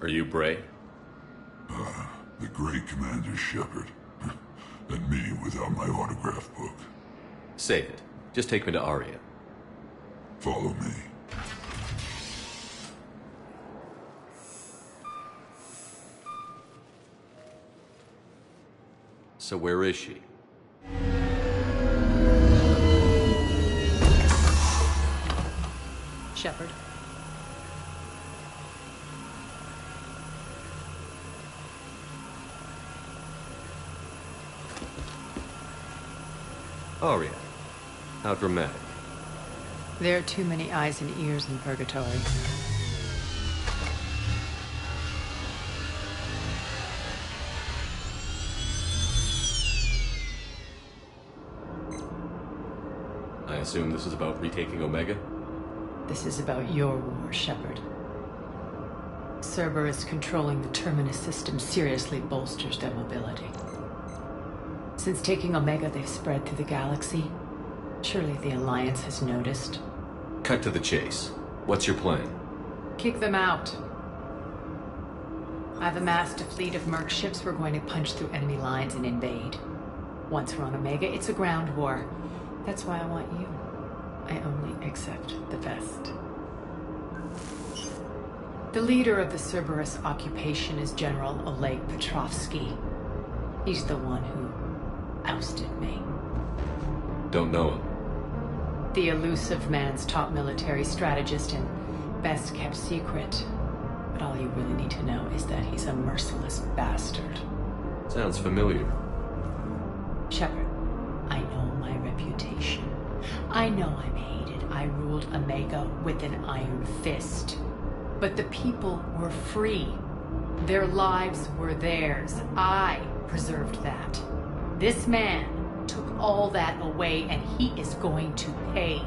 Are you Bray? The great Commander Shepard. And me without my autograph book. Save it. Just take me to Aria. Follow me. So where is she? Shepard. Aria. How dramatic. There are too many eyes and ears in Purgatory. I assume this is about retaking Omega? This is about your war, Shepard. Cerberus controlling the Terminus system seriously bolsters their mobility. Since taking Omega, they've spread through the galaxy. Surely the Alliance has noticed. Cut to the chase. What's your plan? Kick them out. I've amassed a fleet of merc ships. We're going to punch through enemy lines and invade. Once we're on Omega, it's a ground war. That's why I want you. I only accept the best. The leader of the Cerberus occupation is General Oleg Petrovsky. He's the one who ousted me. Don't know him. The elusive man's top military strategist and best kept secret. But all you really need to know is that he's a merciless bastard. Sounds familiar. Shepard, I know my reputation. I know I'm hated. I ruled Omega with an iron fist. But the people were free. Their lives were theirs. I preserved that. This man took all that away, and he is going to pay.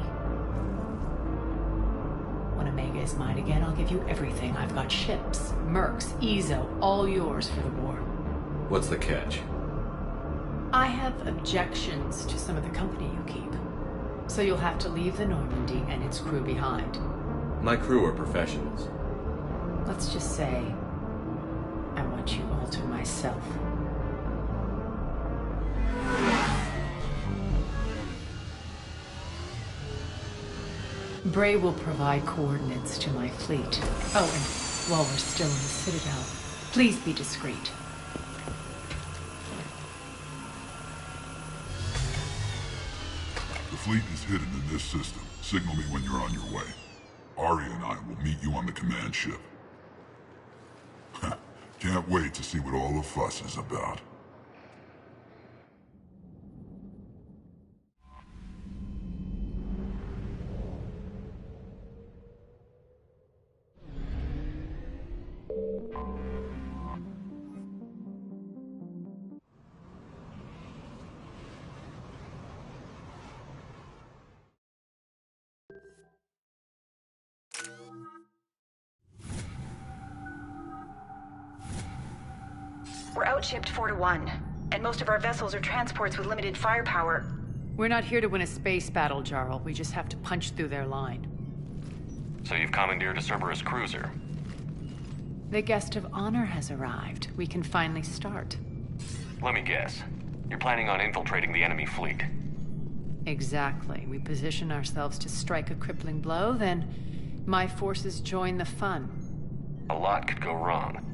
When Omega is mine again, I'll give you everything. I've got ships, mercs, Ezo, all yours for the war. What's the catch? I have objections to some of the company you keep. So you'll have to leave the Normandy and its crew behind. My crew are professionals. Let's just say, I want you all to myself. Bray will provide coordinates to my fleet. Oh, and while we're still in the Citadel, please be discreet. The fleet is hidden in this system. Signal me when you're on your way. Aria and I will meet you on the command ship. Can't wait to see what all the fuss is about. We're outshipped 4-1, and most of our vessels are transports with limited firepower. We're not here to win a space battle, Jarl. We just have to punch through their line. So you've commandeered a Cerberus cruiser? The guest of honor has arrived. We can finally start. Let me guess. You're planning on infiltrating the enemy fleet? Exactly. We position ourselves to strike a crippling blow, then my forces join the fun. A lot could go wrong.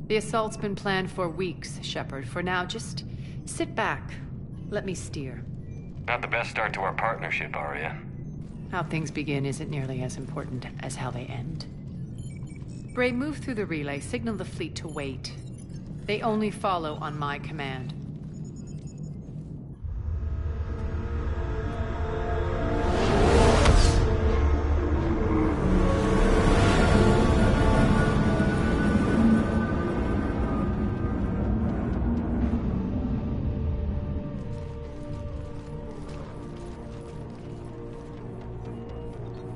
The assault's been planned for weeks, Shepard. For now, just sit back. Let me steer. Not the best start to our partnership, Aria. How things begin isn't nearly as important as how they end. Bray, move through the relay. Signal the fleet to wait. They only follow on my command.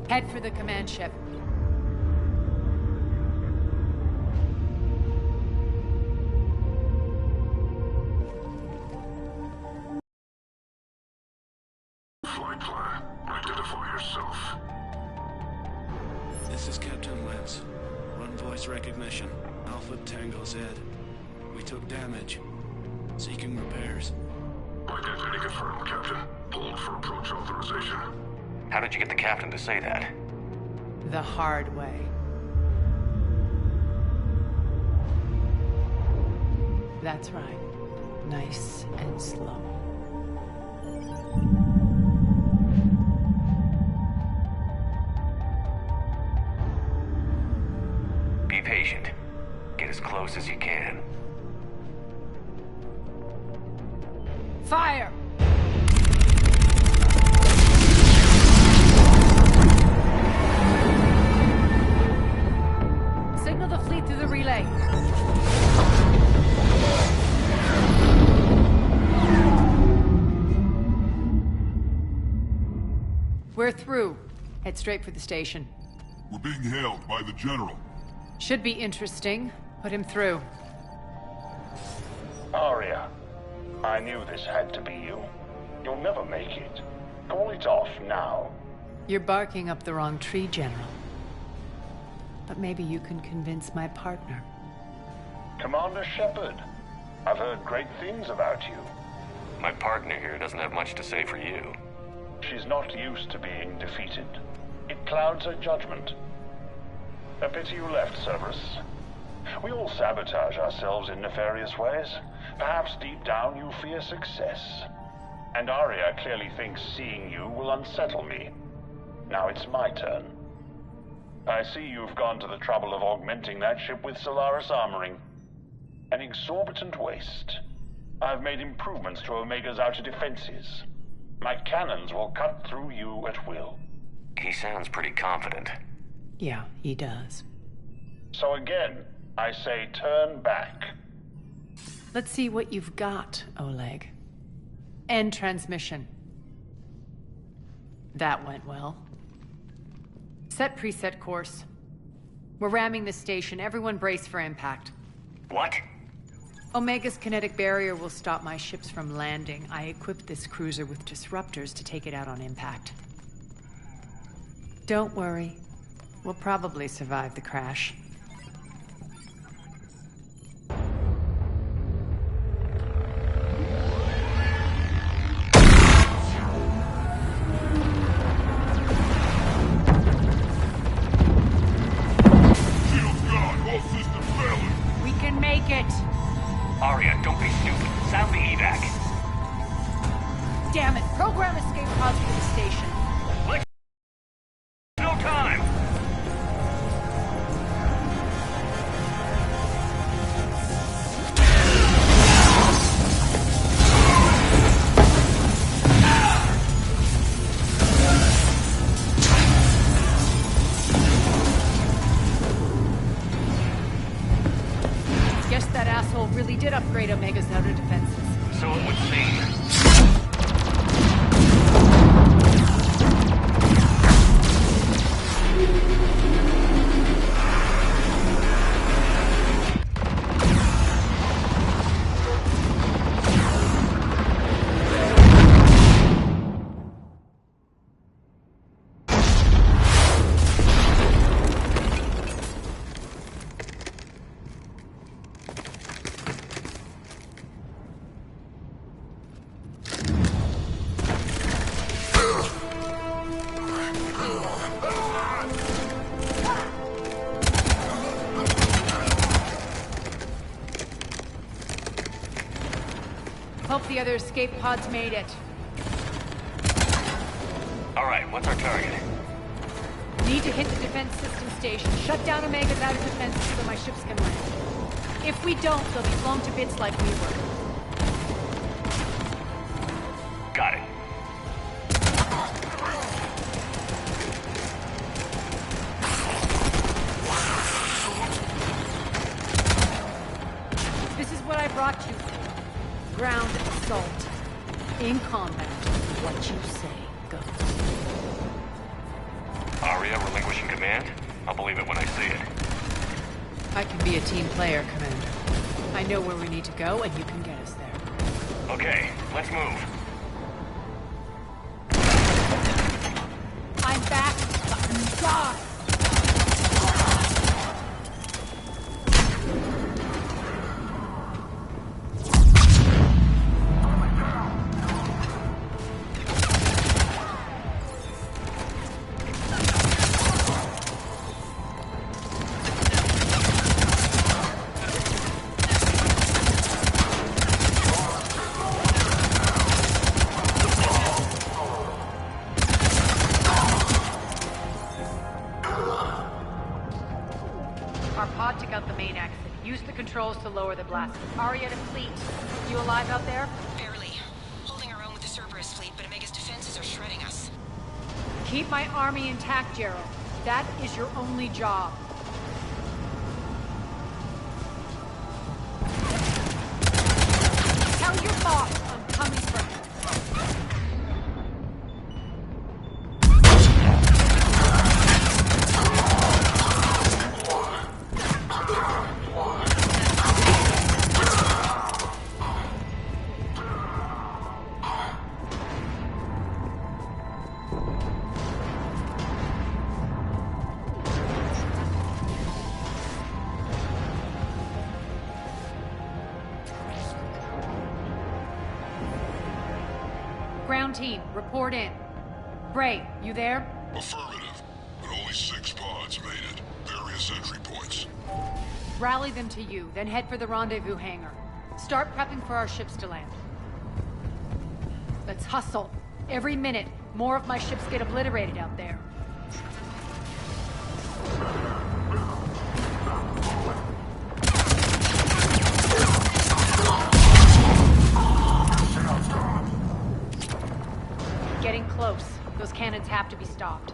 Head for the command ship. Flight plan. Identify yourself. This is Captain Lance. Run voice recognition. Alpha Tango Z. We took damage. Seeking repairs. Identity confirmed, Captain. Pulled for approach authorization. How did you get the captain to say that? The hard way. That's right. Nice and slow. Be patient. Get as close as you can. Fire! Signal the fleet through the relay. We're through. Head straight for the station. We're being hailed by the General. Should be interesting. Put him through. Aria, I knew this had to be you. You'll never make it. Call it off now. You're barking up the wrong tree, General. But maybe you can convince my partner. Commander Shepard, I've heard great things about you. My partner here doesn't have much to say for you. She's not used to being defeated. It clouds her judgment. A pity you left, Cerberus. We all sabotage ourselves in nefarious ways. Perhaps deep down you fear success. And Aria clearly thinks seeing you will unsettle me. Now it's my turn. I see you've gone to the trouble of augmenting that ship with Solaris armoring. An exorbitant waste. I've made improvements to Omega's outer defenses. My cannons will cut through you at will. He sounds pretty confident. Yeah, he does. So again, I say turn back. Let's see what you've got, Oleg. End transmission. That went well. Set preset course. We're ramming the station. Everyone brace for impact. What? Omega's kinetic barrier will stop my ships from landing. I equipped this cruiser with disruptors to take it out on impact. Don't worry. We'll probably survive the crash. Shields gone! All systems failing! We can make it! Aria, don't be stupid. Sound the evac. Damn it! Program escape pods for the station. Let's... No time! Guess that asshole really did upgrade Omega's outer defenses. So it would seem. Hope the other escape pods made it. All right, what's our target? Need to hit the defense system station. Shut down Omega's outer defenses so my ships can land. If we don't, they'll be blown to bits like we were. Got it. This is what I brought you for. Ground assault. In combat, what you say goes. Aria relinquishing command? I'll believe it when I see it. I can be a team player, Commander. I know where we need to go, and you can get us there. Okay, let's move. I'm back. Fucking die! controls to lower the blast. Aria to fleet. You alive out there? Barely. Holding our own with the Cerberus fleet, but Omega's defenses are shredding us. Keep my army intact, Gerald. That is your only job. Tell your boss I'm coming for him. Ground team, report in. Bray, you there? Affirmative. But only 6 pods made it. Various entry points. Rally them to you, then head for the rendezvous hangar. Start prepping for our ships to land. Let's hustle. Every minute, more of my ships get obliterated out there. Getting close. Those cannons have to be stopped.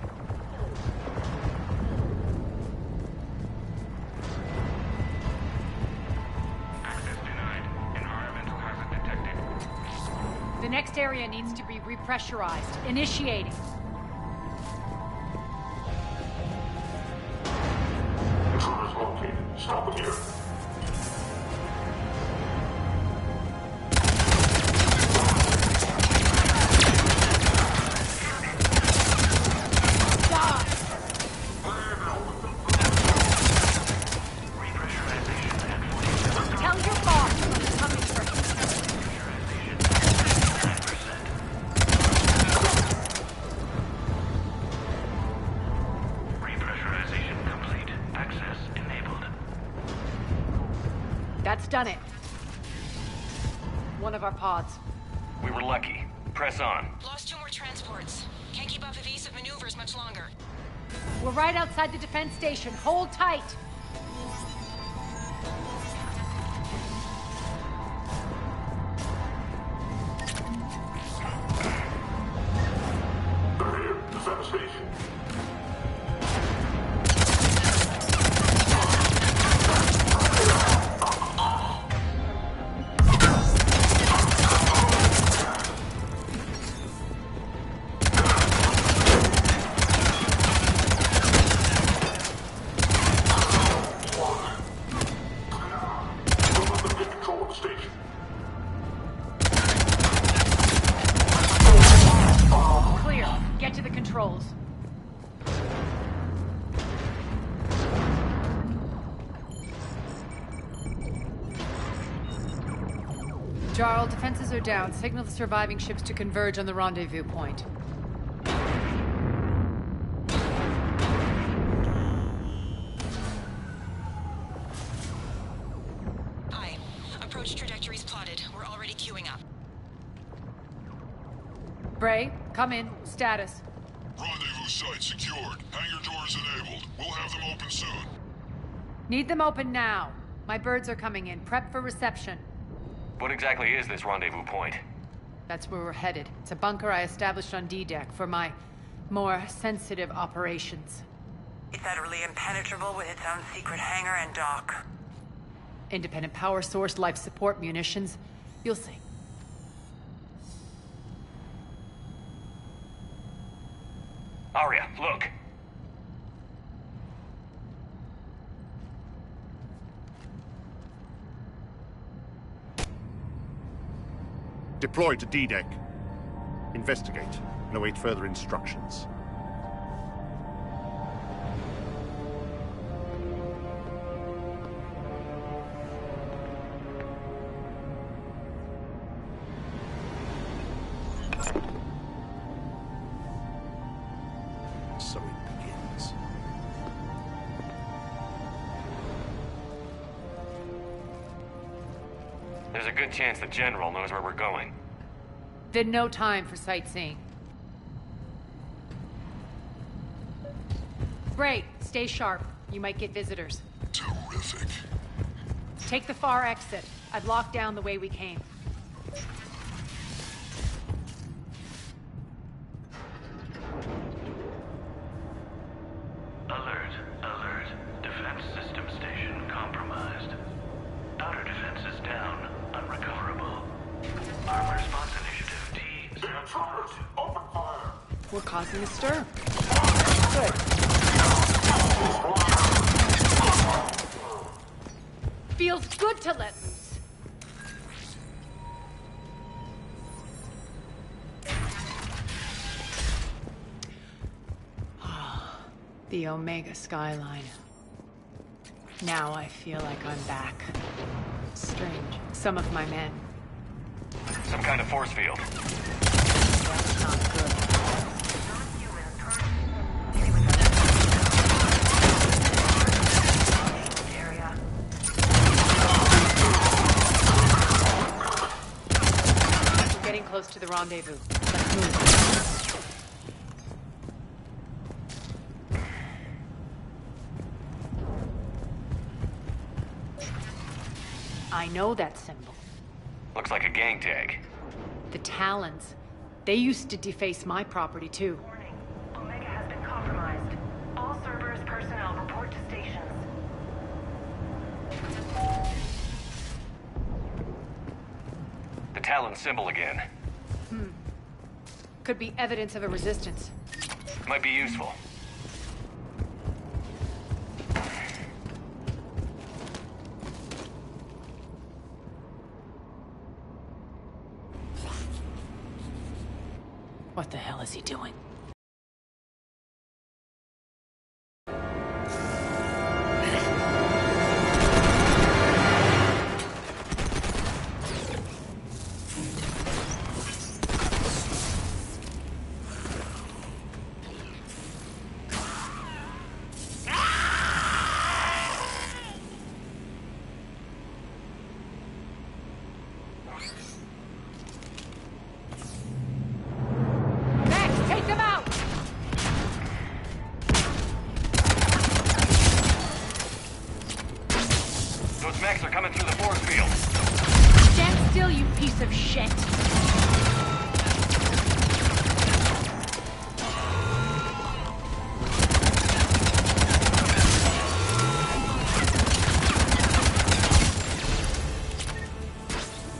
Access denied. Environmental hazard detected. The next area needs to be repressurized. Initiating. Intruders located. Stop it here. Tell your boss I'm coming for him. Repressurization complete. Access enabled. That's done it. One of our pods. We were lucky. Press on. Lost 2 more transports. Can't keep up evasive maneuvers much longer. We're right outside the defense station. Hold tight. They're here. Defense station. Get control of the station. Clear. Get to the controls. Jarl, defenses are down. Signal the surviving ships to converge on the rendezvous point. Aye. Approach trajectories plotted. We're already queuing up. Bray, come in. Status. Rendezvous site secured. Hangar doors enabled. We'll have them open soon. Need them open now. My birds are coming in. Prep for reception. What exactly is this rendezvous point? That's where we're headed. It's a bunker I established on D-Deck for my more sensitive operations. It's utterly impenetrable with its own secret hangar and dock. Independent power source, life support, munitions. You'll see. Aria, look. Deploy to D-Deck. Investigate and await further instructions. So it begins. There's a good chance the General knows where we're going. Then no time for sightseeing. Bray, stay sharp. You might get visitors. Terrific. Take the far exit. I've locked down the way we came. Alert, alert. Defense system station compromised. Outer defenses down, unrecoverable. Armor response initiative T. The intruders! Open fire! We're causing a stir. Good. Feels good to let loose. The Omega skyline. Now I feel like I'm back. Strange. Some of my men. Some kind of force field. That's not good. We're getting close to the rendezvous. Let's move. I know that symbol. Looks like a gang tag. The Talons. They used to deface my property too. Warning. Omega has been compromised. All Cerberus personnel report to stations. The Talon symbol again. Could be evidence of a resistance. Might be useful. What the hell is he doing? Take them out! Those mechs are coming through the force field. Stand still, you piece of shit!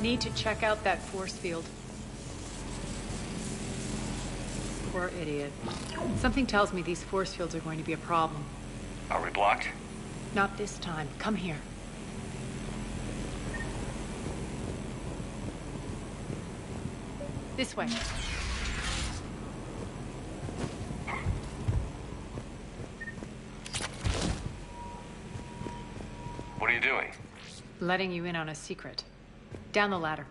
Need to check out that force field. Poor idiot. Something tells me these force fields are going to be a problem. Are we blocked? Not this time. Come here. This way. What are you doing? Letting you in on a secret. Down the ladder.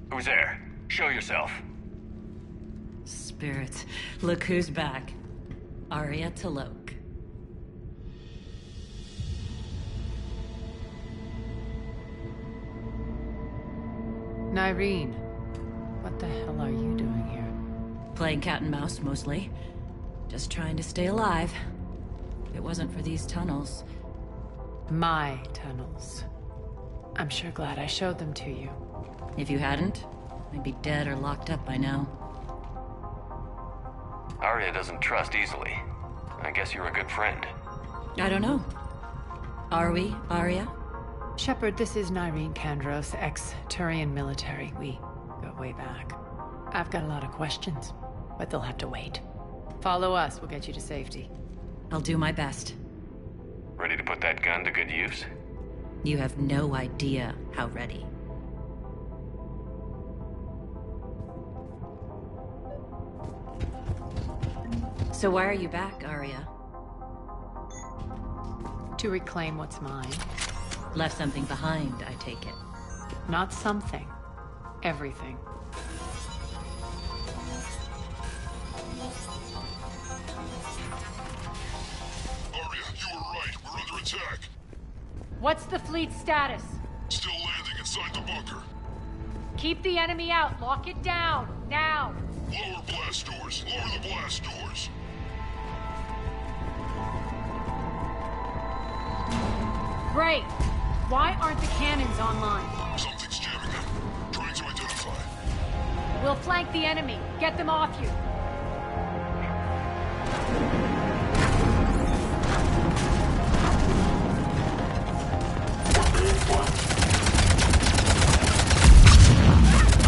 Who's there? Show yourself. Spirits, look who's back. Arya T'Loak. Nyreen, what the hell are you doing here? Playing cat and mouse, mostly. Just trying to stay alive. If it wasn't for these tunnels. My tunnels. I'm sure glad I showed them to you. If you hadn't, I'd be dead or locked up by now. Arya doesn't trust easily. I guess you're a good friend. I don't know. Are we, Arya? Shepard, this is Nyreen Kandros, ex-Turian military. We go way back. I've got a lot of questions, but they'll have to wait. Follow us, we'll get you to safety. I'll do my best. Ready to put that gun to good use? You have no idea how ready. So why are you back, Arya? To reclaim what's mine. Left something behind, I take it. Not something. Everything. What's the fleet's status? Still landing inside the bunker. Keep the enemy out. Lock it down. Now. Lower blast doors. Lower the blast doors. Great. Why aren't the cannons online? Something's jamming them. Trying to identify. We'll flank the enemy. Get them off you.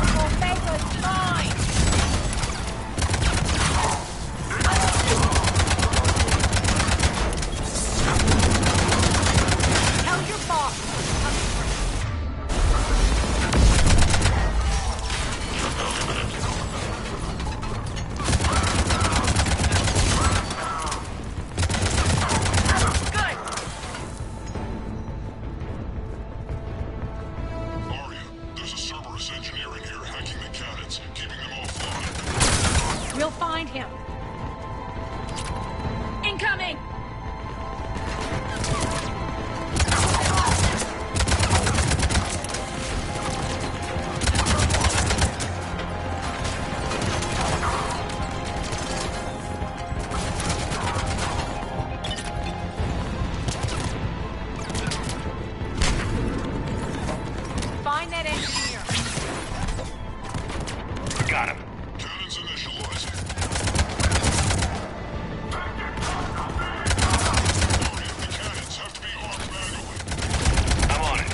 Omega's mine! Tell your boss we're coming for him. Aria, there's a Cerberus engineer in here hacking the cannons, keeping them offline. We'll find him. Incoming! Find that engineer. Got him. Cannons initializing. Aria, the cannons have to be armed manually. I'm on it.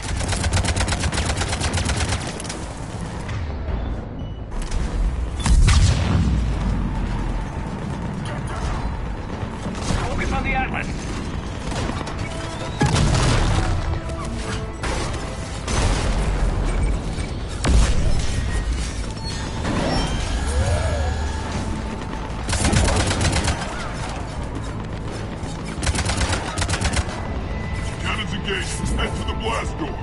Focus on the Atlas. Cannons engaged. Head for the blast door.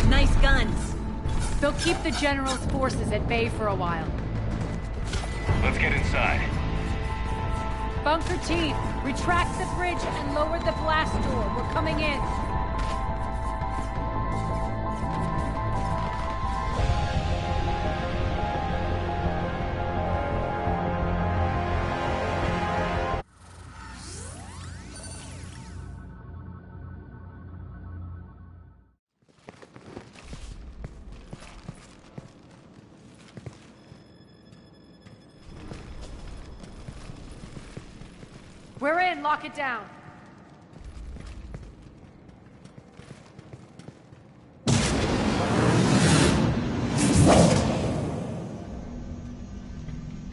Nice guns. They'll keep the General's forces at bay for a while. Let's get inside. Bunker team, retract the bridge and lower the blast door. We're coming in. We're in. Lock it down.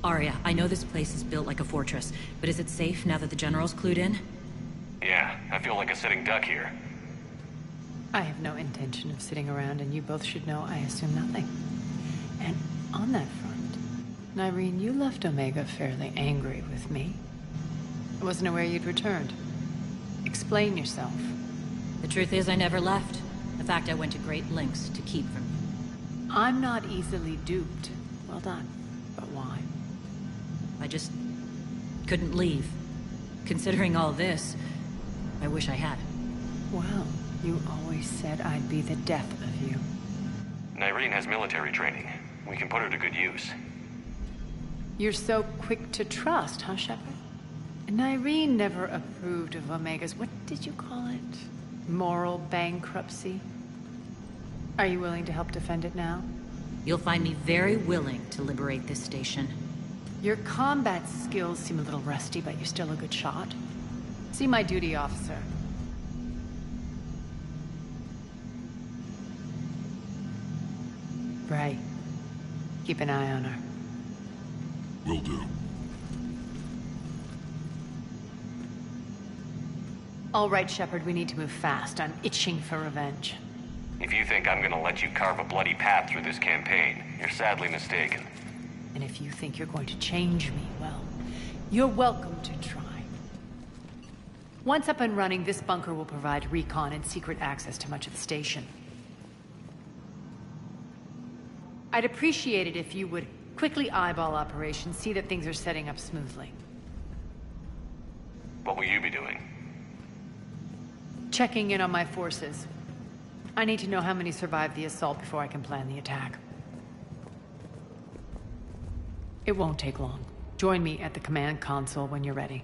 Arya, I know this place is built like a fortress, but is it safe now that the General's clued in? Yeah, I feel like a sitting duck here. I have no intention of sitting around, and you both should know I assume nothing. And on that front, Nyreen, you left Omega fairly angry with me. I wasn't aware you'd returned. Explain yourself. The truth is I never left. The fact I went to great lengths to keep from you. I'm not easily duped. Well done. But why? I just couldn't leave. Considering all this, I wish I had. Well, you always said I'd be the death of you. Nyreen has military training. We can put her to good use. You're so quick to trust, huh, Shepard? Nyreen never approved of Omega's, what did you call it? Moral bankruptcy? Are you willing to help defend it now? You'll find me very willing to liberate this station. Your combat skills seem a little rusty, but you're still a good shot. See my duty officer. Bray, keep an eye on her. Will do. All right, Shepard, we need to move fast. I'm itching for revenge. If you think I'm gonna let you carve a bloody path through this campaign, you're sadly mistaken. And if you think you're going to change me, well, you're welcome to try. Once up and running, this bunker will provide recon and secret access to much of the station. I'd appreciate it if you would quickly eyeball operations, see that things are setting up smoothly. What will you be doing? Checking in on my forces. I need to know how many survived the assault before I can plan the attack. It won't take long. Join me at the command console when you're ready.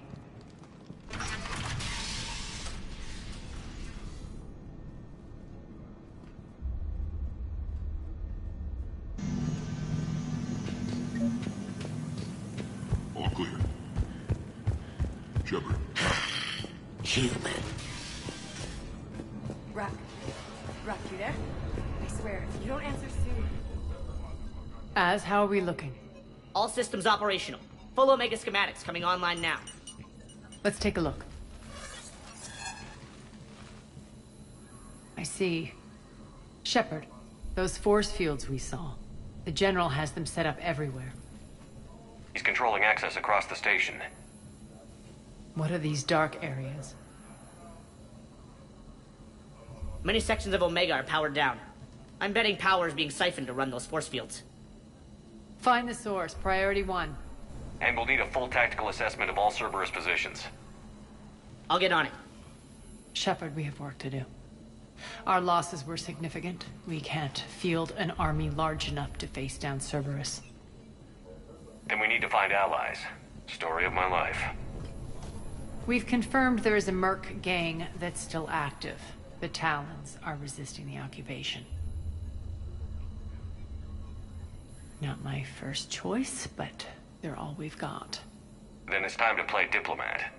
All clear. Shepard. Human. Rock, you there? I swear, if you don't answer soon... How are we looking? All systems operational. Full Omega schematics coming online now. Let's take a look. I see. Shepard, those force fields we saw. The General has them set up everywhere. He's controlling access across the station. What are these dark areas? Many sections of Omega are powered down. I'm betting power is being siphoned to run those force fields. Find the source, priority 1. And we'll need a full tactical assessment of all Cerberus positions. I'll get on it. Shepard, we have work to do. Our losses were significant. We can't field an army large enough to face down Cerberus. Then we need to find allies. Story of my life. We've confirmed there is a Merc gang that's still active. The Talons are resisting the occupation. Not my first choice, but they're all we've got. Then it's time to play diplomat.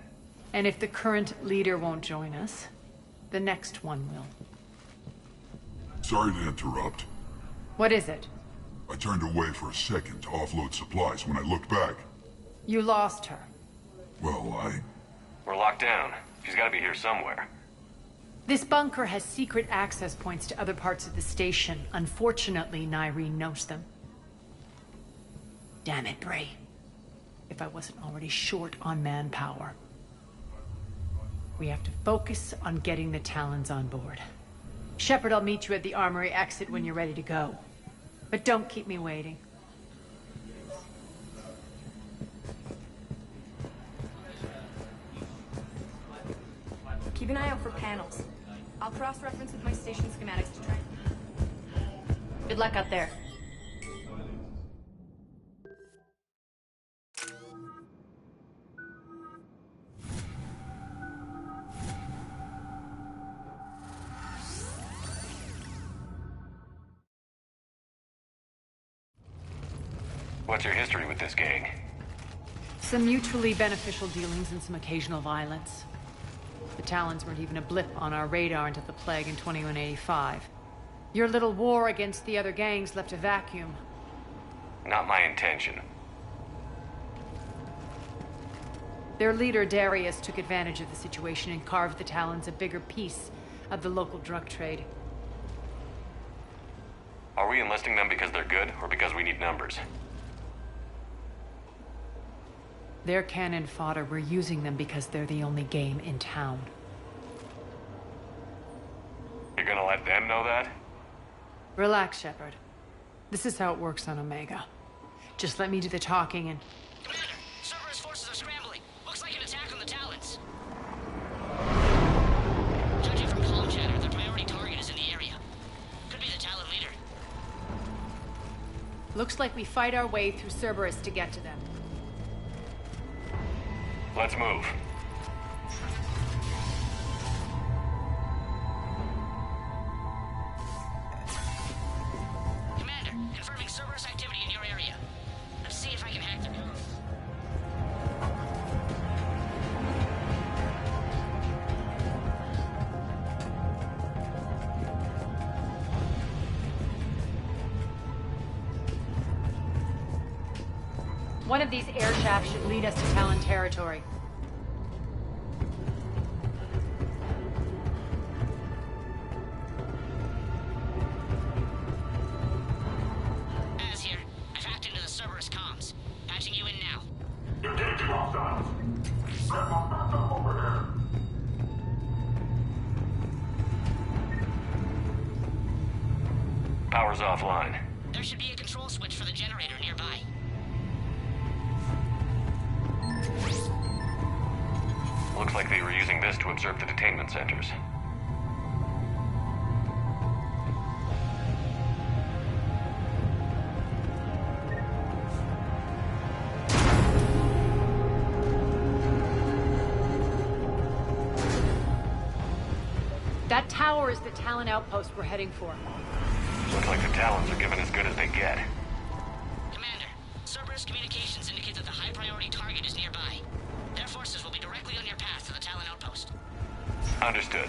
And if the current leader won't join us, the next one will. Sorry to interrupt. What is it? I turned away for a second to offload supplies. When I looked back... You lost her. Well, We're locked down. She's gotta be here somewhere. This bunker has secret access points to other parts of the station. Unfortunately, Nyreen knows them. Damn it, Bray. If I wasn't already short on manpower. We have to focus on getting the Talons on board. Shepard, I'll meet you at the armory exit when you're ready to go. But don't keep me waiting. Keep an eye out for panels. I'll cross-reference with my station schematics to try. Good luck out there. What's your history with this gang? Some mutually beneficial dealings and some occasional violence. The Talons weren't even a blip on our radar until the Plague in 2185. Your little war against the other gangs left a vacuum. Not my intention. Their leader, Darius, took advantage of the situation and carved the Talons a bigger piece of the local drug trade. Are we enlisting them because they're good, or because we need numbers? They're cannon fodder. We're using them because they're the only game in town. You're gonna let them know that? Relax, Shepard. This is how it works on Omega. Just let me do the talking and... Commander, Cerberus forces are scrambling. Looks like an attack on the Talons. Judging from comm chatter, their priority target is in the area. Could be the Talon leader. Looks like we fight our way through Cerberus to get to them. Let's move. Commander, confirming Cerberus activity in your area. Let's see if I can hack them. One of these air shafts should lead us to Talon territory. Az here. I've hacked into the Cerberus comms. Patching you in now. Engaging hostiles. Grab my backup over here. Power's offline. There should be a control switch for the generator nearby. Looks like they were using this to observe the detainment centers. That tower is the Talon outpost we're heading for. Looks like the Talons are giving as good as they get. Commander, Cerberus communications indicate that the high-priority target is nearby. Their forces will be directly on your path to the Talon outpost. Understood.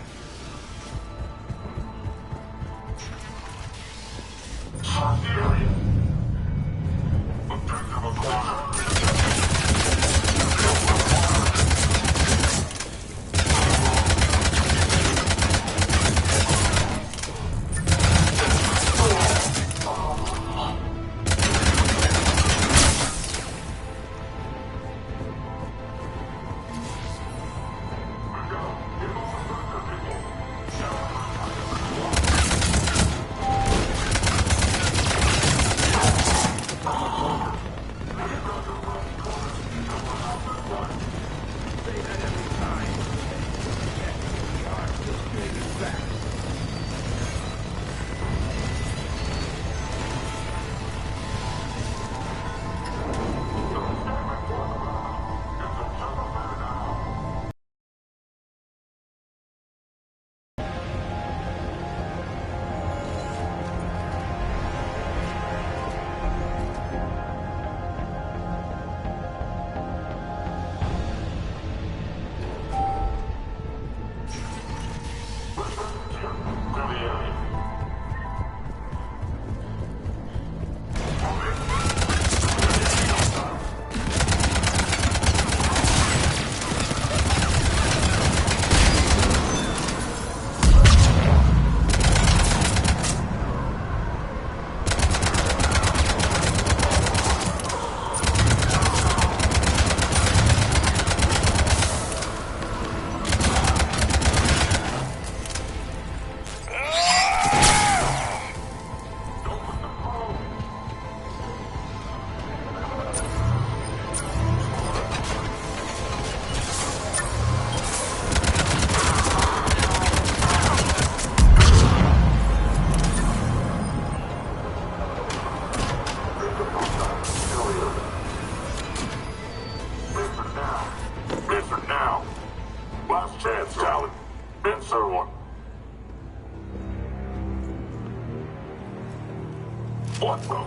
What the?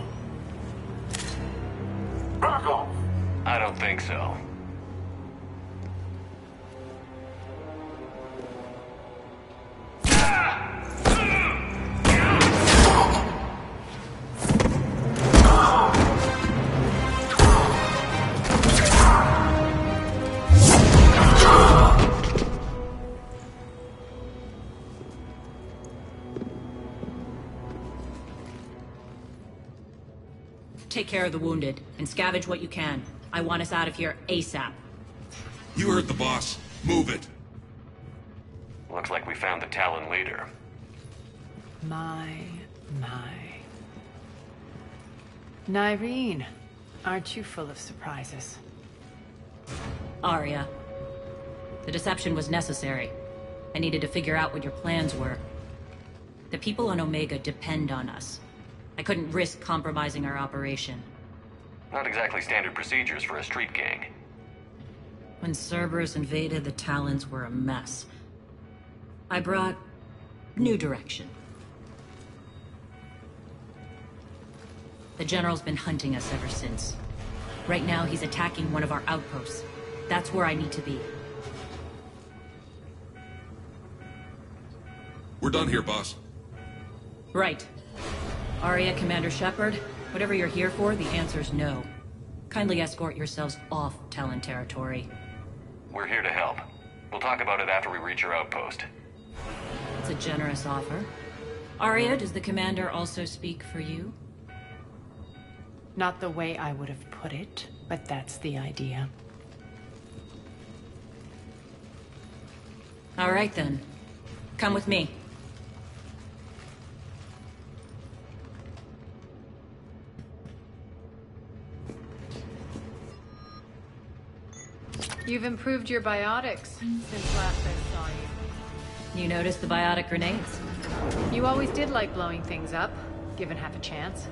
Back off! I don't think so. Take care of the wounded, and scavenge what you can. I want us out of here ASAP. You heard the boss. Move it. Looks like we found the Talon leader. My. Nyreen, aren't you full of surprises? Arya. The deception was necessary. I needed to figure out what your plans were. The people on Omega depend on us. I couldn't risk compromising our operation. Not exactly standard procedures for a street gang. When Cerberus invaded, the Talons were a mess. I brought new direction. The General's been hunting us ever since. Right now, he's attacking one of our outposts. That's where I need to be. We're done here, boss. Right. Arya, Commander Shepard, whatever you're here for, the answer's no. Kindly escort yourselves off Talon territory. We're here to help. We'll talk about it after we reach your outpost. It's a generous offer. Arya, does the commander also speak for you? Not the way I would have put it, but that's the idea. All right then. Come with me. You've improved your biotics since last I saw you. You noticed the biotic grenades? You always did like blowing things up, given half a chance.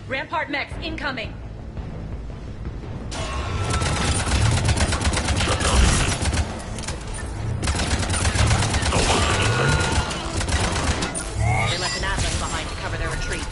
Rampart mechs incoming! They left an Atlas behind to cover their retreat.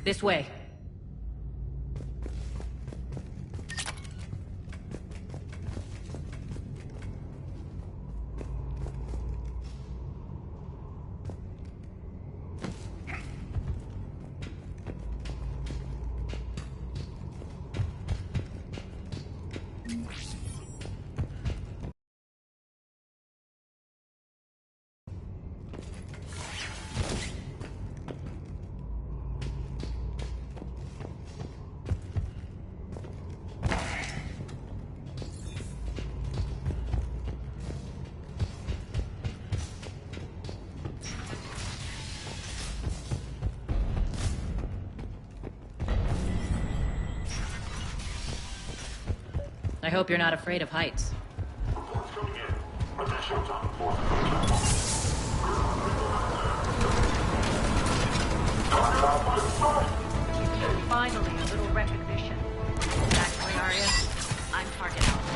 This way. I hope you're not afraid of heights. Finally, a little recognition. Actually, Arya, I'm target alpha.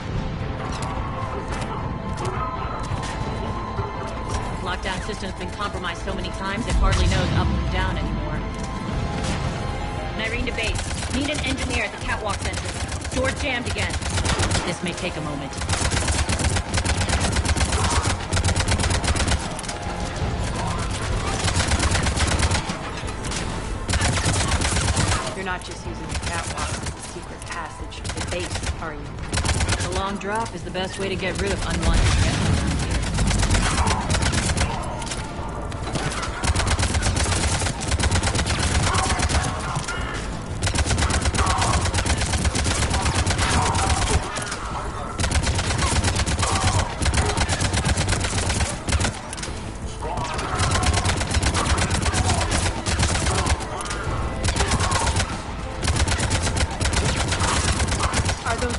Lockdown system's been compromised so many times it hardly knows up and down anymore. Nyreen to base. Need an engineer at the catwalk entrance. Door jammed again. This may take a moment. You're not just using the catwalk as a secret passage to the base, are you? The long drop is the best way to get rid of unwanted guests around here.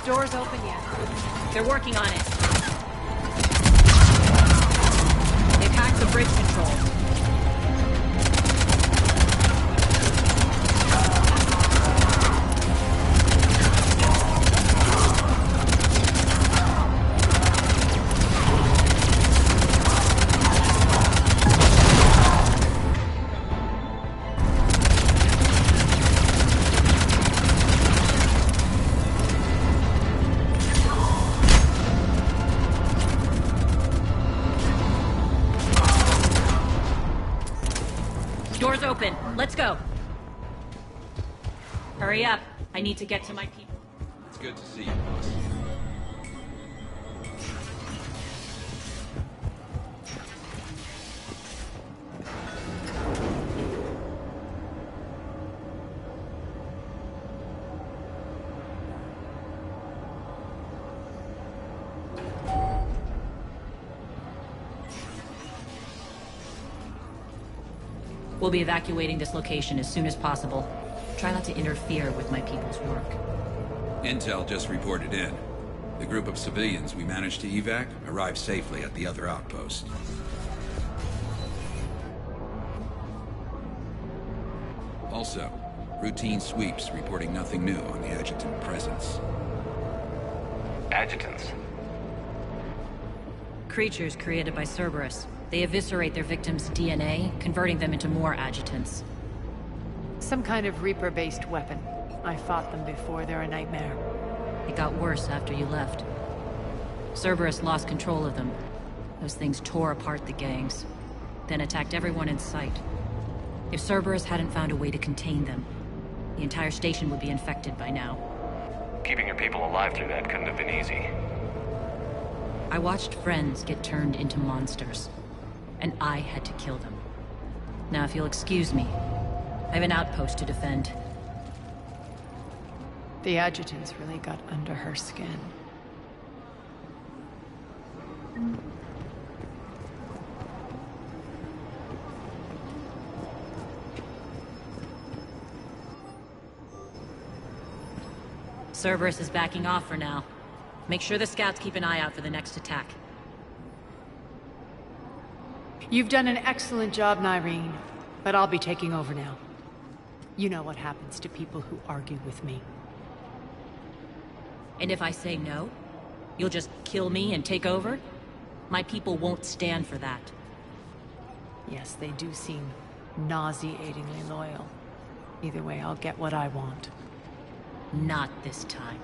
Doors open yet? They're working on it. They've hacked the bridge controls. Let's go. Hurry up. I need to get to my people. It's good to see you, boss. We'll be evacuating this location as soon as possible. Try not to interfere with my people's work. Intel just reported in. The group of civilians we managed to evac arrived safely at the other outpost. Also, routine sweeps reporting nothing new on the adjutant presence. Adjutants? Creatures created by Cerberus. They eviscerate their victims' DNA, converting them into more adjutants. Some kind of Reaper-based weapon. I fought them before, they're a nightmare. It got worse after you left. Cerberus lost control of them. Those things tore apart the gangs, then attacked everyone in sight. If Cerberus hadn't found a way to contain them, the entire station would be infected by now. Keeping your people alive through that couldn't have been easy. I watched friends get turned into monsters, and I had to kill them. Now, if you'll excuse me, I have an outpost to defend. The adjutants really got under her skin. Cerberus is backing off for now. Make sure the scouts keep an eye out for the next attack. You've done an excellent job, Nyreen, but I'll be taking over now. You know what happens to people who argue with me. And if I say no, you'll just kill me and take over? My people won't stand for that. Yes, they do seem nauseatingly loyal. Either way, I'll get what I want. Not this time.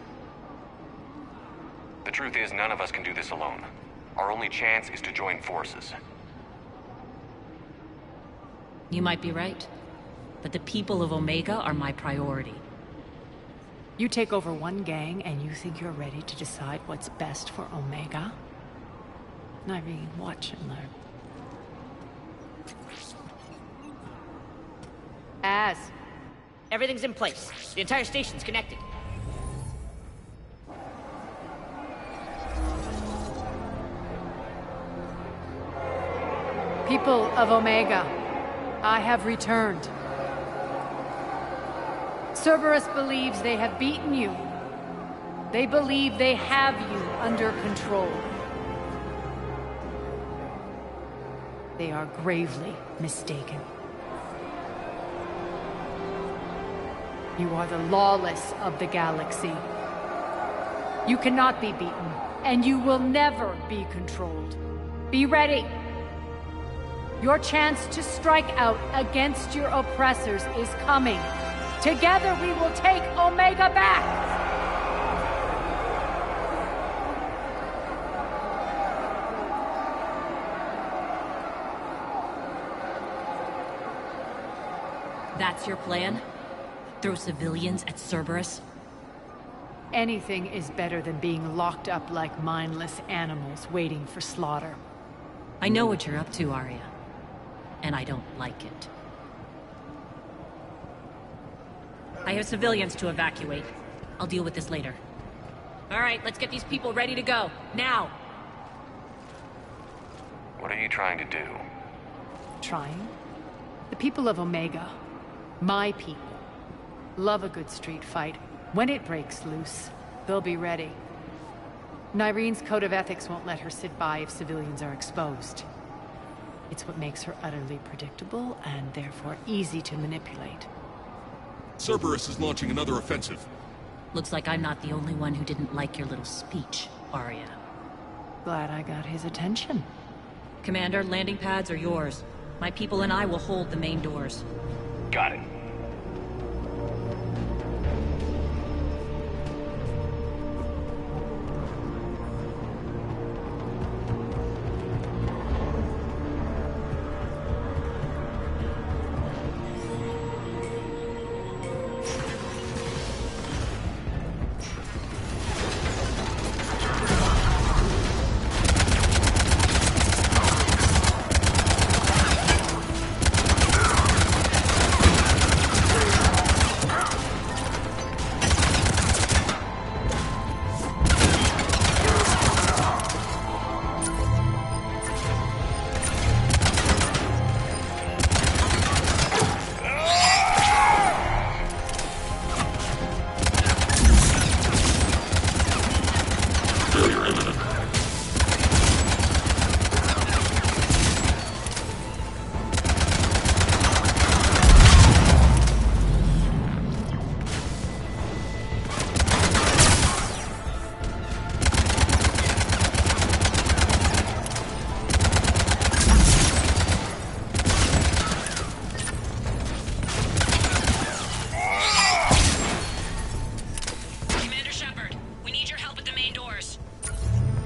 The truth is, none of us can do this alone. Our only chance is to join forces. You might be right, but the people of Omega are my priority. You take over one gang and you think you're ready to decide what's best for Omega? Nyreen, watch and learn. Everything's in place. The entire station's connected. People of Omega, I have returned. Cerberus believes they have beaten you. They believe they have you under control. They are gravely mistaken. You are the lawless of the galaxy. You cannot be beaten, and you will never be controlled. Be ready. Your chance to strike out against your oppressors is coming. Together we will take Omega back! That's your plan? Throw civilians at Cerberus? Anything is better than being locked up like mindless animals waiting for slaughter. I know what you're up to, Arya. And I don't like it. I have civilians to evacuate. I'll deal with this later. All right, let's get these people ready to go. Now! What are you trying to do? Trying? The people of Omega, my people, love a good street fight. When it breaks loose, they'll be ready. Nyreen's code of ethics won't let her sit by if civilians are exposed. It's what makes her utterly predictable and therefore easy to manipulate. Cerberus is launching another offensive. Looks like I'm not the only one who didn't like your little speech, Arya. Glad I got his attention. Commander, landing pads are yours. My people and I will hold the main doors. Got it.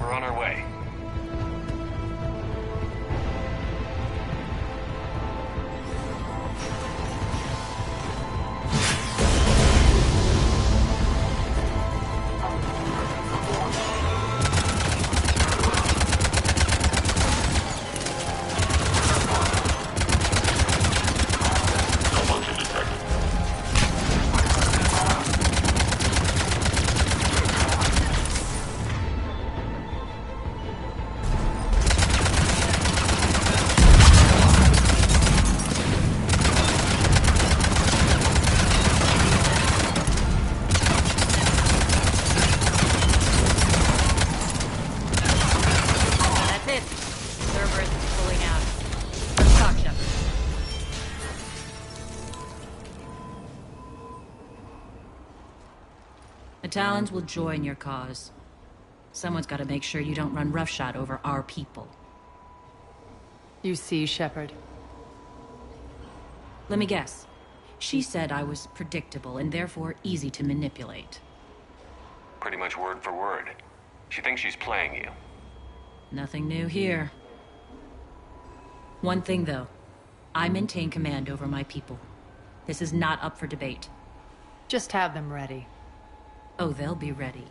We're on our way. The Talons will join your cause. Someone's got to make sure you don't run roughshod over our people. You see, Shepard. Let me guess. She said I was predictable and therefore easy to manipulate. Pretty much word for word. She thinks she's playing you. Nothing new here. One thing, though. I maintain command over my people. This is not up for debate. Just have them ready. Oh, they'll be ready.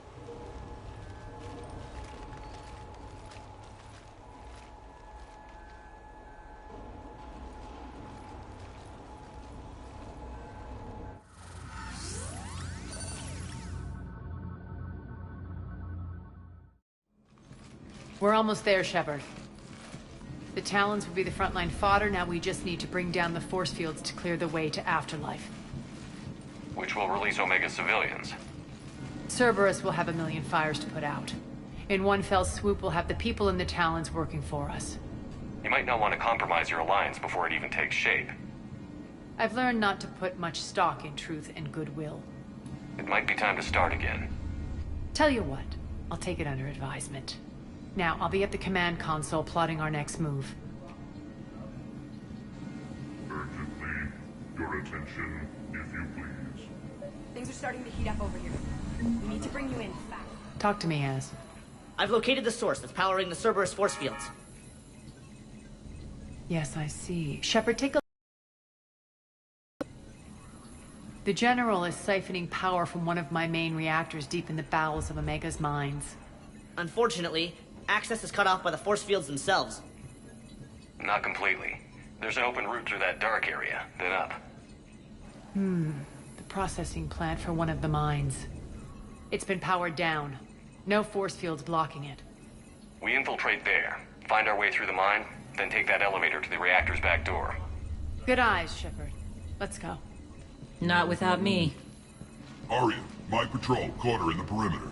We're almost there, Shepard. The Talons will be the frontline fodder. Now we just need to bring down the force fields to clear the way to Afterlife. Which will release Omega civilians. Cerberus will have 1 million fires to put out. In one fell swoop, we'll have the people in the Talons working for us. You might not want to compromise your alliance before it even takes shape. I've learned not to put much stock in truth and goodwill. It might be time to start again. Tell you what, I'll take it under advisement. Now, I'll be at the command console plotting our next move. Urgently, your attention, if you please. Things are starting to heat up over here. We need to bring you in fast. Talk to me, Az. I've located the source that's powering the Cerberus force fields. Yes, I see. Shepard, take a... The General is siphoning power from one of my main reactors deep in the bowels of Omega's mines. Unfortunately, access is cut off by the force fields themselves. Not completely. There's an open route through that dark area, then up. The processing plant for one of the mines. It's been powered down. No force fields blocking it. We infiltrate there, find our way through the mine, then take that elevator to the reactor's back door. Good eyes, Shepard. Let's go. Not without me. Arya, my patrol caught her in the perimeter.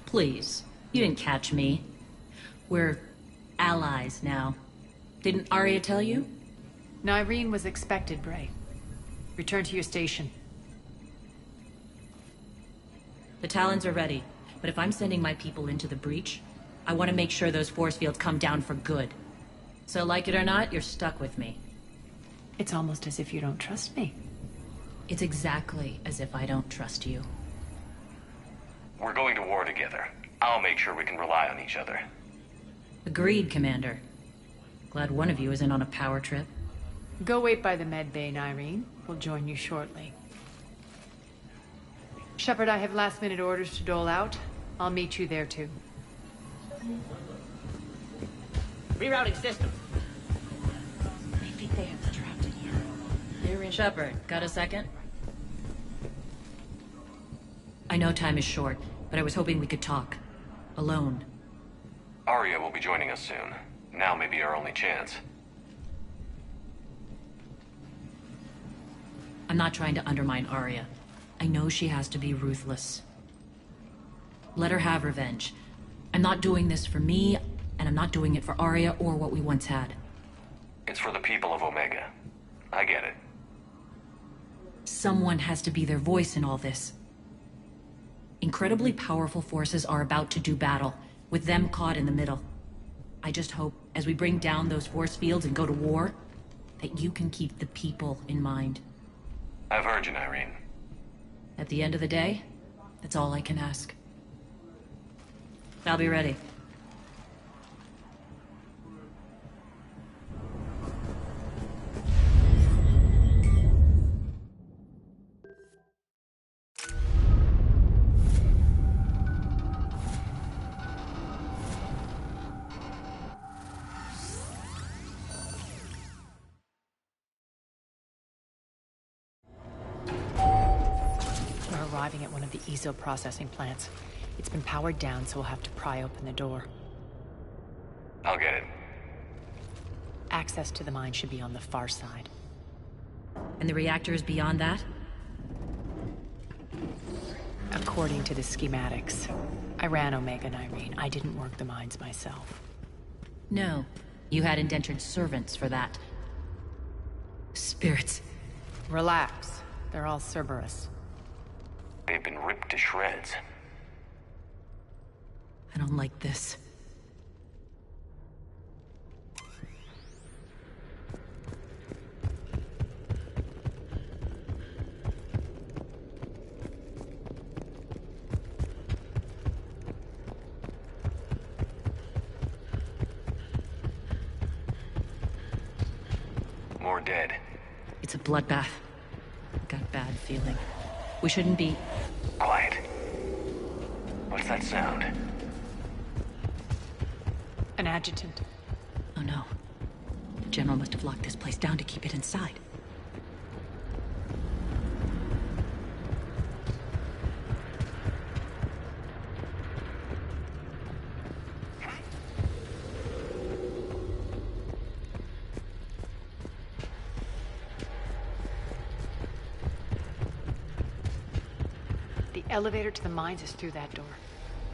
Please. You didn't catch me. We're allies now. Didn't Arya tell you? Nyreen was expected, Bray. Return to your station. The Talons are ready, but if I'm sending my people into the breach, I want to make sure those force fields come down for good. So like it or not, you're stuck with me. It's almost as if you don't trust me. It's exactly as if I don't trust you. We're going to war together. I'll make sure we can rely on each other. Agreed, Commander. Glad one of you isn't on a power trip. Go wait by the med bay, Nyreen. We'll join you shortly. Shepard, I have last-minute orders to dole out. I'll meet you there, too. Rerouting system. I think they have the trapped in here. They're in. Shepard, got a second? I know time is short, but I was hoping we could talk. Alone. Arya will be joining us soon. Now may be our only chance. I'm not trying to undermine Arya. I know she has to be ruthless. Let her have revenge. I'm not doing this for me, and I'm not doing it for Arya or what we once had. It's for the people of Omega. I get it. Someone has to be their voice in all this. Incredibly powerful forces are about to do battle, with them caught in the middle. I just hope, as we bring down those force fields and go to war, that you can keep the people in mind. I've heard you, Nyreen. At the end of the day, that's all I can ask. I'll be ready. arriving at one of the ESO processing plants. It's been powered down, so we'll have to pry open the door. I'll get it. Access to the mine should be on the far side. And the reactor is beyond that? According to the schematics. I ran Omega, Nyreen. I didn't work the mines myself. No. You had indentured servants for that. Spirits. Relax. They're all Cerberus. They've been ripped to shreds. I don't like this. More dead. It's a bloodbath. Got a bad feeling. We shouldn't be... Quiet. What's that sound? An adjutant. Oh no. The General must have locked this place down to keep it inside. The elevator to the mines is through that door.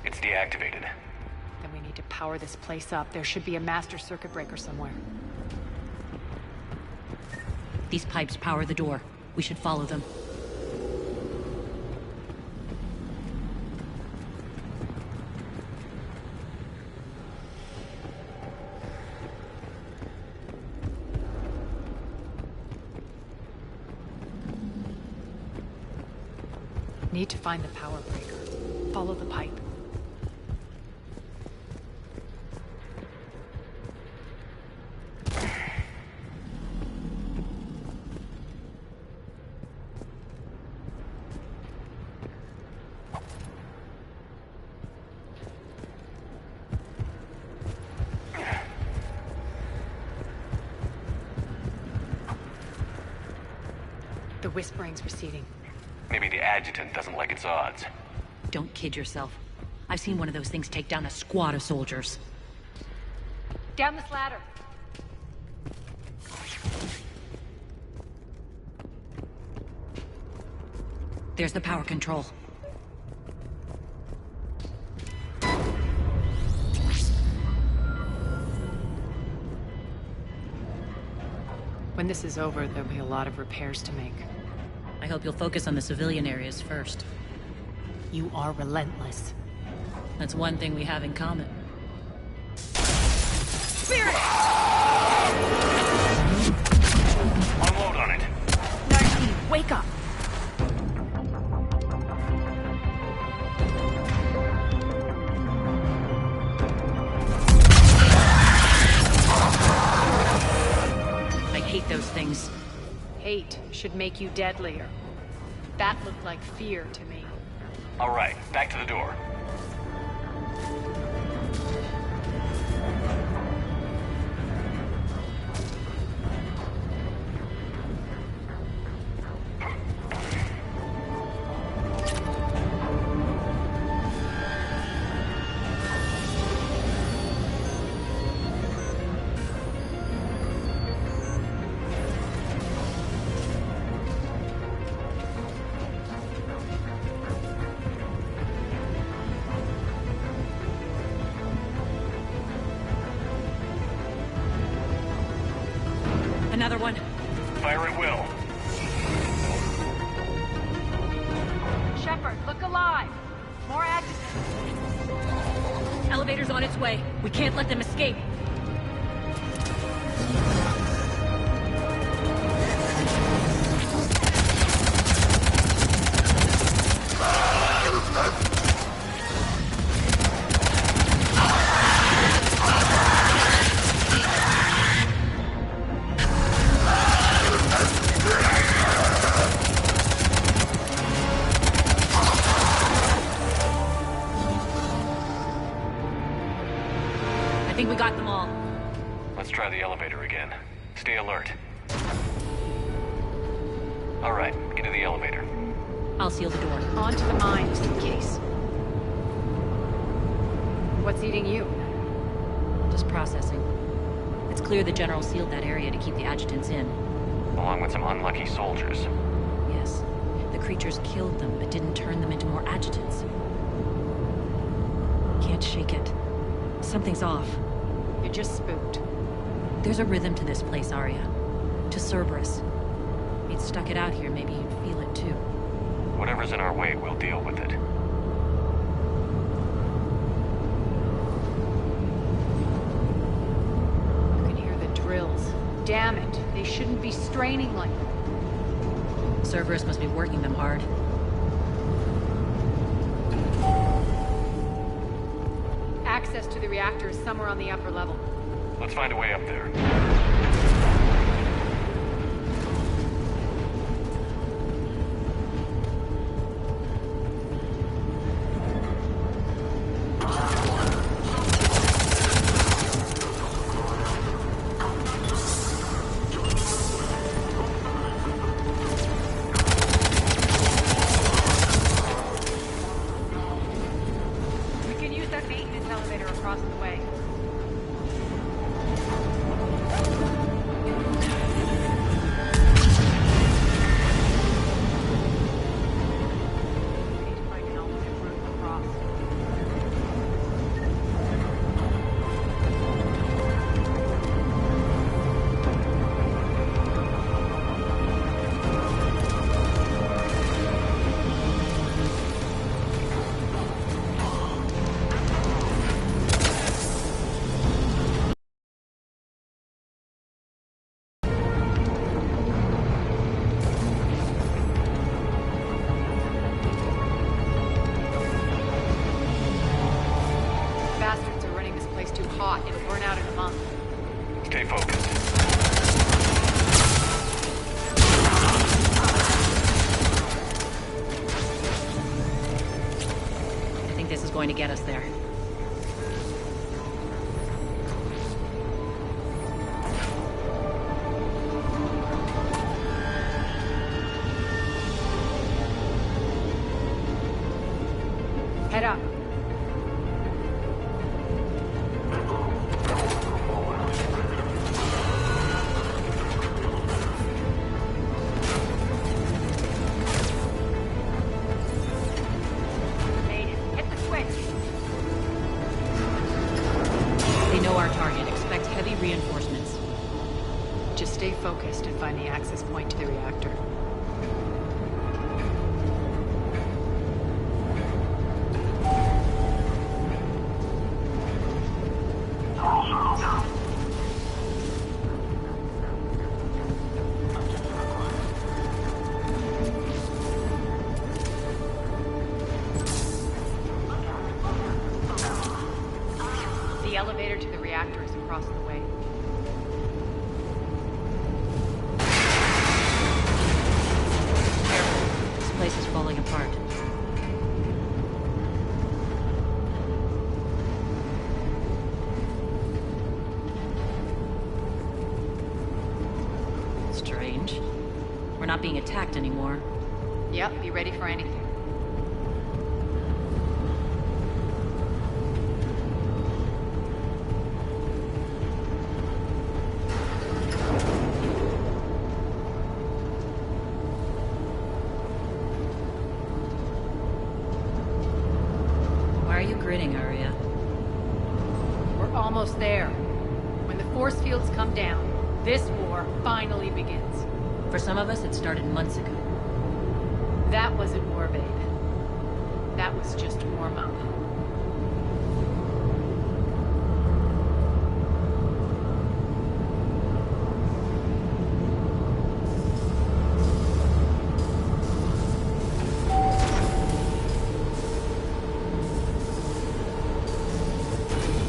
It's deactivated. Then we need to power this place up. There should be a master circuit breaker somewhere. These pipes power the door. We should follow them. Need to find the power breaker. Follow the pipe. The whispering's receding. Maybe the adjutant doesn't like its odds. Don't kid yourself. I've seen one of those things take down a squad of soldiers. Down this ladder. There's the power control. When this is over, there'll be a lot of repairs to make. I hope you'll focus on the civilian areas first. You are relentless. That's one thing we have in common. Spirit! Unload on it. Narcy, wake up! I hate those things. Hate should make you deadlier. That looked like fear to me. All right, back to the door. Another one. Fire at will. Shepard, look alive! More adjutants. Elevator's on its way. We can't let them escape. I think we got them all. Let's try the elevator again. Stay alert. All right, get to the elevator. I'll seal the door. Onto the mine, just in case. What's eating you? Just processing. It's clear the General sealed that area to keep the adjutants in. Along with some unlucky soldiers. Yes. The creatures killed them, but didn't turn them into more adjutants. Can't shake it. Something's off. You're just spooked. There's a rhythm to this place, Arya. To Cerberus. If you'd stuck it out here, maybe you'd feel it too. Whatever's in our way, we'll deal with it. You can hear the drills. Damn it. They shouldn't be straining like that. Cerberus must be working them hard. Access to the reactor is somewhere on the upper level. Let's find a way up there. We can use that maintenance elevator across the way. It'll burn out in a month. Stay focused. I think this is going to get us there. Head up. Reinforcements. Just stay focused and find the access point to the reactor. The elevator to the reactor is across the way. This place is falling apart. Strange. We're not being attacked anymore. Yep, be ready for anything. Why are you grinning, Arya? We're almost there. When the force fields come down, this war finally begins. For some of us, it started months ago. That wasn't war, babe. That was just warm-up.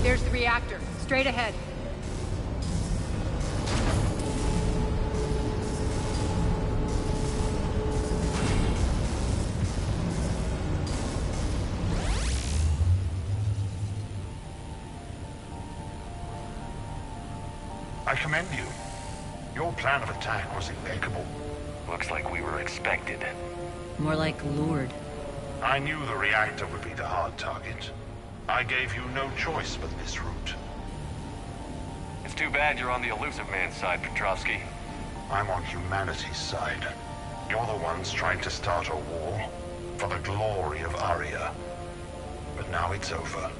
There's the reactor, straight ahead. I commend you. Your plan of attack was impeccable. Looks like we were expected. More like lured. I knew the reactor would be the hard target. I gave you no choice but this route. It's too bad you're on the Illusive Man's side, Petrovsky. I'm on humanity's side. You're the ones trying to start a war for the glory of Aria. But now it's over.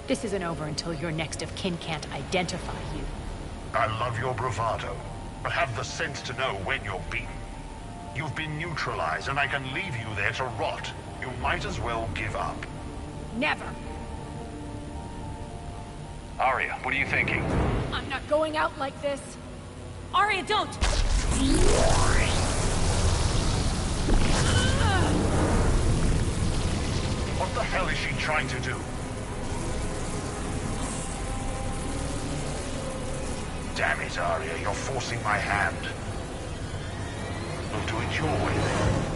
This isn't over until your next of kin can't identify you. I love your bravado, but have the sense to know when you're beaten. You've been neutralized, and I can leave you there to rot. You might as well give up. Never. Aria, what are you thinking? I'm not going out like this. Aria, don't! What the hell is she trying to do? Damn it, Aria, you're forcing my hand. We'll do it your way then.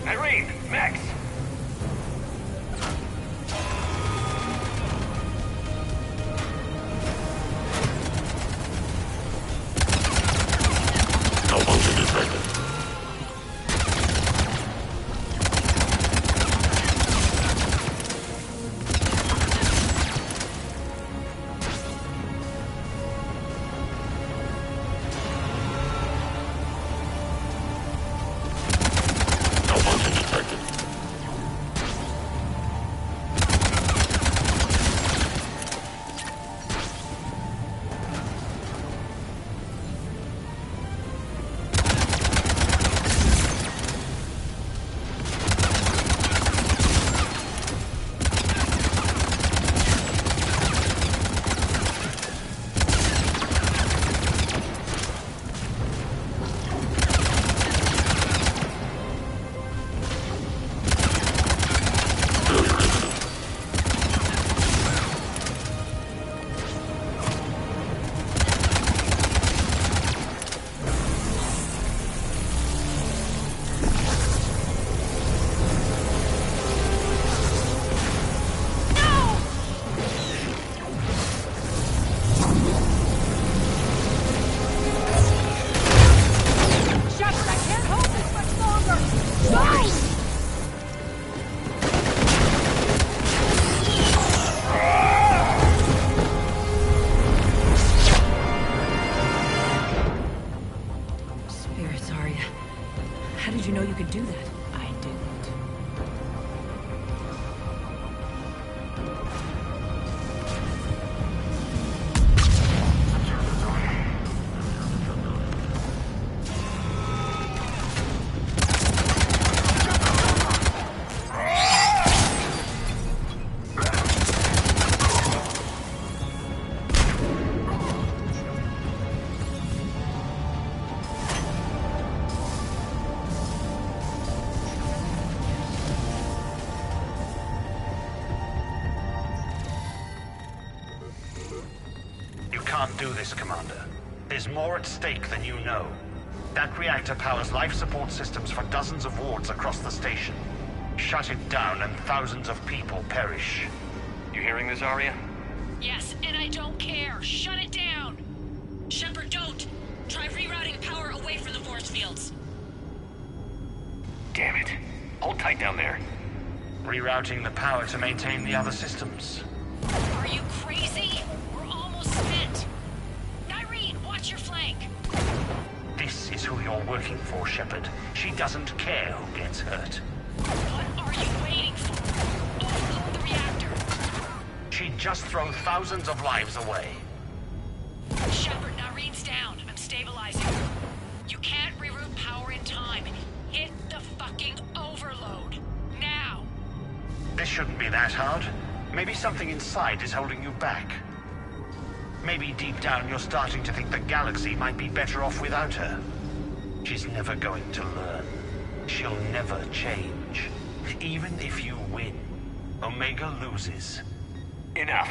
Irene! Max! Malfunction detected. Can't do this, Commander. There's more at stake than you know. That reactor powers life support systems for dozens of wards across the station. Shut it down and thousands of people perish. You hearing this, Aria? Yes, and I don't care. Shut it down! Shepard, don't! Try rerouting power away from the force fields. Damn it. Hold tight down there. Rerouting the power to maintain the other systems. Are you crazy? We're almost spent. Irene, watch your flank. This is who you're working for, Shepard. She doesn't care who gets hurt. What are you waiting for? Overload the reactor. She'd just throw thousands of lives away. Shepard, Irene's down. I'm stabilizing. You can't reroute power in time. Hit the fucking overload. Now. This shouldn't be that hard. Maybe something inside is holding you back. Maybe deep down you're starting to think the galaxy might be better off without her. She's never going to learn. She'll never change. Even if you win, Omega loses. Enough.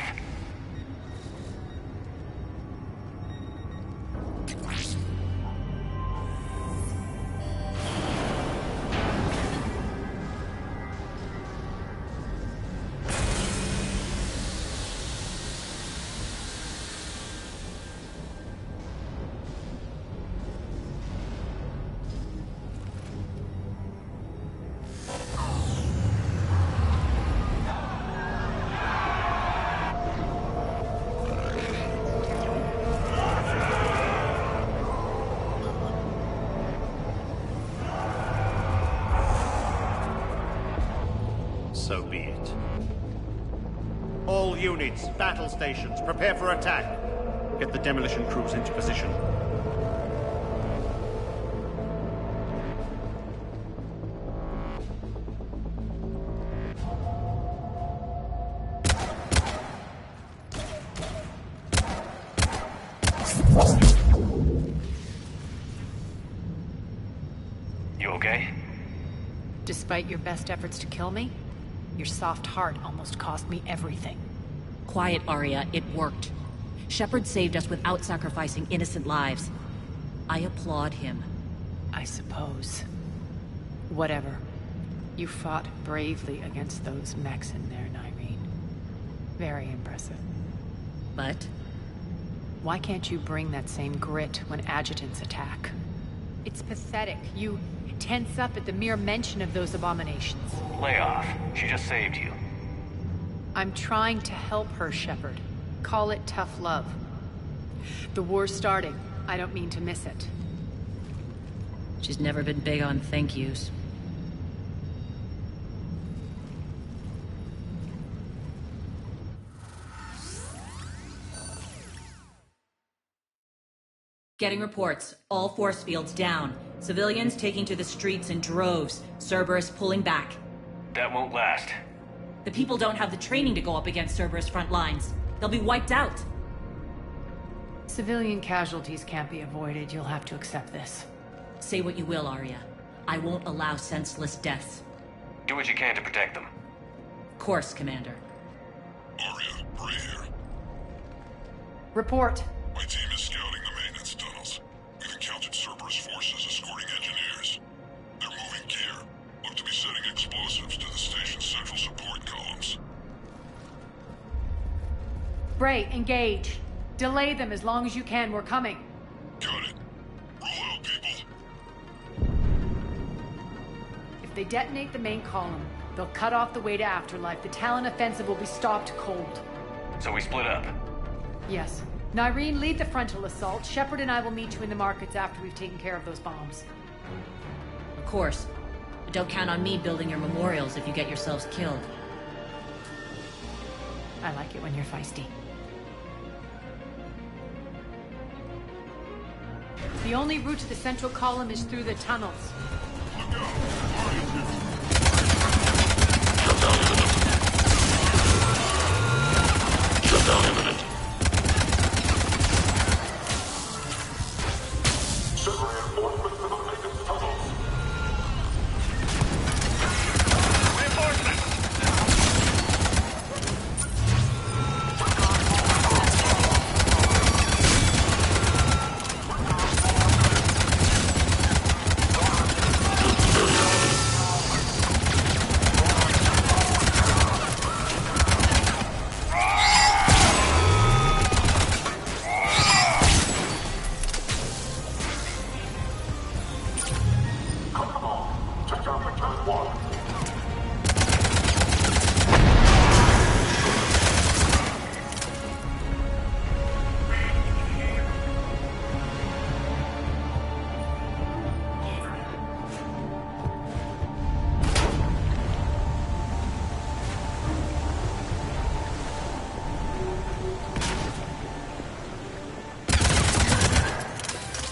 So be it. All units, battle stations, prepare for attack. Get the demolition crews into position. You okay? Despite your best efforts to kill me, your soft heart almost cost me everything. Quiet, Arya. It worked. Shepard saved us without sacrificing innocent lives. I applaud him. I suppose. Whatever. You fought bravely against those mechs in there, Nyreen. Very impressive. But? Why can't you bring that same grit when adjutants attack? It's pathetic. You tense up at the mere mention of those abominations. Lay off. She just saved you. I'm trying to help her, Shepard. Call it tough love. The war's starting. I don't mean to miss it. She's never been big on thank yous. Getting reports. All force fields down. Civilians taking to the streets in droves. Cerberus pulling back. That won't last. The people don't have the training to go up against Cerberus front lines. They'll be wiped out. Civilian casualties can't be avoided. You'll have to accept this. Say what you will, Arya. I won't allow senseless deaths. Do what you can to protect them. Of course, Commander. Arya, Bray here. Report. My team is scouting the maintenance tunnels. We've encountered Cerberus forces escorting engineers. They're moving gear. Look to be setting explosives to the station's central support columns. Bray, engage. Delay them as long as you can. We're coming. Got it. Roll out, people. If they detonate the main column, they'll cut off the way to Afterlife. The Talon offensive will be stopped cold. So we split up. Yes. Nyreen, lead the frontal assault. Shepard and I will meet you in the markets after we've taken care of those bombs. Of course. But don't count on me building your memorials if you get yourselves killed. I like it when you're feisty. The only route to the central column is through the tunnels. Look out! Shut down imminent. Send reinforcements to the maintenance tunnels.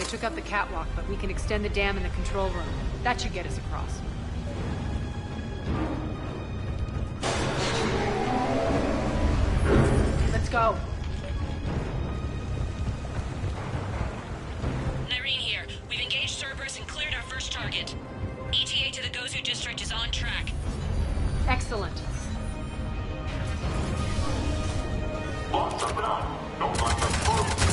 Took up the catwalk, but we can extend the dam in the control room. That should get us across. Let's go. Nyreen here. We've engaged Cerberus and cleared our first target. ETA to the Gozu district is on track. Excellent. Launch them down. Don't let them through.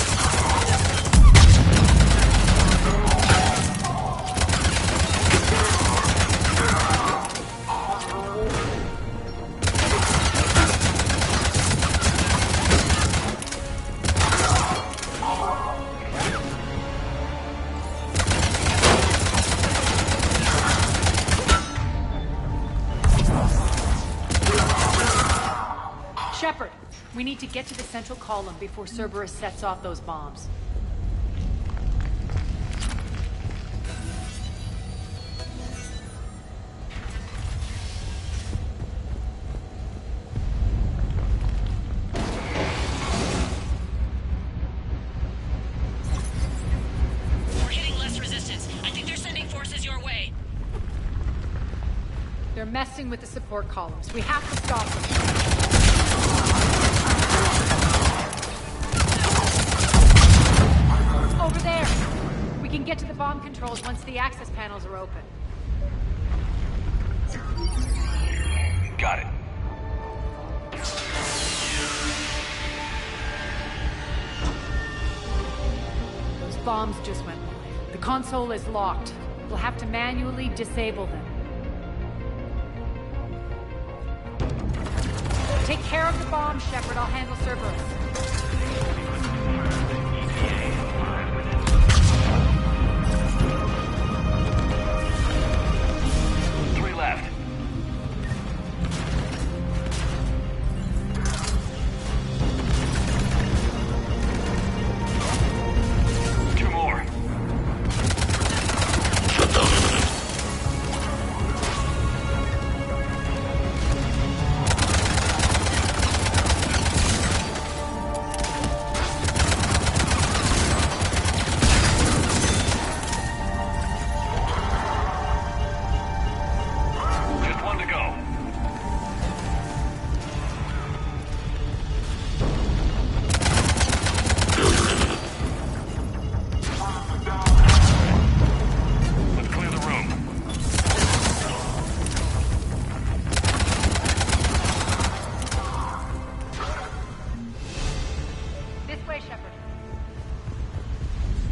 Shepard, we need to get to the central column before Cerberus sets off those bombs. They're messing with the support columns. We have to stop them. Over there! We can get to the bomb controls once the access panels are open. Got it. Those bombs just went live. The console is locked. We'll have to manually disable them. Take care of the bomb, Shepard. I'll handle Cerberus. 3 left.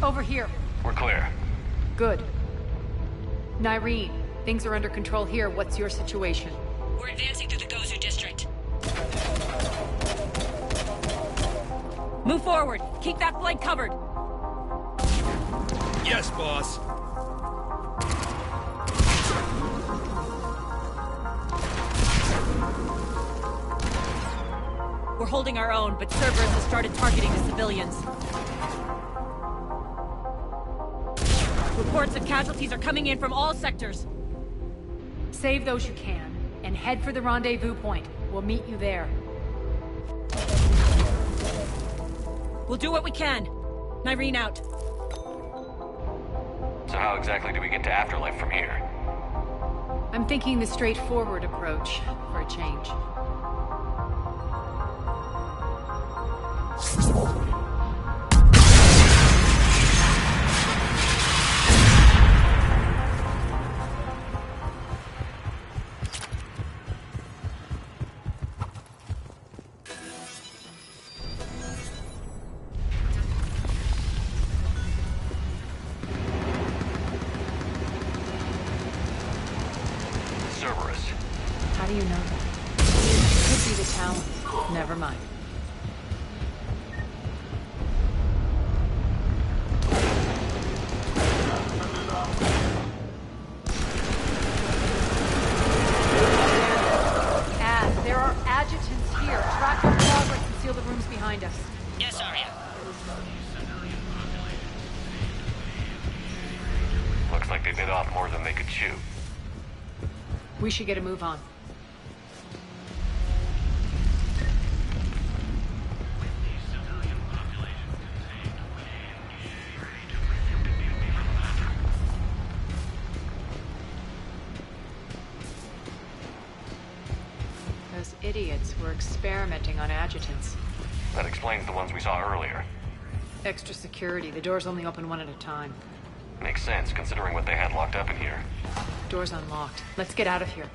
Over here. We're clear. Good. Nyreen, things are under control here. What's your situation? We're advancing through the Gozu district. Move forward. Keep that flank covered. Yes, boss. We're holding our own, but Cerberus has started targeting the civilians. Reports of casualties are coming in from all sectors. Save those you can, and head for the rendezvous point. We'll meet you there. We'll do what we can. Nyreen out. So how exactly do we get to Afterlife from here? I'm thinking the straightforward approach, for a change. Cerberus. How do you know that? Could be the Talon. Never mind. There are adjutants here. Track our progress and seal the rooms behind us. Yes, Arya. Looks like they bit off more than they could chew. We should get a move on. Those idiots were experimenting on adjutants. That explains the ones we saw earlier. Extra security. The doors only open one at a time. Makes sense, considering what they had locked up in here. Door's unlocked. Let's get out of here.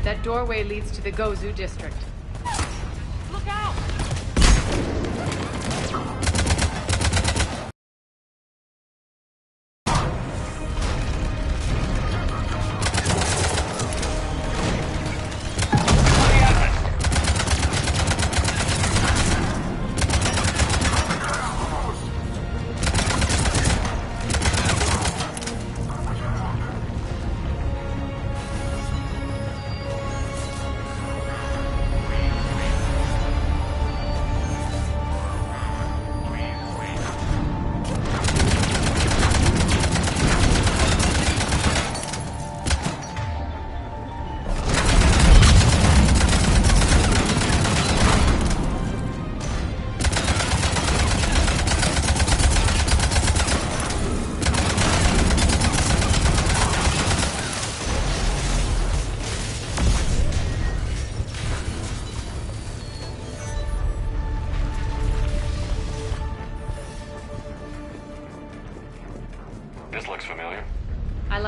That doorway leads to the Gozu district. Look out!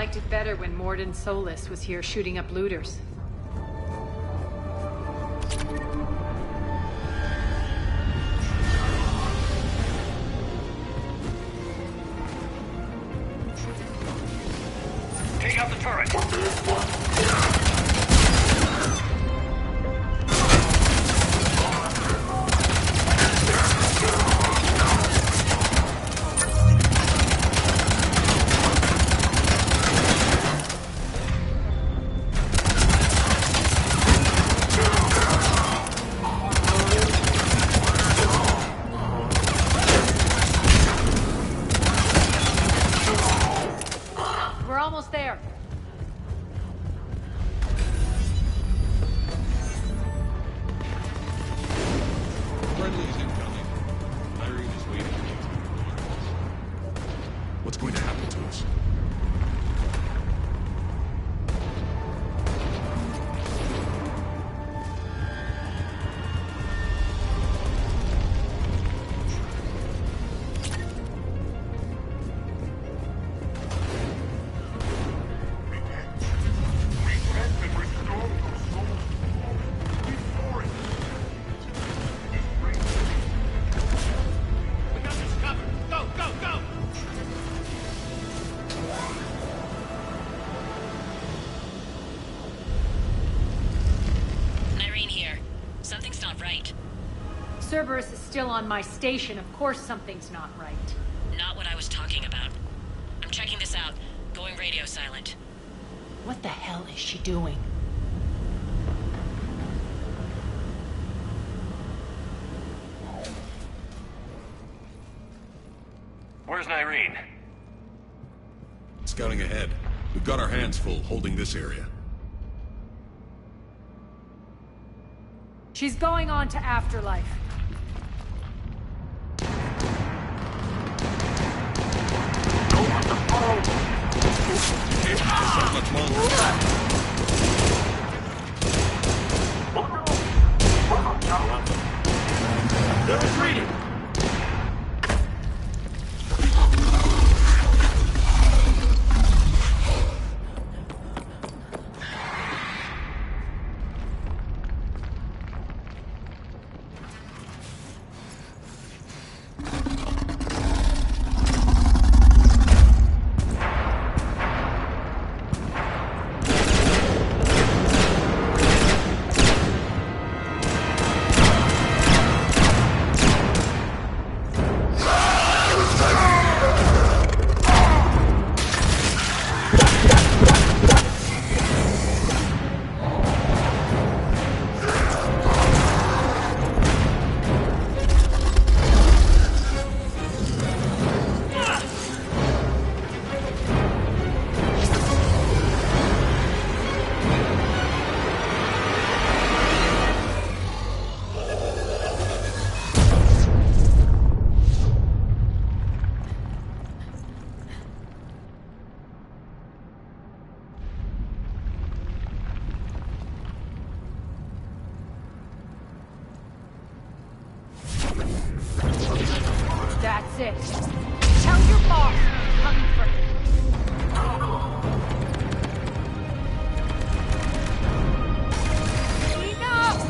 liked it better when Mordin Solus was here shooting up looters. Take out the turret! We're almost there. Friendly's incoming. Irene is waiting. What's going to happen to us? We got this covered. Go, go, go! Irene here. Something's not right. Cerberus is still on my station. Of course something's not right. Not what I was talking about. I'm checking this out. Going radio silent. What the hell is she doing? Where's Irene? Scouting ahead. We've got our hands full holding this area. She's going on to Afterlife. Not much longer. They're retreating! That's it. Tell your boss I'm coming for him. Enough!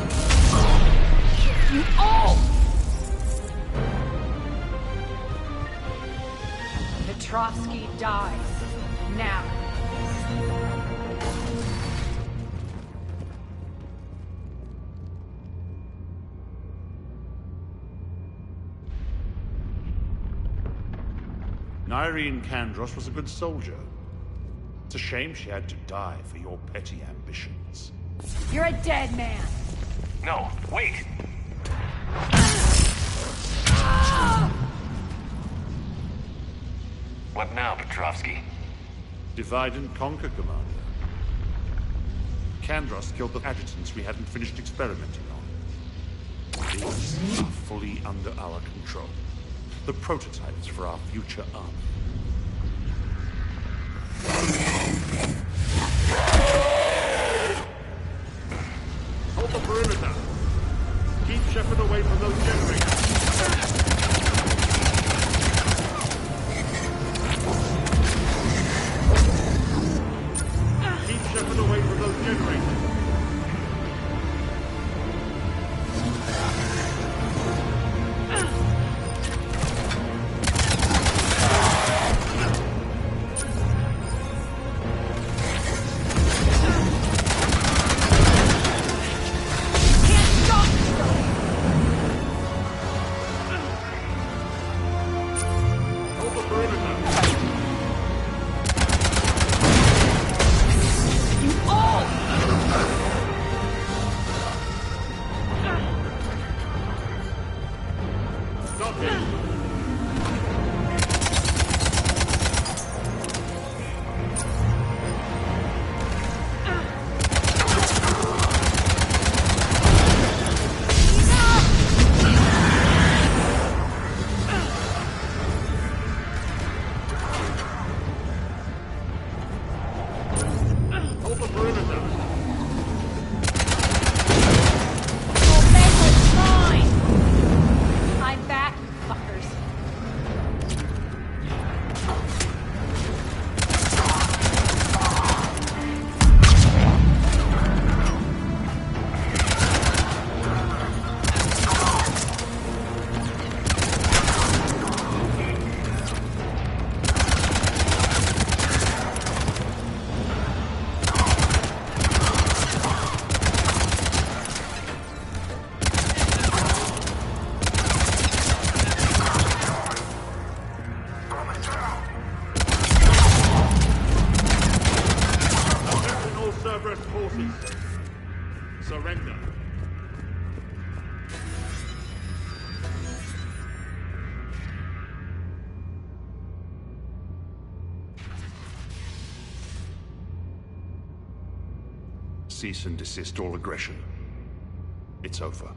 You all! Petrovsky dies. Now. Irene Kandros was a good soldier. It's a shame she had to die for your petty ambitions. You're a dead man. No, wait! What now, Petrovsky? Divide and conquer, Commander. Kandros killed the adjutants we hadn't finished experimenting on. These are fully under our control. The prototypes for our future army. Hold the perimeter. Keep Shepard away from those generators. generator. Surrender. Cease and desist all aggression. It's over.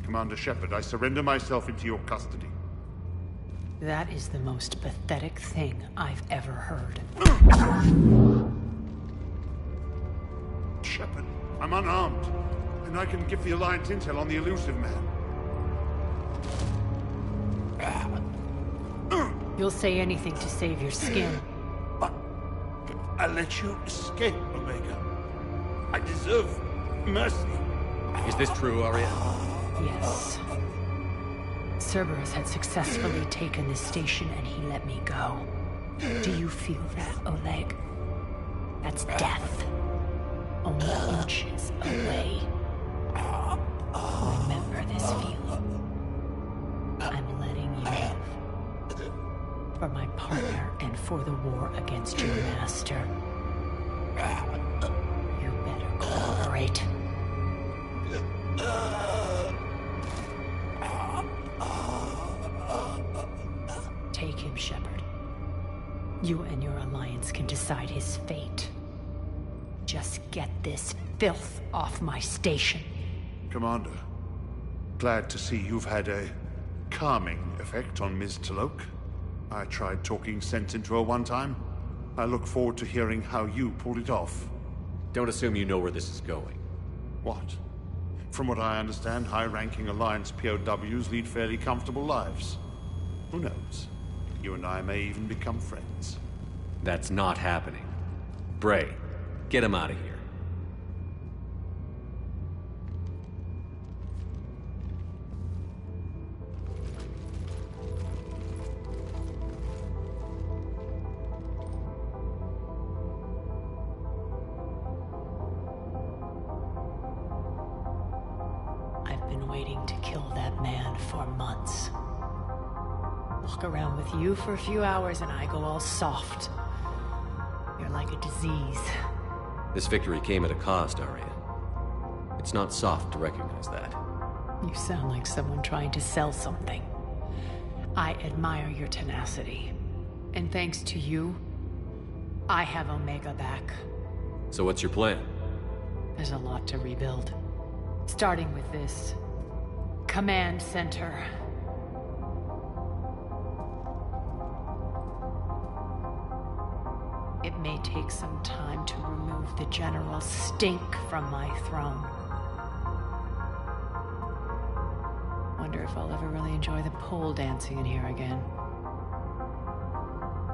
Commander Shepard, I surrender myself into your custody. That is the most pathetic thing I've ever heard. Shepard, I'm unarmed, and I can give the Alliance intel on the elusive man. You'll say anything to save your skin. I let you escape, Omega. I deserve mercy. Is this true, Aria? Yes. Cerberus had successfully taken this station and he let me go. Do you feel that, Oleg? That's death. Only inches away. Remember this feeling. I'm letting you live. For my partner and for the war against your master. You better cooperate. Take him, Shepard. You and your Alliance can decide his fate. Just get this filth off my station. Commander, glad to see you've had a calming effect on Ms. T'Loak. I tried talking sense into her one time. I look forward to hearing how you pulled it off. Don't assume you know where this is going. What? From what I understand, high-ranking Alliance POWs lead fairly comfortable lives. Who knows? You and I may even become friends. That's not happening. Bray, get him out of here. I've been waiting to kill that man for months. Walk around with you for a few hours and I go all soft. You're like a disease. This victory came at a cost, Aria. It's not soft to recognize that. You sound like someone trying to sell something. I admire your tenacity. And thanks to you, I have Omega back. So what's your plan? There's a lot to rebuild. Starting with this command center. It may take some time to remove the general stink from my throne. wonder if I'll ever really enjoy the pole dancing in here again.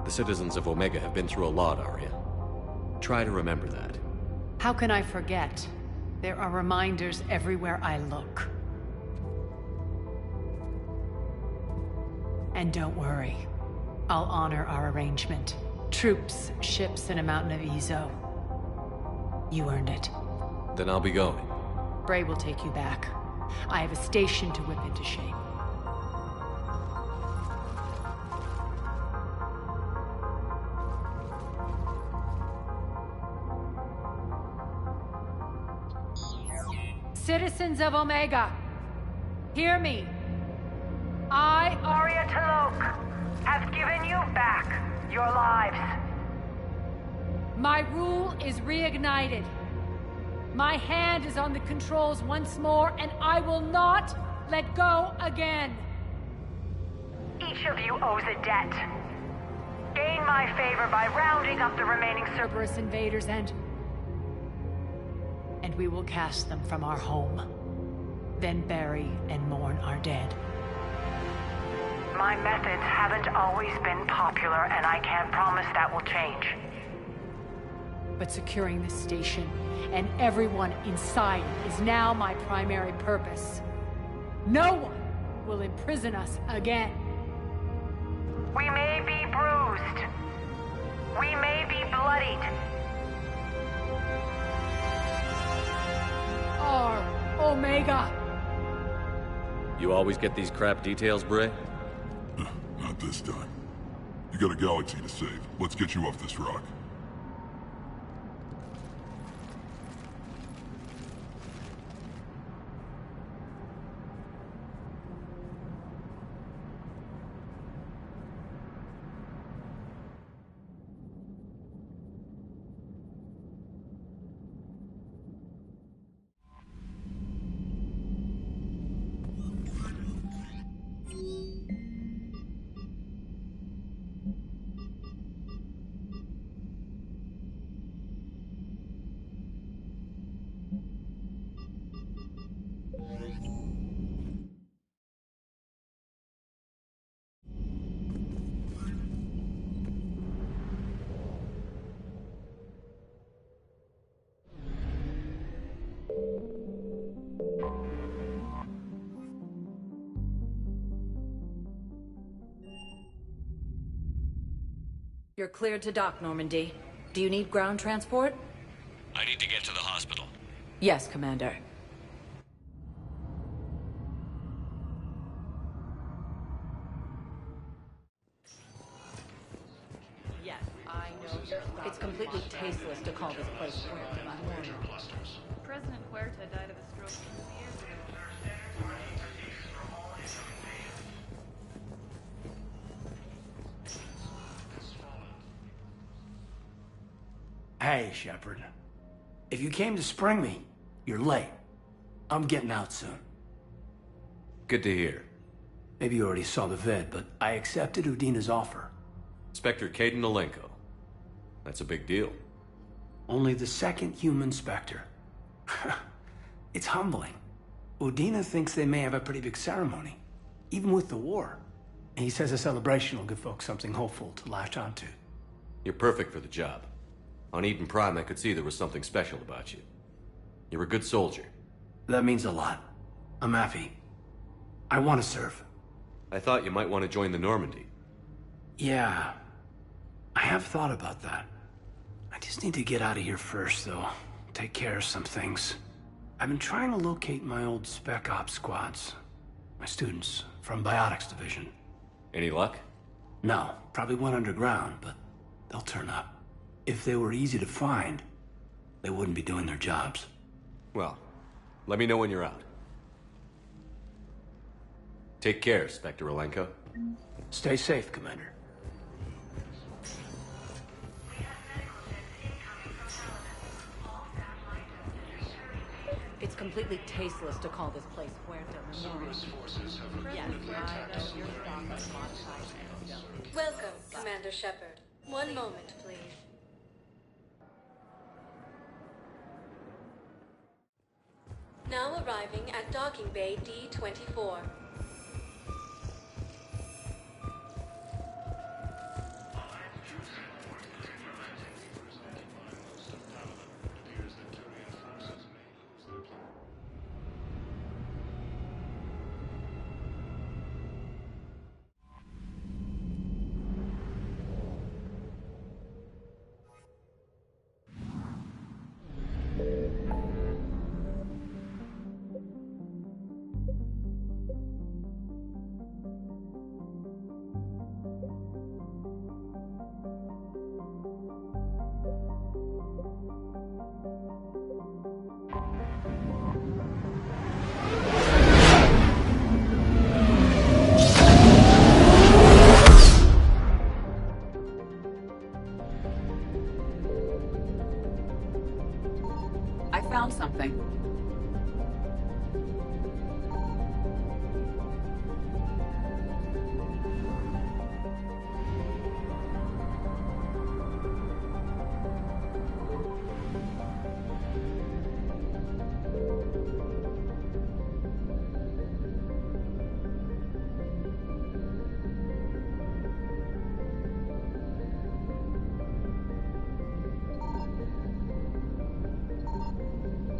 The citizens of Omega have been through a lot, Arya. Try to remember that. How can I forget? There are reminders everywhere I look. And don't worry. I'll honor our arrangement. Troops, ships, and a mountain of Ezo. You earned it. Then I'll be going. Bray will take you back. I have a station to whip into shape. Citizens of Omega, hear me. I, Arya T'Loak, have given you back your lives. My rule is reignited. My hand is on the controls once more, and I will not let go again. Each of you owes a debt. Gain my favor by rounding up the remaining Cerberus invaders and we will cast them from our home. Then bury and mourn our dead. My methods haven't always been popular, and I can't promise that will change. But securing this station and everyone inside it is now my primary purpose. No one will imprison us again. We may be bruised. We may be bloodied. Our Omega. You always get these crap details, Bray? Not this time. You got a galaxy to save. Let's get you off this rock. You're cleared to dock, Normandy. Do you need ground transport? I need to get to the hospital. Yes, Commander. Yes, I know you're... It's completely tasteless to call this place Puerto. President Huerta died of a stroke 2 years ago. Hey, Shepard. If you came to spring me, you're late. I'm getting out soon. Good to hear. Maybe you already saw the vid, but I accepted Udina's offer. Spectre Kaidan Alenko. That's a big deal. Only the second human Spectre. It's humbling. Udina thinks they may have a pretty big ceremony, even with the war. And he says a celebration will give folks something hopeful to latch onto. You're perfect for the job. On Eden Prime, I could see there was something special about you. You're a good soldier. That means a lot. I'm happy. I want to serve. I thought you might want to join the Normandy. Yeah. I have thought about that. I just need to get out of here first, though. Take care of some things. I've been trying to locate my old Spec Ops squads. My students from Biotics Division. Any luck? No. Probably went underground, but they'll turn up. If they were easy to find, they wouldn't be doing their jobs. Well, let me know when you're out. Take care, Spectre Alenko. Stay safe, Commander. It's completely tasteless to call this place Puerto. Cerberus forces have Yes, I know you're Welcome, Commander Shepard. One moment, please. Now arriving at Docking Bay D-24.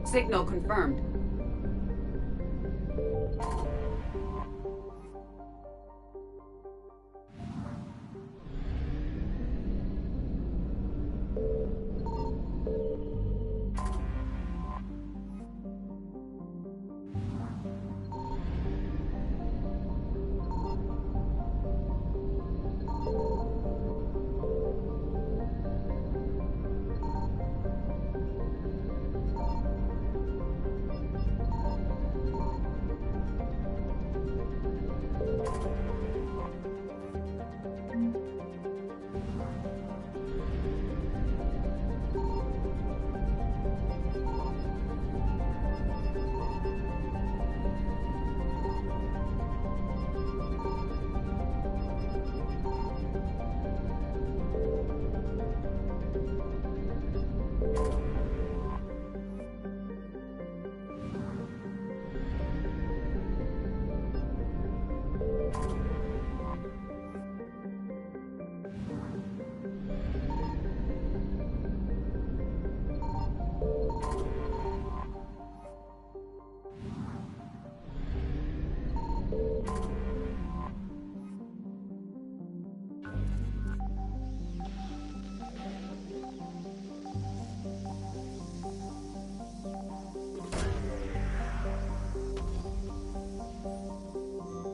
Signal confirmed.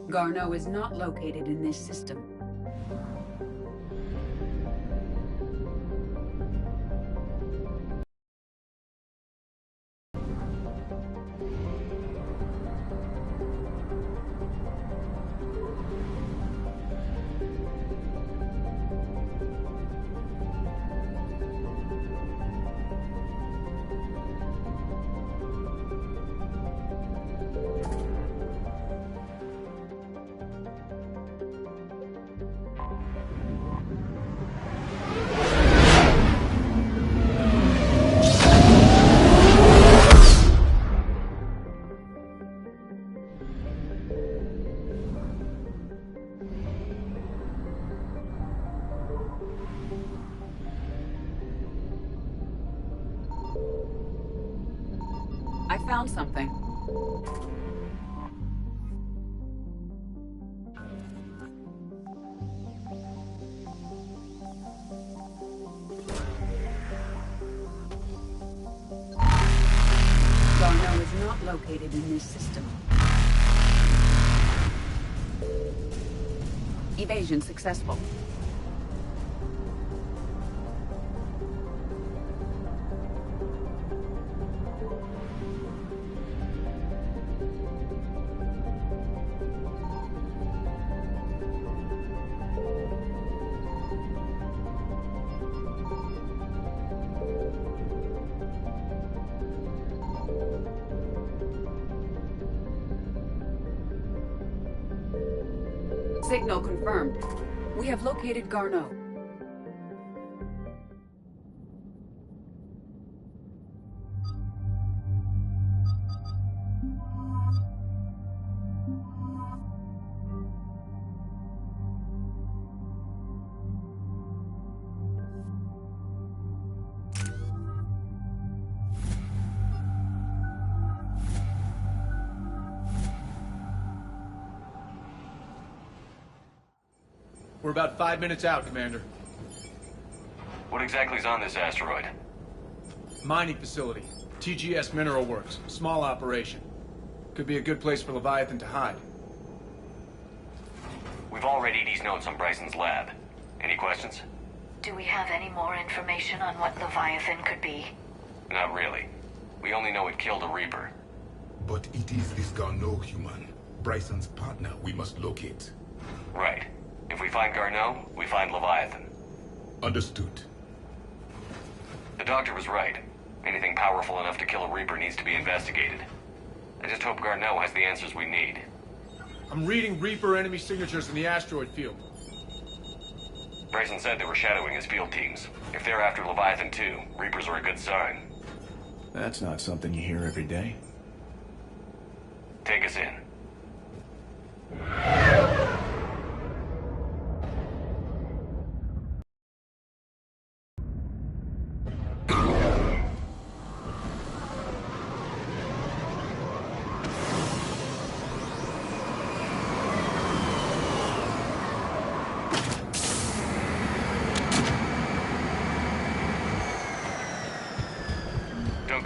Garneau is not located in this system. I found something. Garneau is not located in this system. Evasion successful. Signal confirmed. We have located Garneau. We're about 5 minutes out, Commander. What exactly is on this asteroid? Mining facility. TGS Mineral Works. Small operation. Could be a good place for Leviathan to hide. We've all read Edie's notes on Bryson's lab. Any questions? Do we have any more information on what Leviathan could be? Not really. We only know it killed a Reaper. But it is this Garneau human, Bryson's partner, we must locate. Right. If we find Garneau, we find Leviathan. Understood. The doctor was right. Anything powerful enough to kill a Reaper needs to be investigated. I just hope Garneau has the answers we need. I'm reading Reaper enemy signatures in the asteroid field. Bryson said they were shadowing his field teams. If they're after Leviathan too, Reapers are a good sign. That's not something you hear every day. Take us in.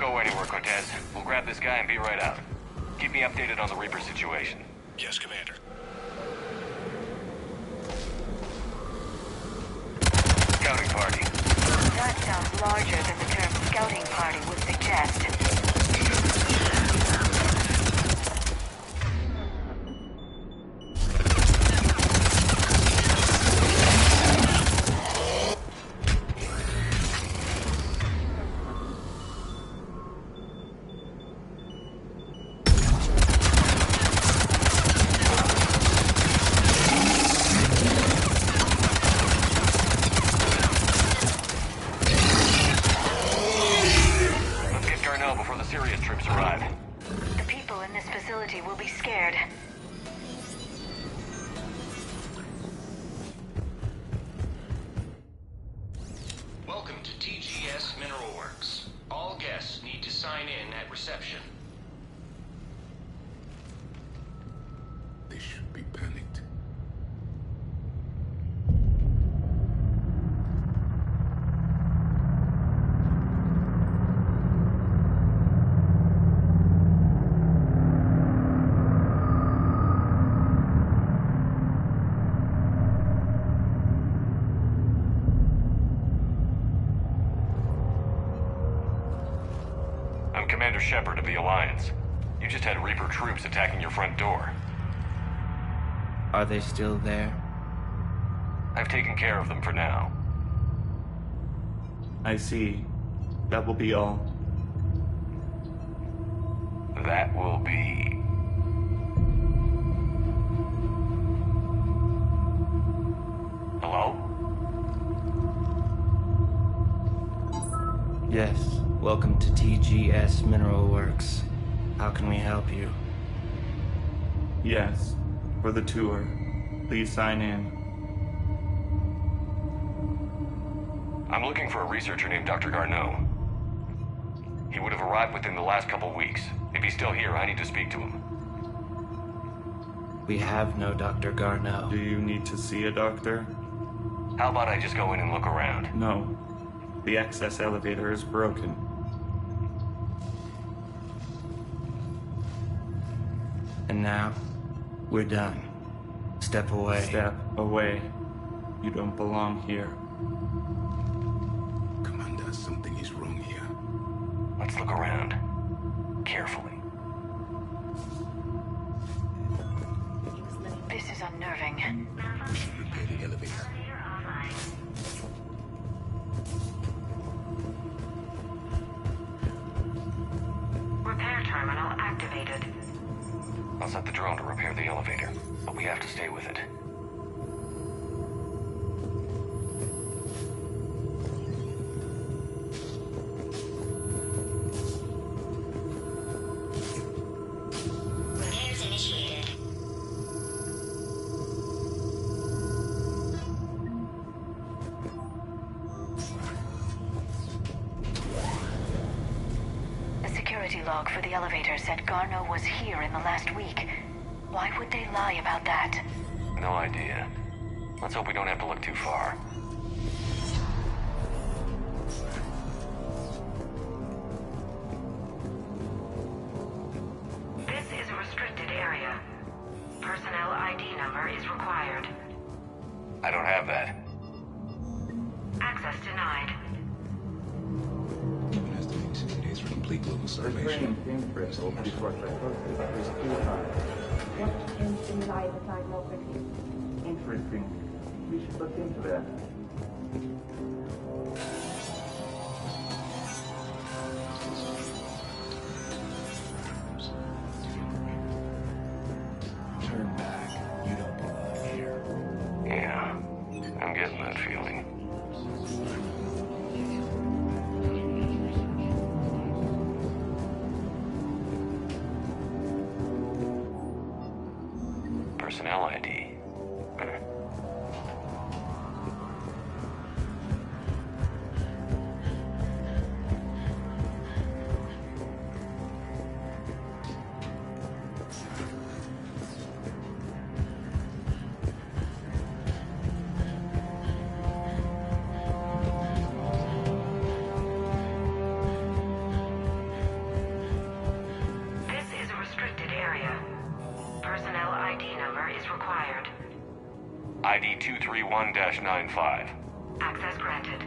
go anywhere, Cortez. We'll grab this guy and be right out. Keep me updated on the Reaper situation. Yes, Commander. Scouting party. That sounds larger than the term scouting party would suggest. Will be scared. Welcome to TGS Mineral Works. All guests need to sign in at reception. They should be panicked. Commander Shepard of the Alliance. You just had Reaper troops attacking your front door. Are they still there? I've taken care of them for now. I see. That will be all. That will be... Hello? Yes. Welcome to TGS Mineral Works. How can we help you? Yes. For the tour. Please sign in. I'm looking for a researcher named Dr. Garneau. He would have arrived within the last couple weeks. If he's still here, I need to speak to him. We have no Dr. Garneau. Do you need to see a doctor? How about I just go in and look around? No. The access elevator is broken. And now, we're done. Step away. Step away. You don't belong here. Commander, something is wrong here. Let's look around. Carefully. This is unnerving. Repair the elevator. Repair terminal activated. I'll set the drone to repair the elevator, but we have to stay with it. Repairs initiated. The security log for the elevator said Garneau was here in the last week. Why would they lie about that? No idea. Let's hope we don't have to look too far. This is a restricted area. Personnel ID number is required. I don't have that. Access denied. Even as the next 60 days for complete global salvation. Interesting. We should look into that. Turn back. You don't belong here. Yeah, I'm getting that feeling. Personnel ID. required. ID 231-95. Access granted.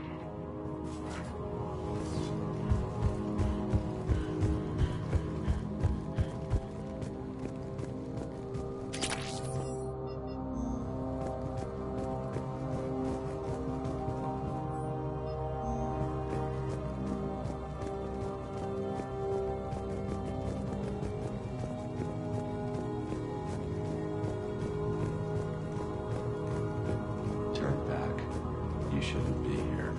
Turn back. You shouldn't be here.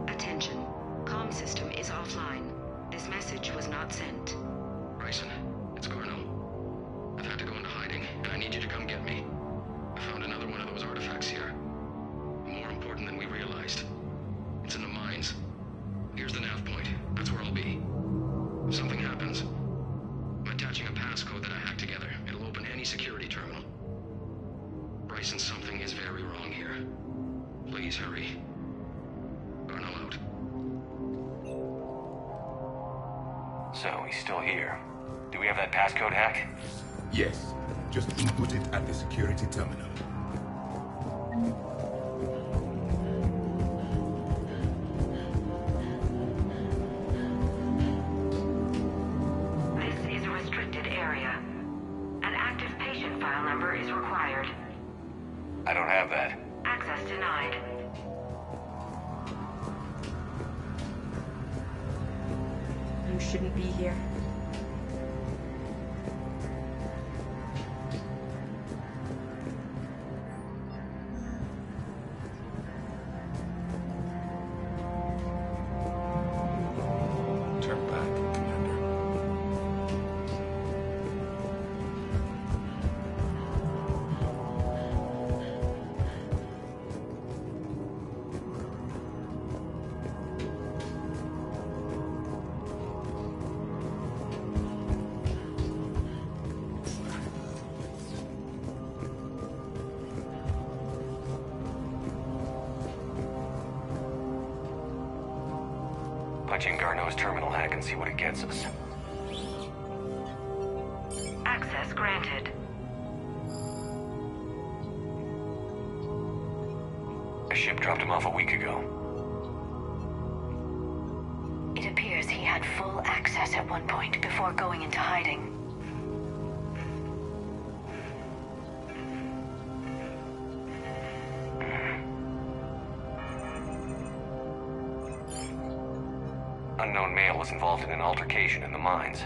Attention. Comm system is offline. This message was not sent. Bryson, it's Garno. I've had to go into hiding, and I need you to come get me. I found another one of those artifacts here. More important than we realized. It's in the mines. Here's the nav point. That's where I'll be. If something happens, I'm attaching a passcode that I hacked together. It'll open any security terminal. Bryson, something is very wrong here. Please hurry. Garno out. So, he's still here. Do we have that passcode hack? Yes. Just input it at the security terminal. This is a restricted area. An active patient file number is required. I don't have that. Access denied. You shouldn't be here. Turn back, Commander. Punch in Garneau's terminal hack and see what it gets us. Access granted. A ship dropped him off a week ago. It appears he had full access at one point before going into hiding. Unknown male was involved in an altercation in the mines.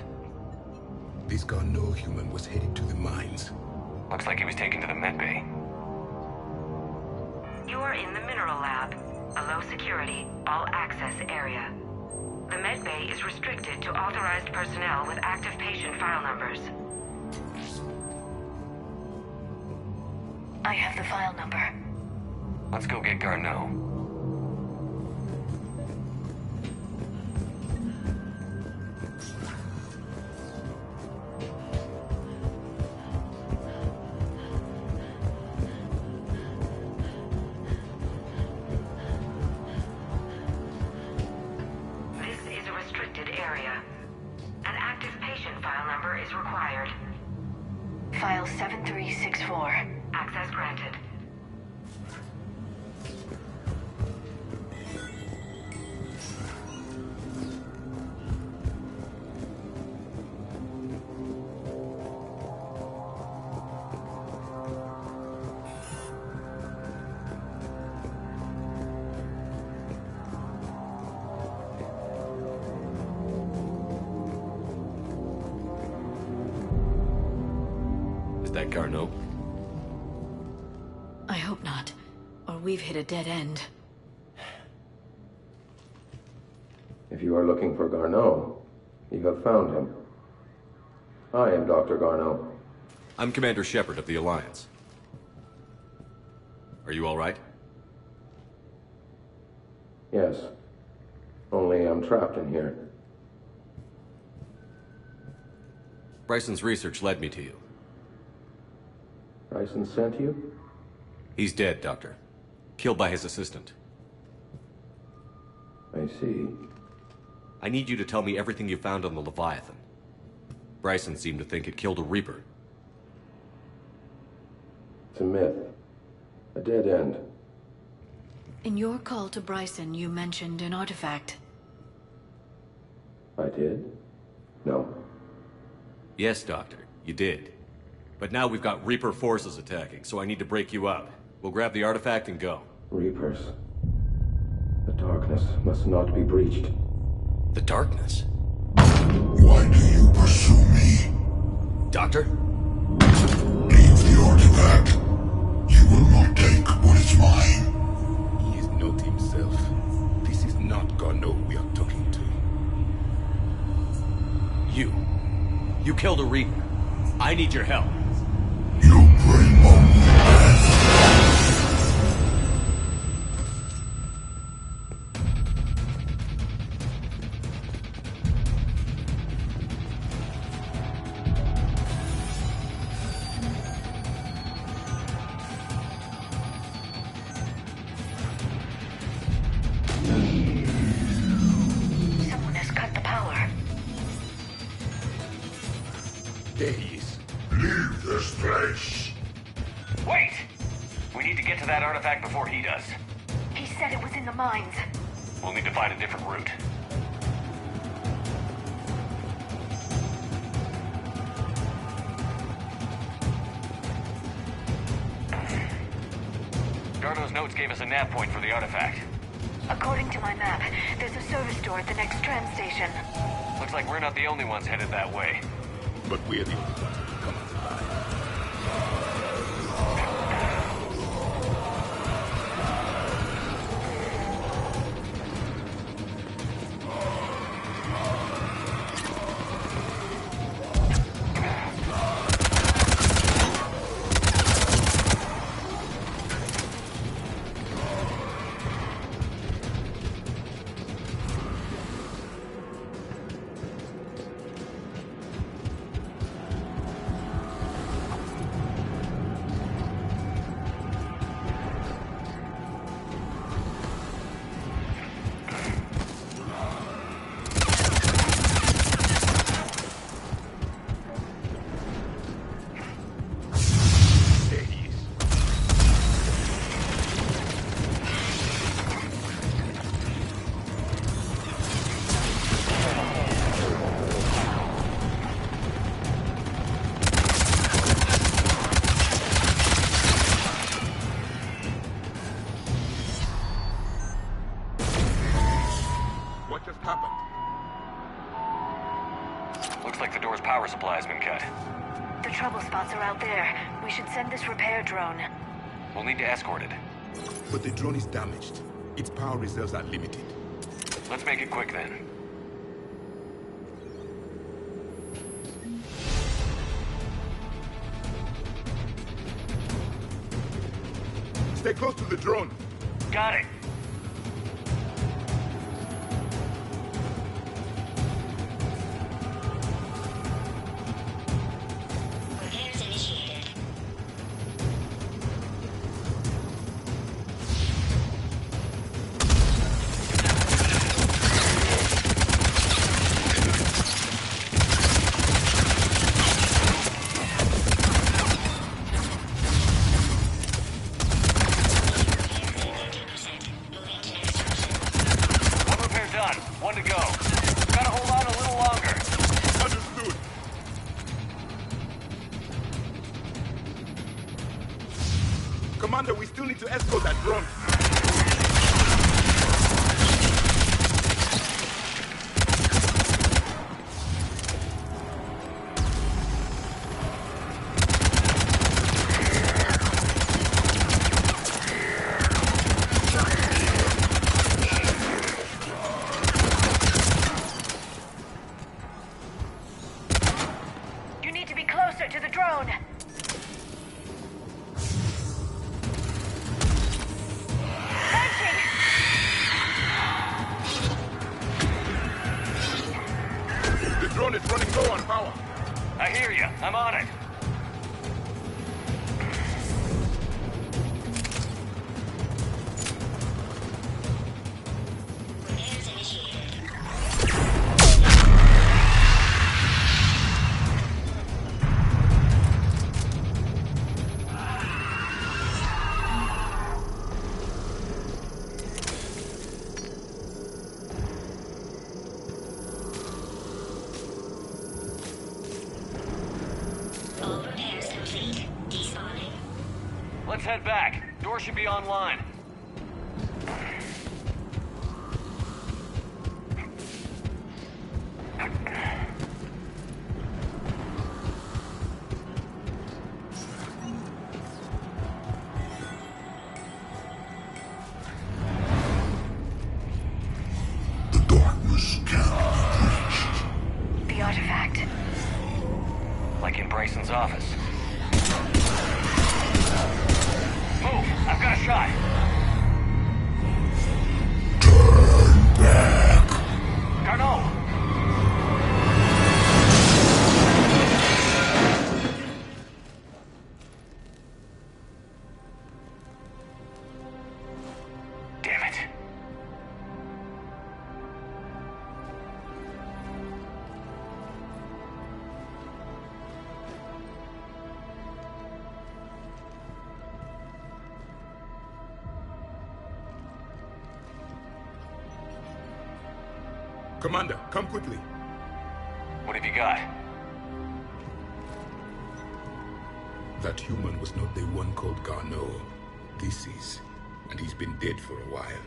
This Garneau human was headed to the mines. Looks like he was taken to the medbay. You are in the mineral lab, a low security, all access area. The medbay is restricted to authorized personnel with active patient file numbers. I have the file number. Let's go get Garneau. File 7364. Access granted. Is that Garneau? I hope not, or we've hit a dead end. If you are looking for Garneau, you have found him. I am Dr. Garneau. I'm Commander Shepard of the Alliance. Are you all right? Yes. Only I'm trapped in here. Bryson's research led me to you. Bryson sent you? He's dead, Doctor. Killed by his assistant. I see. I need you to tell me everything you found on the Leviathan. Bryson seemed to think it killed a Reaper. It's a myth. A dead end. In your call to Bryson, you mentioned an artifact. I did? No. Yes, Doctor, you did. But now we've got Reaper forces attacking, so I need to break you up. We'll grab the artifact and go. Reapers. The darkness must not be breached. The darkness? Why do you pursue me? Doctor? Leave the artifact. You will not take what is mine. He is not himself. This is not Garneau we are talking to. You killed a Reaper. I need your help. You bring only death. Someone has cut the power. There he is. Leave this place. Wait! We need to get to that artifact before he does. He said it was in the mines. We'll need to find a different route. Garneau's notes gave us a nav point for the artifact. According to my map, there's a service door at the next tram station. Looks like we're not the only ones headed that way. But we're the only ones. Come on. What just happened? Looks like the door's power supply has been cut. The trouble spots are out there. We should send this repair drone. We'll need to escort it. But the drone is damaged. Its power reserves are limited. Let's make it quick then. Stay close to the drone. Got it. One to go. Gotta hold on a little longer. Understood. Commander, we still need to escort that drone. unit running low on power. I hear you. I'm on it. Let's head back. Door should be online. The darkness can't be breached. The artifact. Like in Bryson's office. Move! I've got a shot! Turn back! Garneau! Damn it. Commander, come quickly. What have you got? That human was not the one called Garneau. This is. And he's been dead for a while.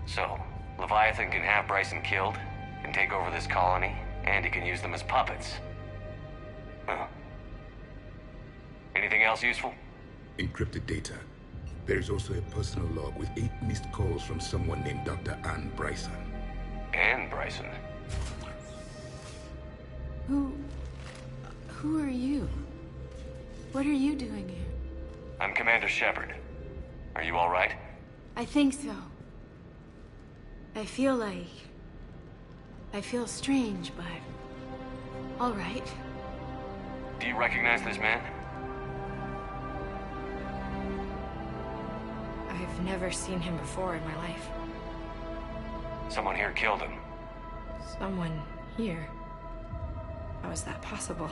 So, Leviathan can have Bryson killed, can take over this colony, and he can use them as puppets. Huh. Anything else useful? Encrypted data. There is also a personal log with 8 missed calls from someone named Dr. Anne Bryson. Anne Bryson? Who are you? What are you doing here? I'm Commander Shepard. Are you all right? I think so. I feel strange, but... all right. Do you recognize this man? I've never seen him before in my life. Someone here killed him. Someone here? How is that possible?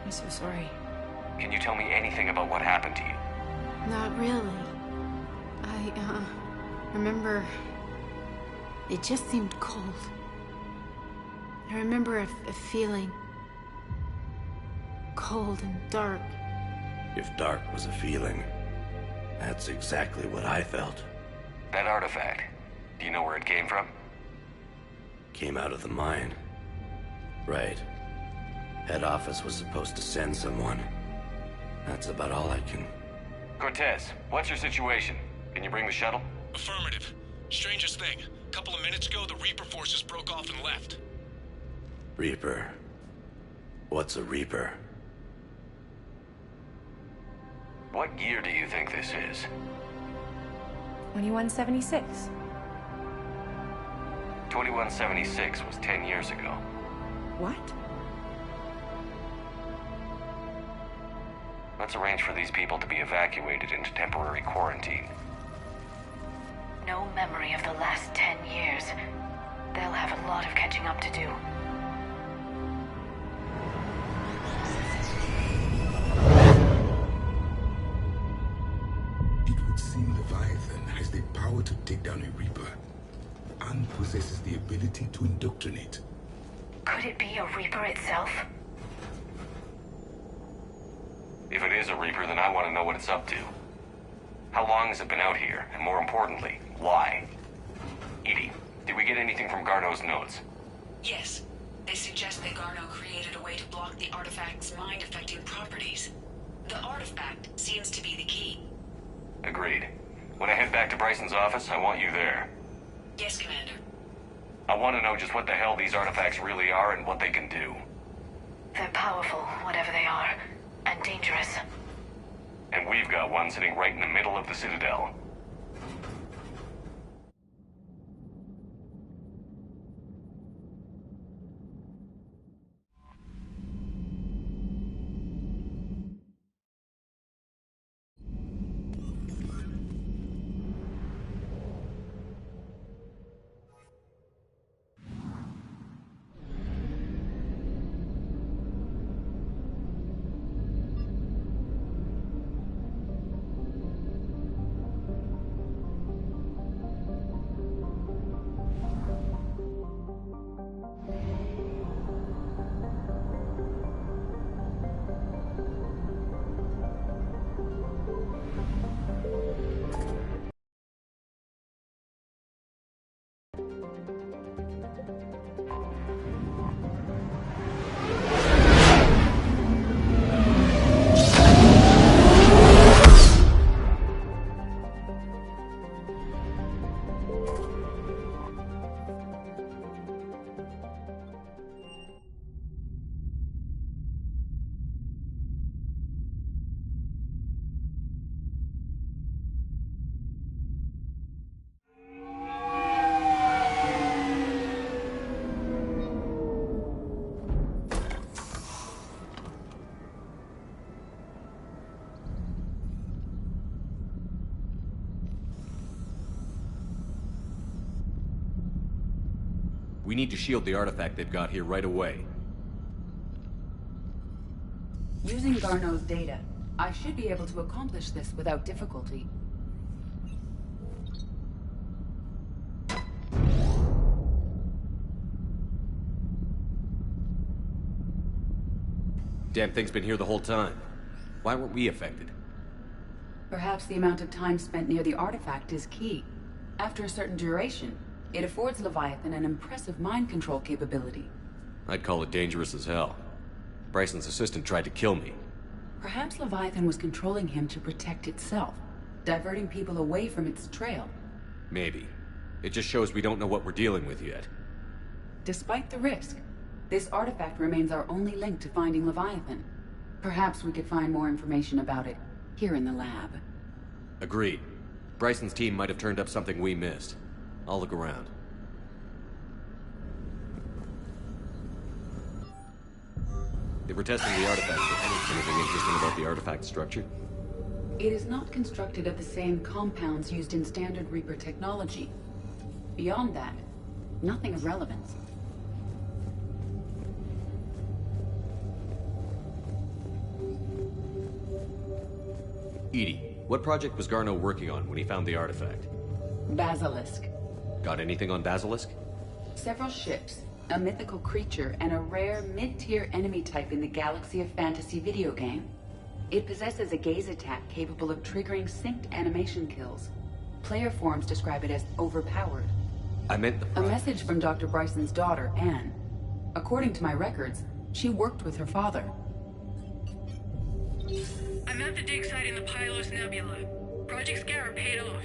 I'm so sorry. Can you tell me anything about what happened to you? Not really. I remember... it just seemed cold. I remember a feeling... cold and dark. If dark was a feeling, that's exactly what I felt. That artifact, do you know where it came from? Came out of the mine. Right. Head office was supposed to send someone. That's about all I can... Cortez, what's your situation? Can you bring the shuttle? Affirmative. Strangest thing. A couple of minutes ago, the Reaper forces broke off and left. Reaper. What's a Reaper? What year do you think this is? 2176. 2176 was 10 years ago. What? Let's arrange for these people to be evacuated into temporary quarantine. No memory of the last 10 years. They'll have a lot of catching up to do. It would seem Leviathan has the power to take down a Reaper, and possesses the ability to indoctrinate. Could it be a Reaper itself? If it is a Reaper, then I want to know what it's up to. How long has it been out here? And more importantly, why? Edie, did we get anything from Garneau's notes? Yes. They suggest that Garneau created a way to block the artifact's mind-affecting properties. The artifact seems to be the key. Agreed. When I head back to Bryson's office, I want you there. Yes, Commander. I want to know just what the hell these artifacts really are and what they can do. They're powerful, whatever they are, and dangerous. And we've got one sitting right in the middle of the Citadel. We need to shield the artifact they've got here right away. Using Garneau's data, I should be able to accomplish this without difficulty. Damn thing's been here the whole time. Why weren't we affected? Perhaps the amount of time spent near the artifact is key. After a certain duration, it affords Leviathan an impressive mind control capability. I'd call it dangerous as hell. Bryson's assistant tried to kill me. Perhaps Leviathan was controlling him to protect itself, diverting people away from its trail. Maybe. It just shows we don't know what we're dealing with yet. Despite the risk, this artifact remains our only link to finding Leviathan. Perhaps we could find more information about it here in the lab. Agreed. Bryson's team might have turned up something we missed. I'll look around. They were testing the artifact for anything interesting about the artifact structure. It is not constructed of the same compounds used in standard Reaper technology. Beyond that, nothing of relevance. EDI, what project was Garneau working on when he found the artifact? Basilisk. Got anything on Basilisk? Several ships, a mythical creature, and a rare mid-tier enemy type in the Galaxy of Fantasy video game. It possesses a gaze attack capable of triggering synced animation kills. Player forums describe it as overpowered. I meant A message from Dr. Bryson's daughter, Anne. According to my records, she worked with her father. I'm at the dig site in the Pylos Nebula. Project Scarab paid off.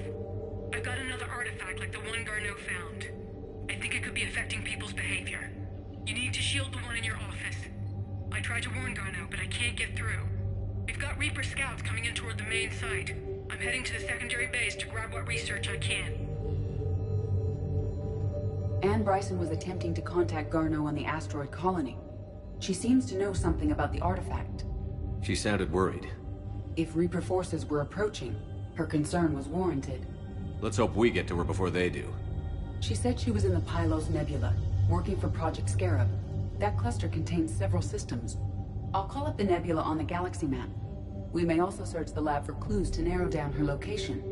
I've got another artifact like the one Garneau found. I think it could be affecting people's behavior. You need to shield the one in your office. I tried to warn Garneau, but I can't get through. We've got Reaper scouts coming in toward the main site. I'm heading to the secondary base to grab what research I can. Anne Bryson was attempting to contact Garneau on the asteroid colony. She seems to know something about the artifact. She sounded worried. If Reaper forces were approaching, her concern was warranted. Let's hope we get to her before they do. She said she was in the Pylos Nebula, working for Project Scarab. That cluster contains several systems. I'll call up the nebula on the galaxy map. We may also search the lab for clues to narrow down her location.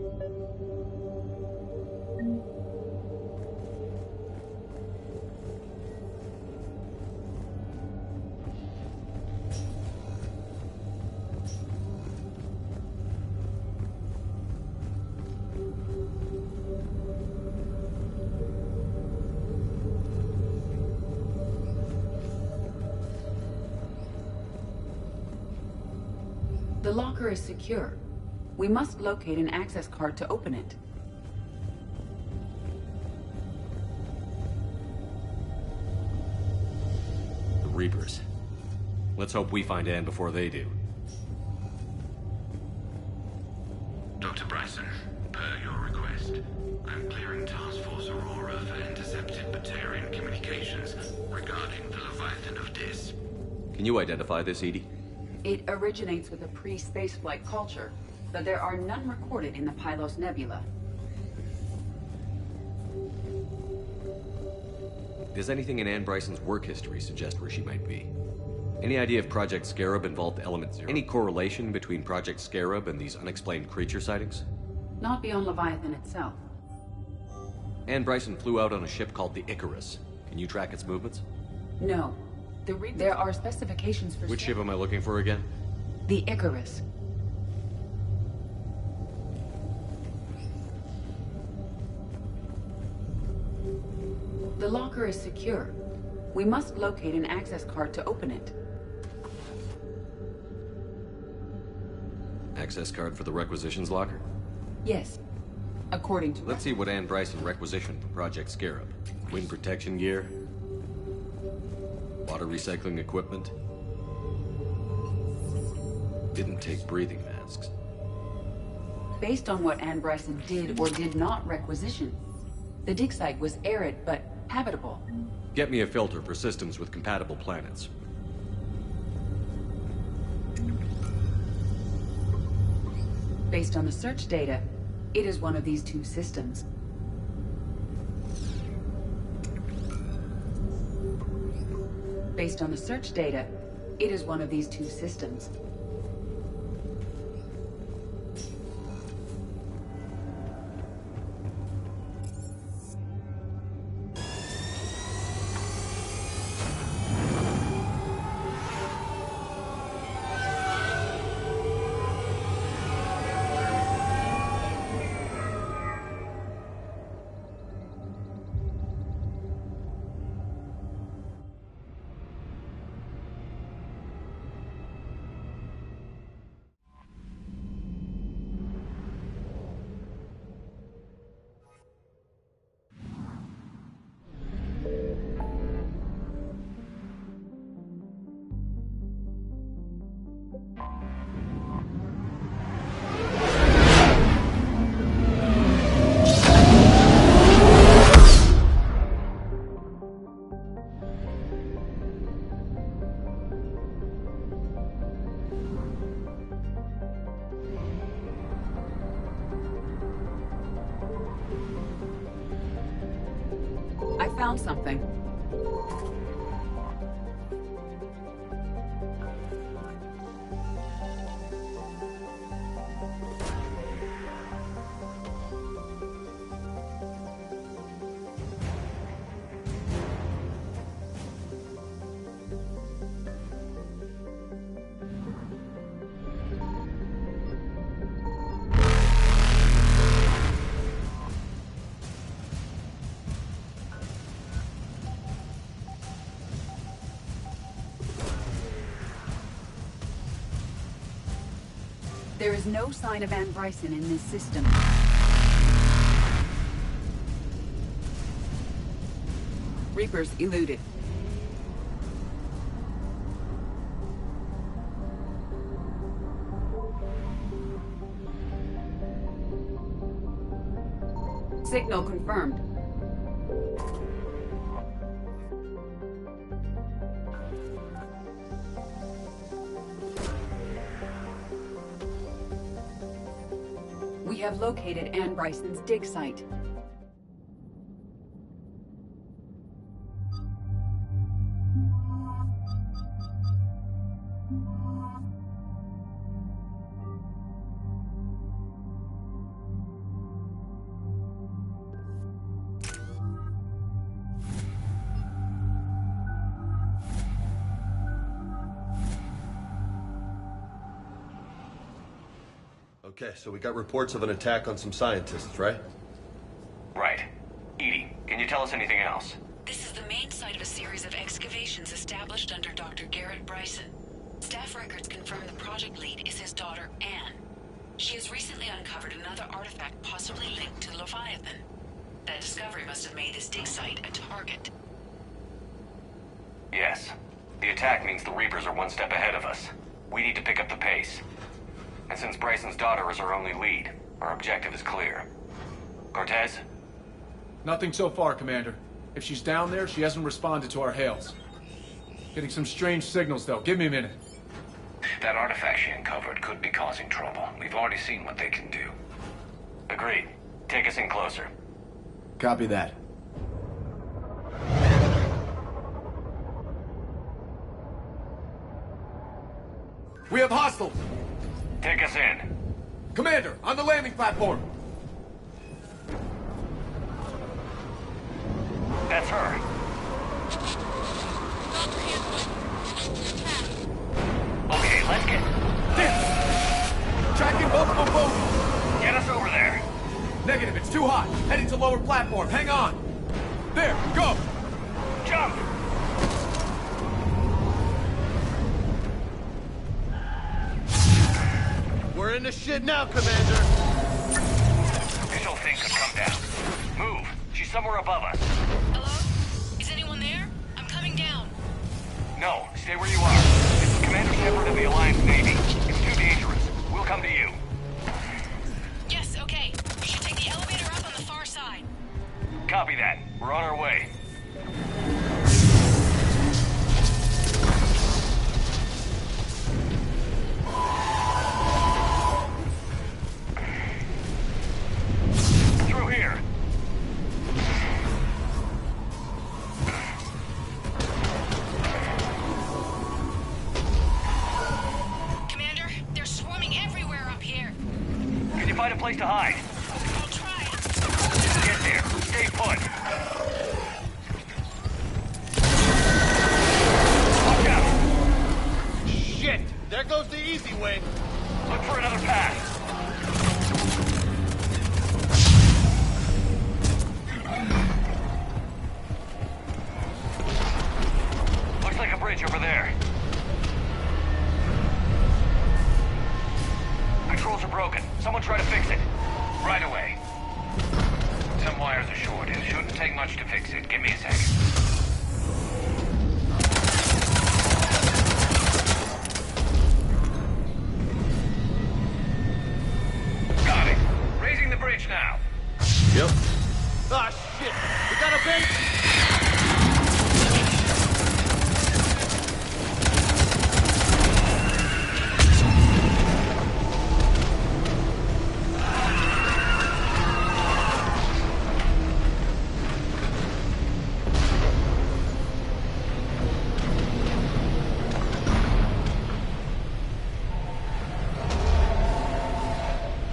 The locker is secure. We must locate an access card to open it. The Reapers. Let's hope we find Anne before they do. Dr. Bryson, per your request, I'm clearing Task Force Aurora for intercepted Batarian communications regarding the Leviathan of Dis. Can you identify this, EDI? It originates with a pre-spaceflight culture, but there are none recorded in the Pylos Nebula. Does anything in Anne Bryson's work history suggest where she might be? Any idea if Project Scarab involved Element Zero? Any correlation between Project Scarab and these unexplained creature sightings? Not beyond Leviathan itself. Anne Bryson flew out on a ship called the Icarus. Can you track its movements? No. There are specifications for... Which ship am I looking for again? The Icarus. The locker is secure. We must locate an access card to open it. Access card for the requisitions locker? Yes. According to... Let's see what Anne Bryson requisitioned for Project Scarab. Wind protection gear? Water recycling equipment? Didn't take breathing masks. Based on what Anne Bryson did or did not requisition, the dig site was arid but habitable. Get me a filter for systems with compatible planets. Based on the search data, it is one of these two systems. Based on the search data, it is one of these two systems. I found something. There is no sign of Ann Bryson in this system. Reapers eluded. Signal confirmed. We have located Ann Bryson's dig site. Okay, so we got reports of an attack on some scientists, right? Right. Edie, can you tell us anything else? This is the main site of a series of excavations established under Dr. Garrett Bryson. Staff records confirm the project lead is his daughter, Anne. She has recently uncovered another artifact possibly linked to Leviathan. That discovery must have made this dig site a target. Yes. The attack means the Reapers are one step ahead of us. We need to pick up the pace. And since Bryson's daughter is our only lead, our objective is clear. Cortez? Nothing so far, Commander. If she's down there, she hasn't responded to our hails. Getting some strange signals, though. Give me a minute. That artifact she uncovered could be causing trouble. We've already seen what they can do. Agreed. Take us in closer. Copy that. We have hostiles! Take us in. Commander, on the landing platform! That's her. Okay, let's get... Tracking multiple boats! Get us over there. Negative, it's too hot. Heading to lower platform. Hang on. There, go! Jump! We're in the shit now, Commander! This whole thing could come down. Move. She's somewhere above us. Hello? Is anyone there? I'm coming down. No, stay where you are. This is Commander Shepard of the Alliance Navy. It's too dangerous. We'll come to you. Yes, okay. You should take the elevator up on the far side. Copy that. We're on our way. Through here. wires are short. It shouldn't take much to fix it. Give me a second. Got it. Raising the bridge now. Yep. Ah, shit! We got a base!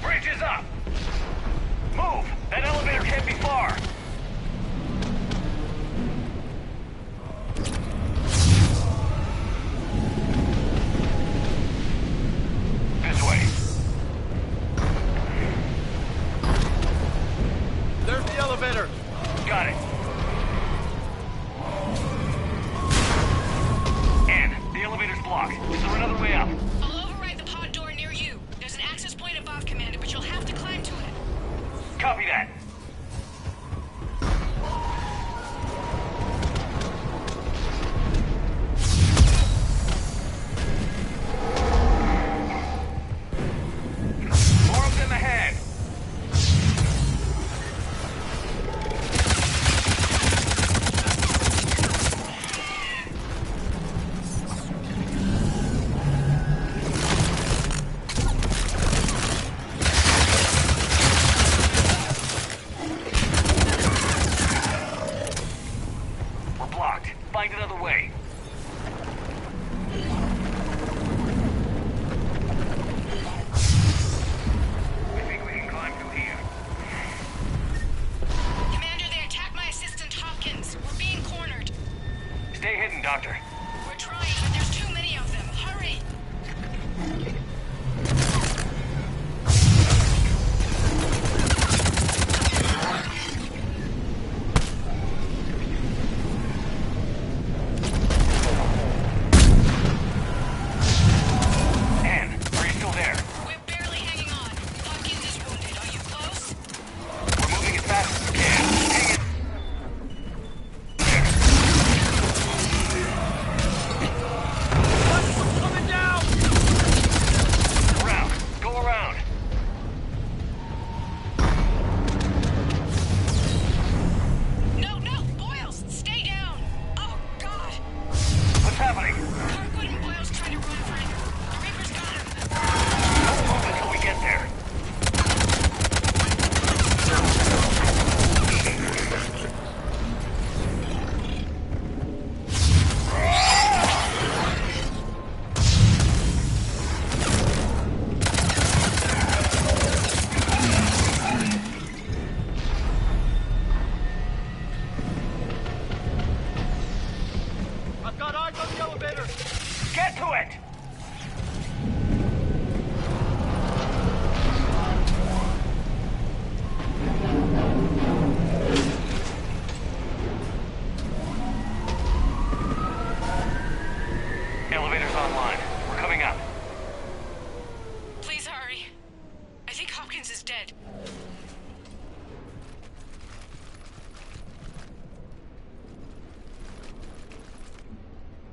Bridge is up. Move. That elevator can't be far. This way. There's the elevator! Got it. Ann, the elevator's blocked. Is there another way up? I'll override the pod door near you. There's an access point above, Commander, but you'll have to climb to it. Copy that. More of them ahead. We're blocked. Find another way. I think we can climb through here. Commander, they attacked my assistant Hopkins. We're being cornered. Stay hidden, Doctor. We're trying, but there's too many of them. Hurry! Ann, are you still there? We're barely hanging on. Hopkins is wounded. Are you close? We're moving as fast as we can. Hang it. Coming down! Around. Go around. No, no! Boyles, stay down! Oh, God! What's happening? Kirkwood and Boyles trying to run for it. The Reaper's got him. Don't move until we get there. I've got eyes on the elevator! Get to it! Elevator's online. We're coming up. Please hurry. I think Hopkins is dead.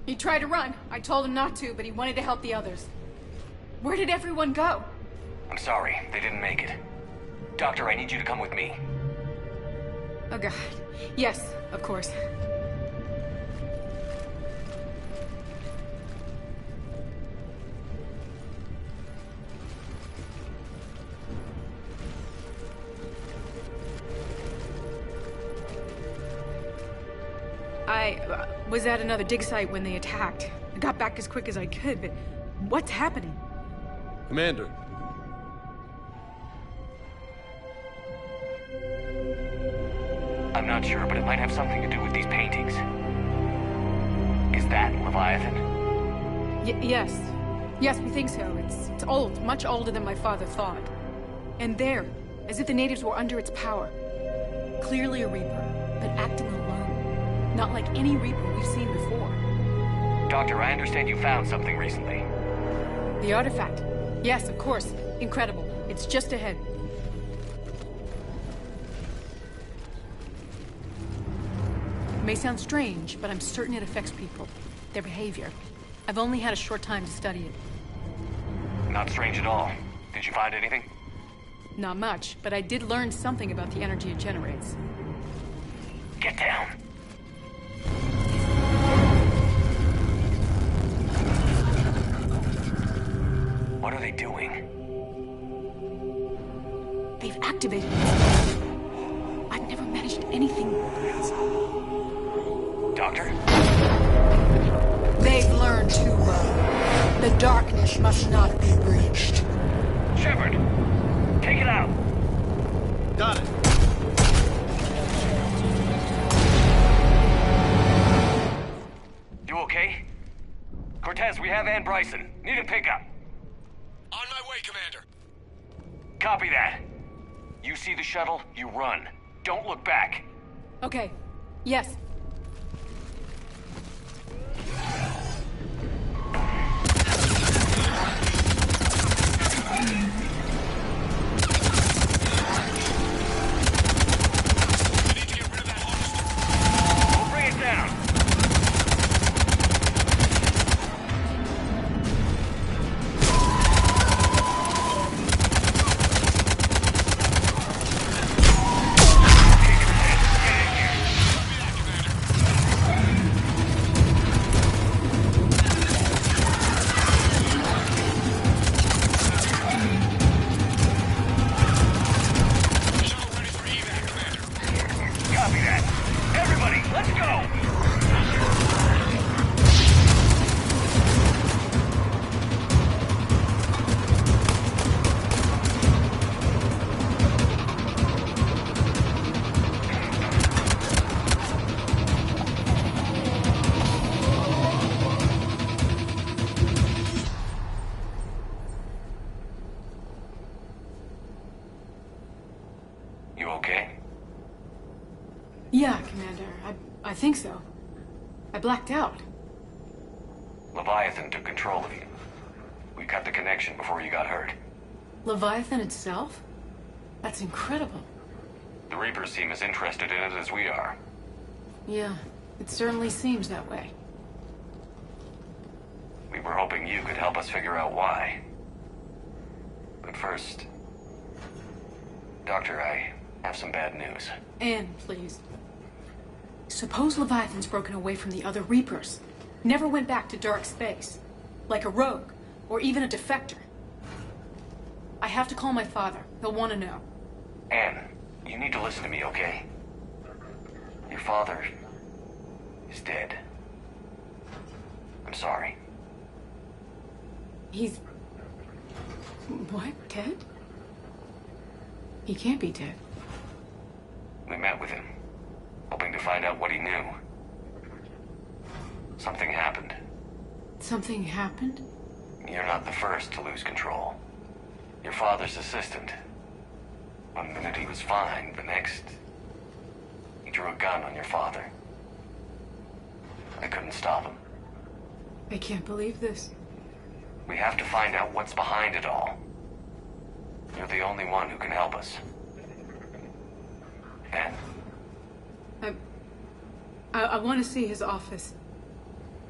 He tried to run. I told him not to, but he wanted to help the others. Where did everyone go? I'm sorry. They didn't make it. Doctor, I need you to come with me. Oh, God. Yes, of course. I was at another dig site when they attacked. I got back as quick as I could, but what's happening? Commander. I'm not sure, but it might have something to do with these paintings. Is that Leviathan? Yes. Yes, we think so. It's old, much older than my father thought. And there, as if the natives were under its power. Clearly a Reaper, but acting alone. Not like any Reaper we've seen before. Doctor, I understand you found something recently. The artifact. Yes, of course. Incredible. It's just ahead. It may sound strange, but I'm certain it affects people. Their behavior. I've only had a short time to study it. Not strange at all. Did you find anything? Not much, but I did learn something about the energy it generates. Get down. What are they doing? They've activated it. I've never managed anything. Doctor? They've learned too well. The darkness must not be breached. Shepard, take it out. Got it. You okay? Cortez, we have Ann Bryson. Need a pickup. On my way, Commander. Copy that. You see the shuttle, you run. Don't look back. Okay. Yes. We'll bring it down. Copy that. Everybody, let's go! You okay? Yeah, Commander. I think so. I blacked out. Leviathan took control of you. We cut the connection before you got hurt. Leviathan itself? That's incredible. The Reapers seem as interested in it as we are. Yeah, it certainly seems that way. We were hoping you could help us figure out why. But first... Doctor, I have some bad news. Anne, please. Suppose Leviathan's broken away from the other Reapers. Never went back to dark space. Like a rogue, or even a defector. I have to call my father. He'll want to know. Anne, you need to listen to me, okay? Your father is dead. I'm sorry. He's... What? Dead? He can't be dead. We met with him, hoping to find out what he knew. Something happened. Something happened? You're not the first to lose control. Your father's assistant. One minute he was fine, the next... he drew a gun on your father. I couldn't stop him. I can't believe this. We have to find out what's behind it all. You're the only one who can help us. Anne? I want to see his office.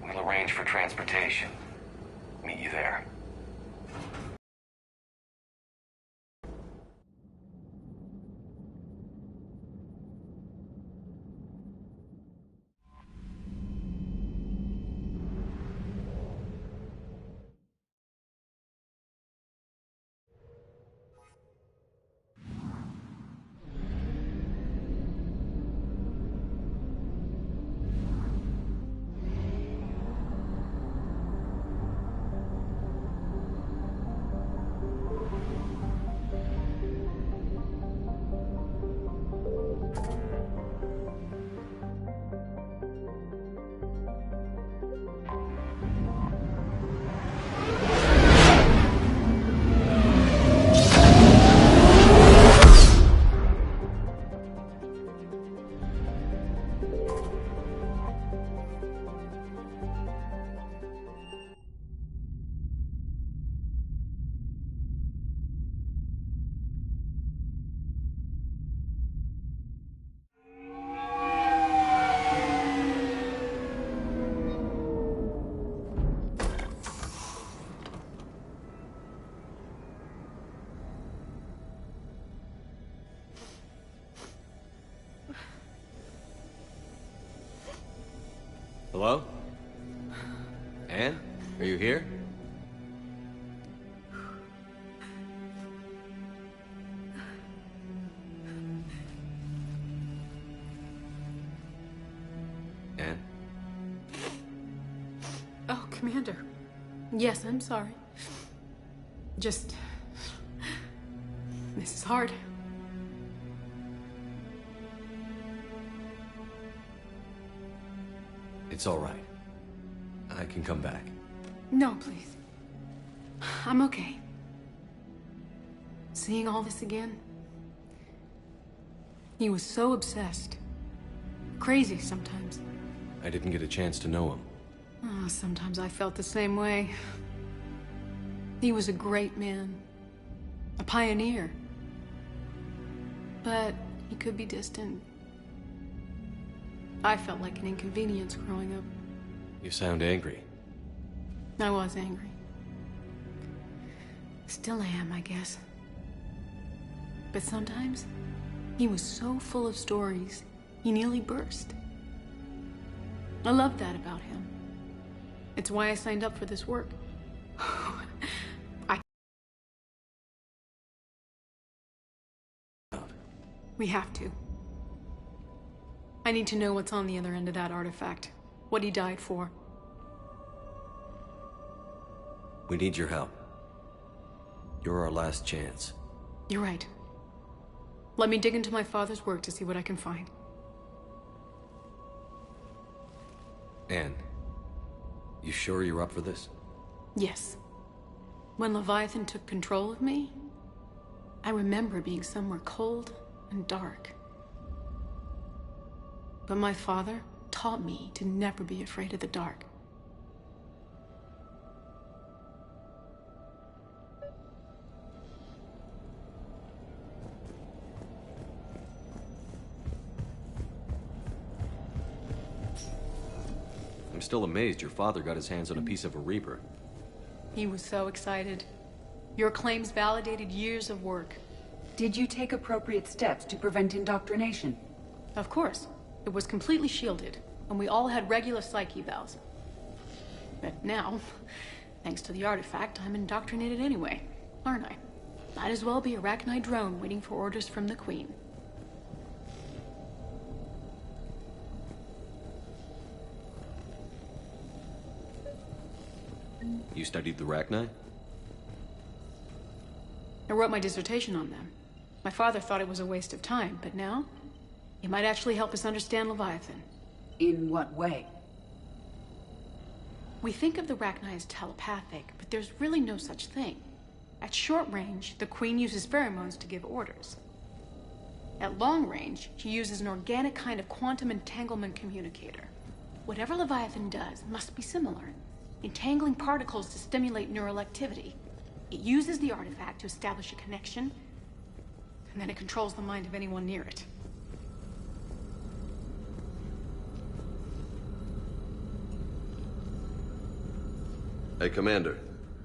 We'll arrange for transportation. Meet you there. Hello? Anne? Are you here? Anne? Oh, Commander. Yes, I'm sorry. Just... this is hard. It's all right. I can come back. No, please. I'm okay. Seeing all this again... He was so obsessed. Crazy sometimes. I didn't get a chance to know him. Oh, sometimes I felt the same way. He was a great man. A pioneer. But he could be distant. I felt like an inconvenience growing up. You sound angry. I was angry. Still am, I guess. But sometimes, he was so full of stories, he nearly burst. I love that about him. It's why I signed up for this work. We have to. I need to know what's on the other end of that artifact. What he died for. We need your help. You're our last chance. You're right. Let me dig into my father's work to see what I can find. Anne, you sure you're up for this? Yes. When Leviathan took control of me, I remember being somewhere cold and dark. But my father taught me to never be afraid of the dark. I'm still amazed your father got his hands on a piece of a Reaper. He was so excited. Your claims validated years of work. Did you take appropriate steps to prevent indoctrination? Of course. It was completely shielded, and we all had regular psych evals. But now, thanks to the artifact, I'm indoctrinated anyway, aren't I? Might as well be a Rachni drone waiting for orders from the Queen. You studied the Rachni? I wrote my dissertation on them. My father thought it was a waste of time, but now, it might actually help us understand Leviathan. In what way? We think of the Rachni as telepathic, but there's really no such thing. At short range, the Queen uses pheromones to give orders. At long range, she uses an organic kind of quantum entanglement communicator. Whatever Leviathan does must be similar, entangling particles to stimulate neural activity. It uses the artifact to establish a connection, and then it controls the mind of anyone near it. Hey, Commander.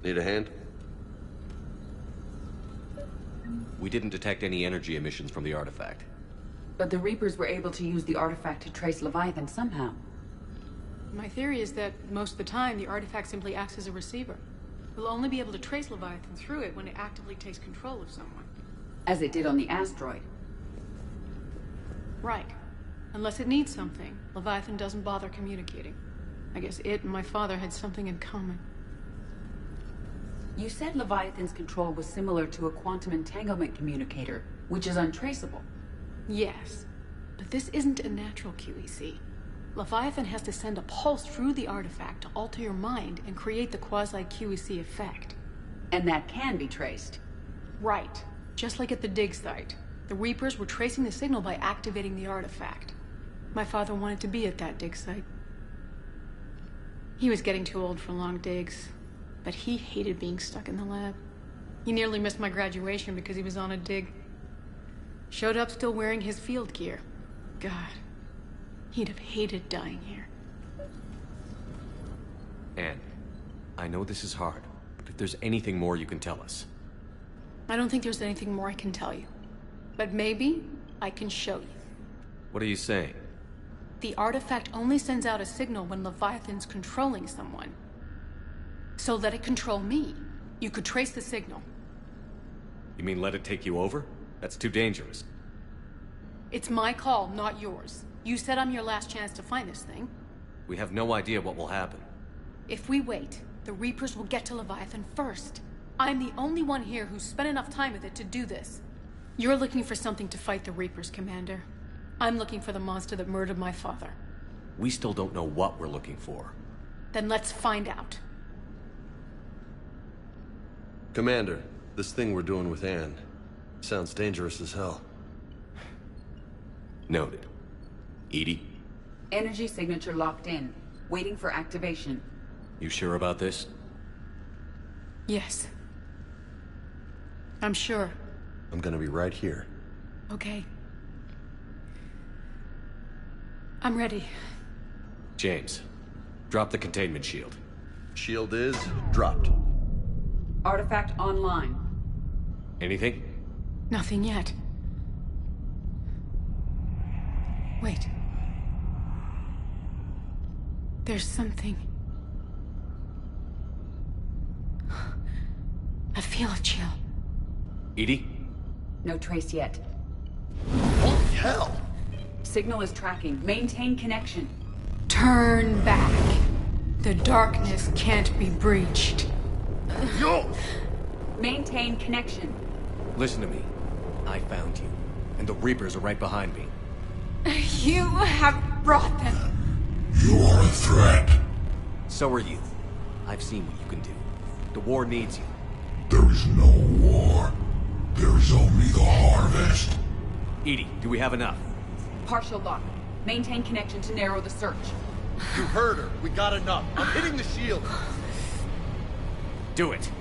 Need a hand? We didn't detect any energy emissions from the artifact. But the Reapers were able to use the artifact to trace Leviathan somehow. My theory is that most of the time, the artifact simply acts as a receiver. We'll only be able to trace Leviathan through it when it actively takes control of someone. As it did on the asteroid. Right. Unless it needs something, Leviathan doesn't bother communicating. I guess it and my father had something in common. You said Leviathan's control was similar to a quantum entanglement communicator, which is untraceable. Yes, but this isn't a natural QEC. Leviathan has to send a pulse through the artifact to alter your mind and create the quasi-QEC effect. And that can be traced. Right. Just like at the dig site. The Reapers were tracing the signal by activating the artifact. My father wanted to be at that dig site. He was getting too old for long digs, but he hated being stuck in the lab. He nearly missed my graduation because he was on a dig. Showed up still wearing his field gear. God, he'd have hated dying here. Anne, I know this is hard, but if there's anything more you can tell us. I don't think there's anything more I can tell you. But maybe I can show you. What are you saying? The artifact only sends out a signal when Leviathan's controlling someone. So let it control me. You could trace the signal. You mean let it take you over? That's too dangerous. It's my call, not yours. You said I'm your last chance to find this thing. We have no idea what will happen. If we wait, the Reapers will get to Leviathan first. I'm the only one here who's spent enough time with it to do this. You're looking for something to fight the Reapers, Commander. I'm looking for the monster that murdered my father. We still don't know what we're looking for. Then let's find out. Commander, this thing we're doing with Anne sounds dangerous as hell. Noted. EDI? Energy signature locked in. Waiting for activation. You sure about this? Yes. I'm sure. I'm gonna be right here. Okay. I'm ready. James, drop the containment shield. Shield is dropped. Artifact online. Anything? Nothing yet. Wait. There's something. I feel a chill. EDI? No trace yet. Holy hell! Signal is tracking. Maintain connection. Turn back. The darkness can't be breached. Yo! Maintain connection. Listen to me. I found you, and the Reapers are right behind me. You have brought them. You are a threat. So are you. I've seen what you can do. The war needs you. There is no war. There is only the harvest. EDI, do we have enough? Partial lock. Maintain connection to narrow the search. You heard her. We got enough. I'm hitting the shield. Do it.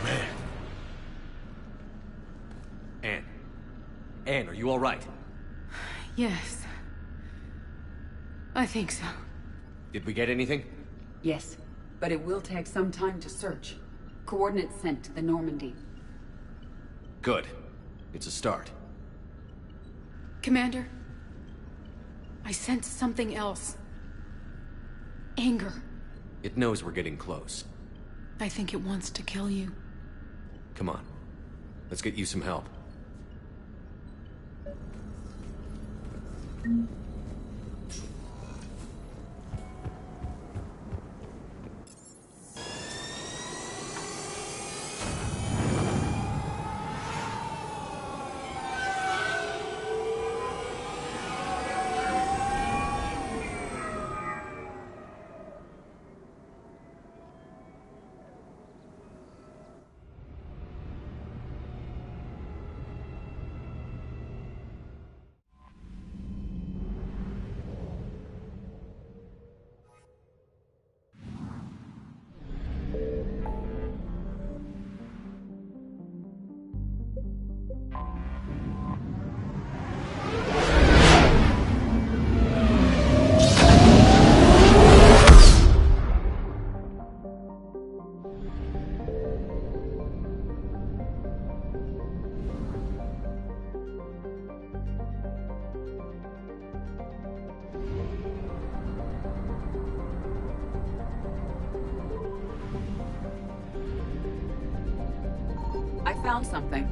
Man. Anne, are you all right? Yes. I think so. Did we get anything? Yes, but it will take some time to search. Coordinates sent to the Normandy. Good. It's a start. Commander, I sense something else. Anger. It knows we're getting close. I think it wants to kill you. Come on. Let's get you some help. I found something.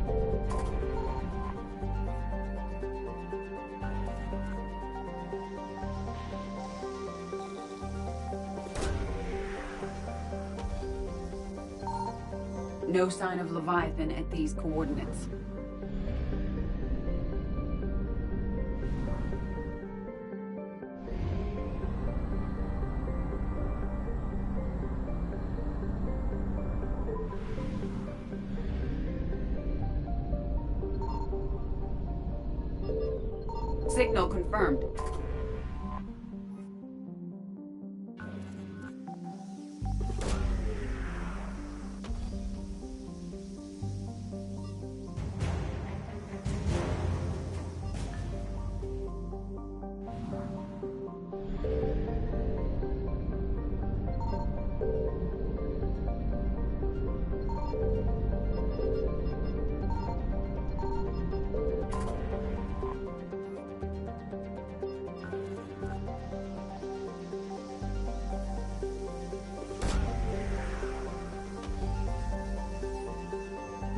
No sign of Leviathan at these coordinates. Signal confirmed.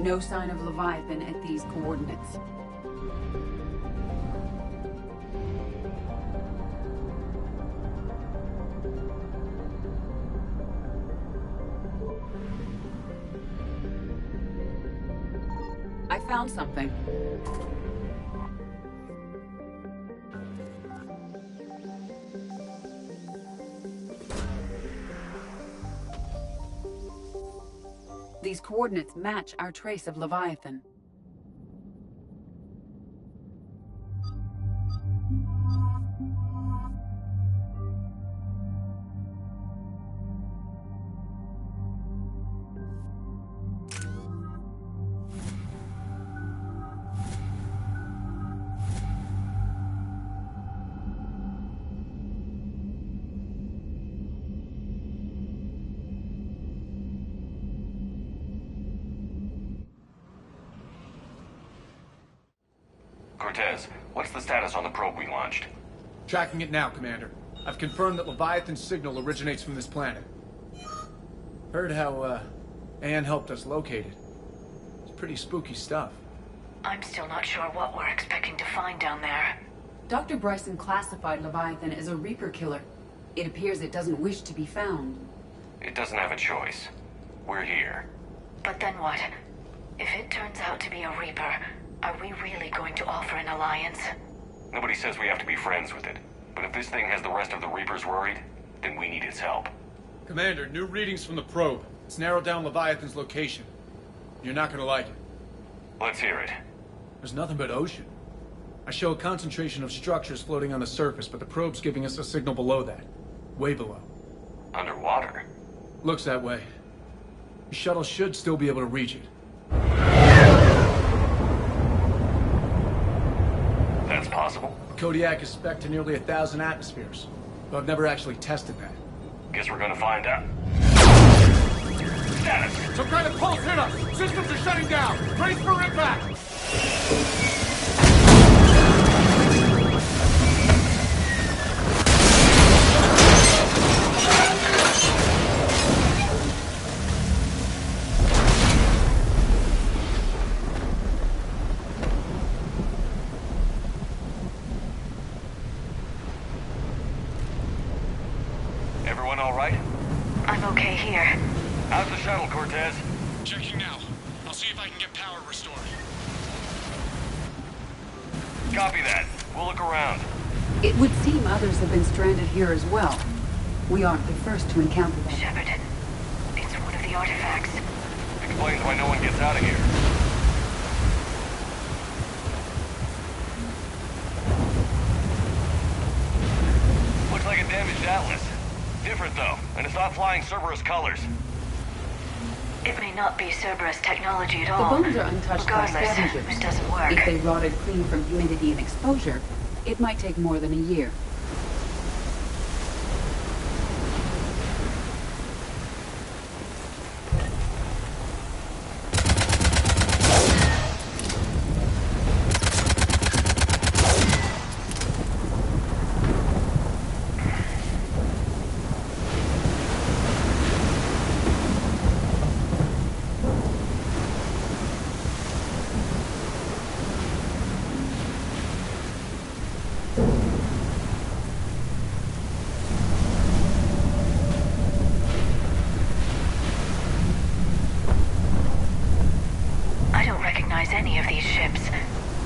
No sign of Leviathan at these coordinates. I found something. These coordinates match our trace of Leviathan. Cortez, what's the status on the probe we launched? Tracking it now, Commander. I've confirmed that Leviathan's signal originates from this planet. Heard how, Anne helped us locate it. It's pretty spooky stuff. I'm still not sure what we're expecting to find down there. Dr. Bryson classified Leviathan as a Reaper killer. It appears it doesn't wish to be found. It doesn't have a choice. We're here. But then what? If it turns out to be a Reaper, are we really going to offer an alliance? Nobody says we have to be friends with it. But if this thing has the rest of the Reapers worried, then we need its help. Commander, new readings from the probe. It's narrowed down Leviathan's location. You're not gonna like it. Let's hear it. There's nothing but ocean. I show a concentration of structures floating on the surface, but the probe's giving us a signal below that. Way below. Underwater? Looks that way. The shuttle should still be able to reach it. That's possible? Kodiak is spec'd to nearly 1,000 atmospheres, but I've never actually tested that. Guess we're gonna find out. Status! Some kind of pulse hit us! Systems are shutting down! Brace for impact! Everyone all right? I'm okay here. How's the shuttle, Cortez? Checking now. I'll see if I can get power restored. Copy that. We'll look around. It would seem others have been stranded here as well. We aren't the first to encounter them. Shepard, it's one of the artifacts. Explains why no one gets out of here. Looks like a damaged Atlas. Different though, and it's not flying Cerberus colors. It may not be Cerberus technology at The all. bones are untouched by Regardless, scavengers. it doesn't work. If they rotted clean from humidity and exposure, it might take more than a year. I don't recognize any of these ships.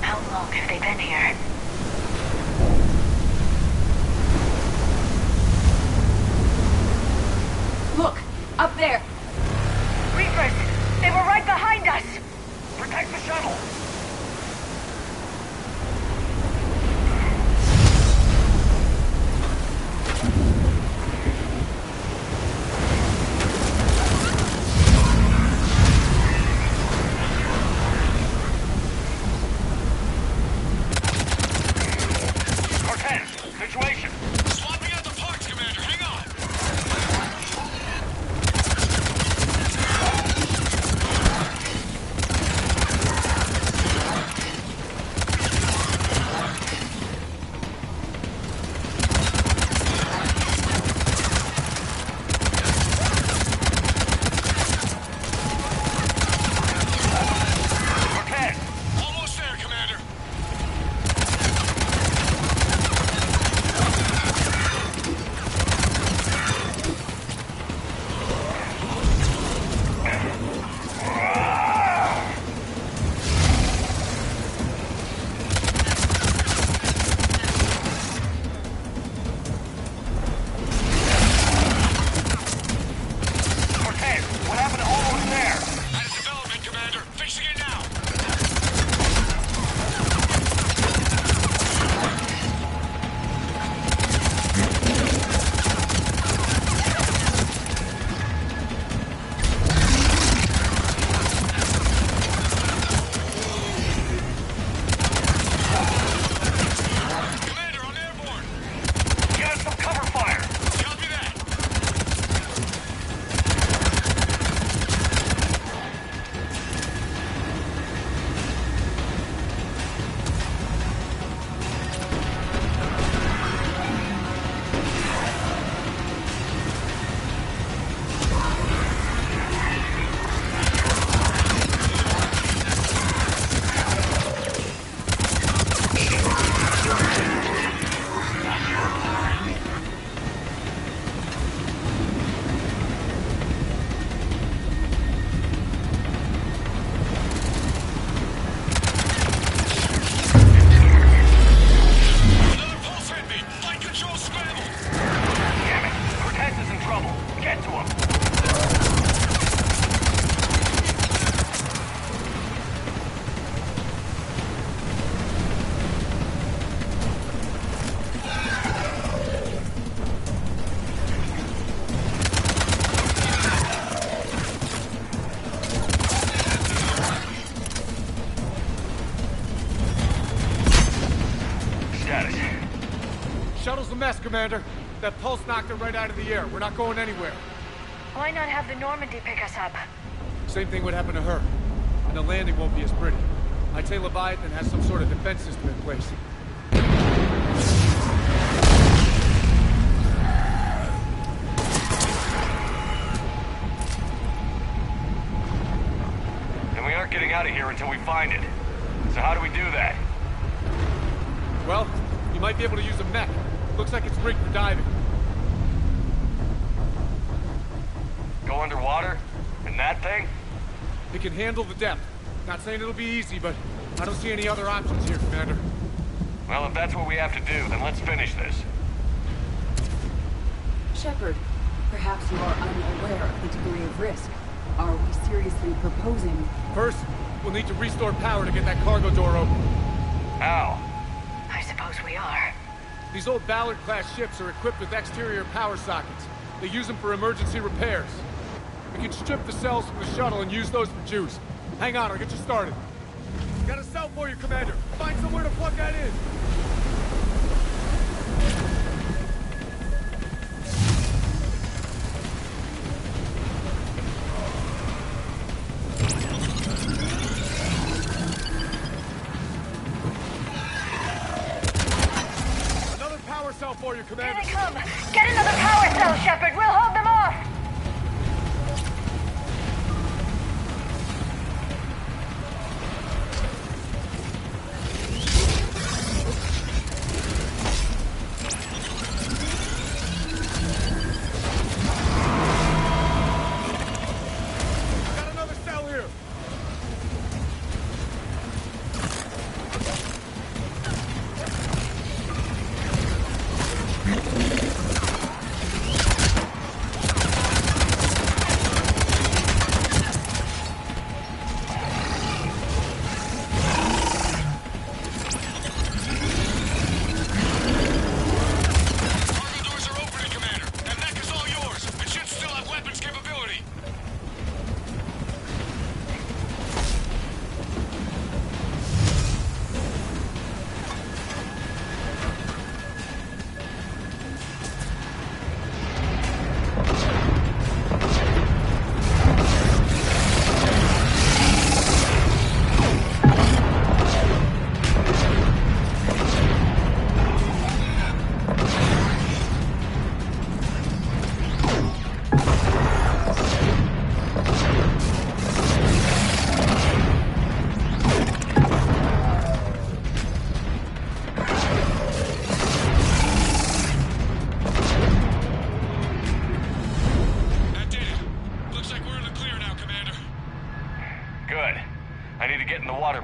How long have they been here? Look! Up there! Reapers! They were right behind us! Protect the shuttle! Shuttle's a mess, Commander. That pulse knocked it right out of the air. We're not going anywhere. Why not have the Normandy pick us up? Same thing would happen to her. And the landing won't be as pretty. I'd say Leviathan has some sort of defense system in place. And we aren't getting out of here until we find it. So how do we do that? Well, you might be able to use a mech. Looks like it's rigged for diving. Go underwater? And that thing? It can handle the depth. Not saying it'll be easy, but I don't see any other options here, Commander. Well, if that's what we have to do, then let's finish this. Shepard, perhaps you are unaware of the degree of risk. Are we seriously proposing? First, we'll need to restore power to get that cargo door open. How? I suppose we are. These old Ballard-class ships are equipped with exterior power sockets. They use them for emergency repairs. We can strip the cells from the shuttle and use those for juice. Hang on, I'll get you started. Got a cell for you, Commander. Find somewhere to plug that in. Another power cell for you, Commander. Here they come! Get another power cell, Shepard! We'll hold them off!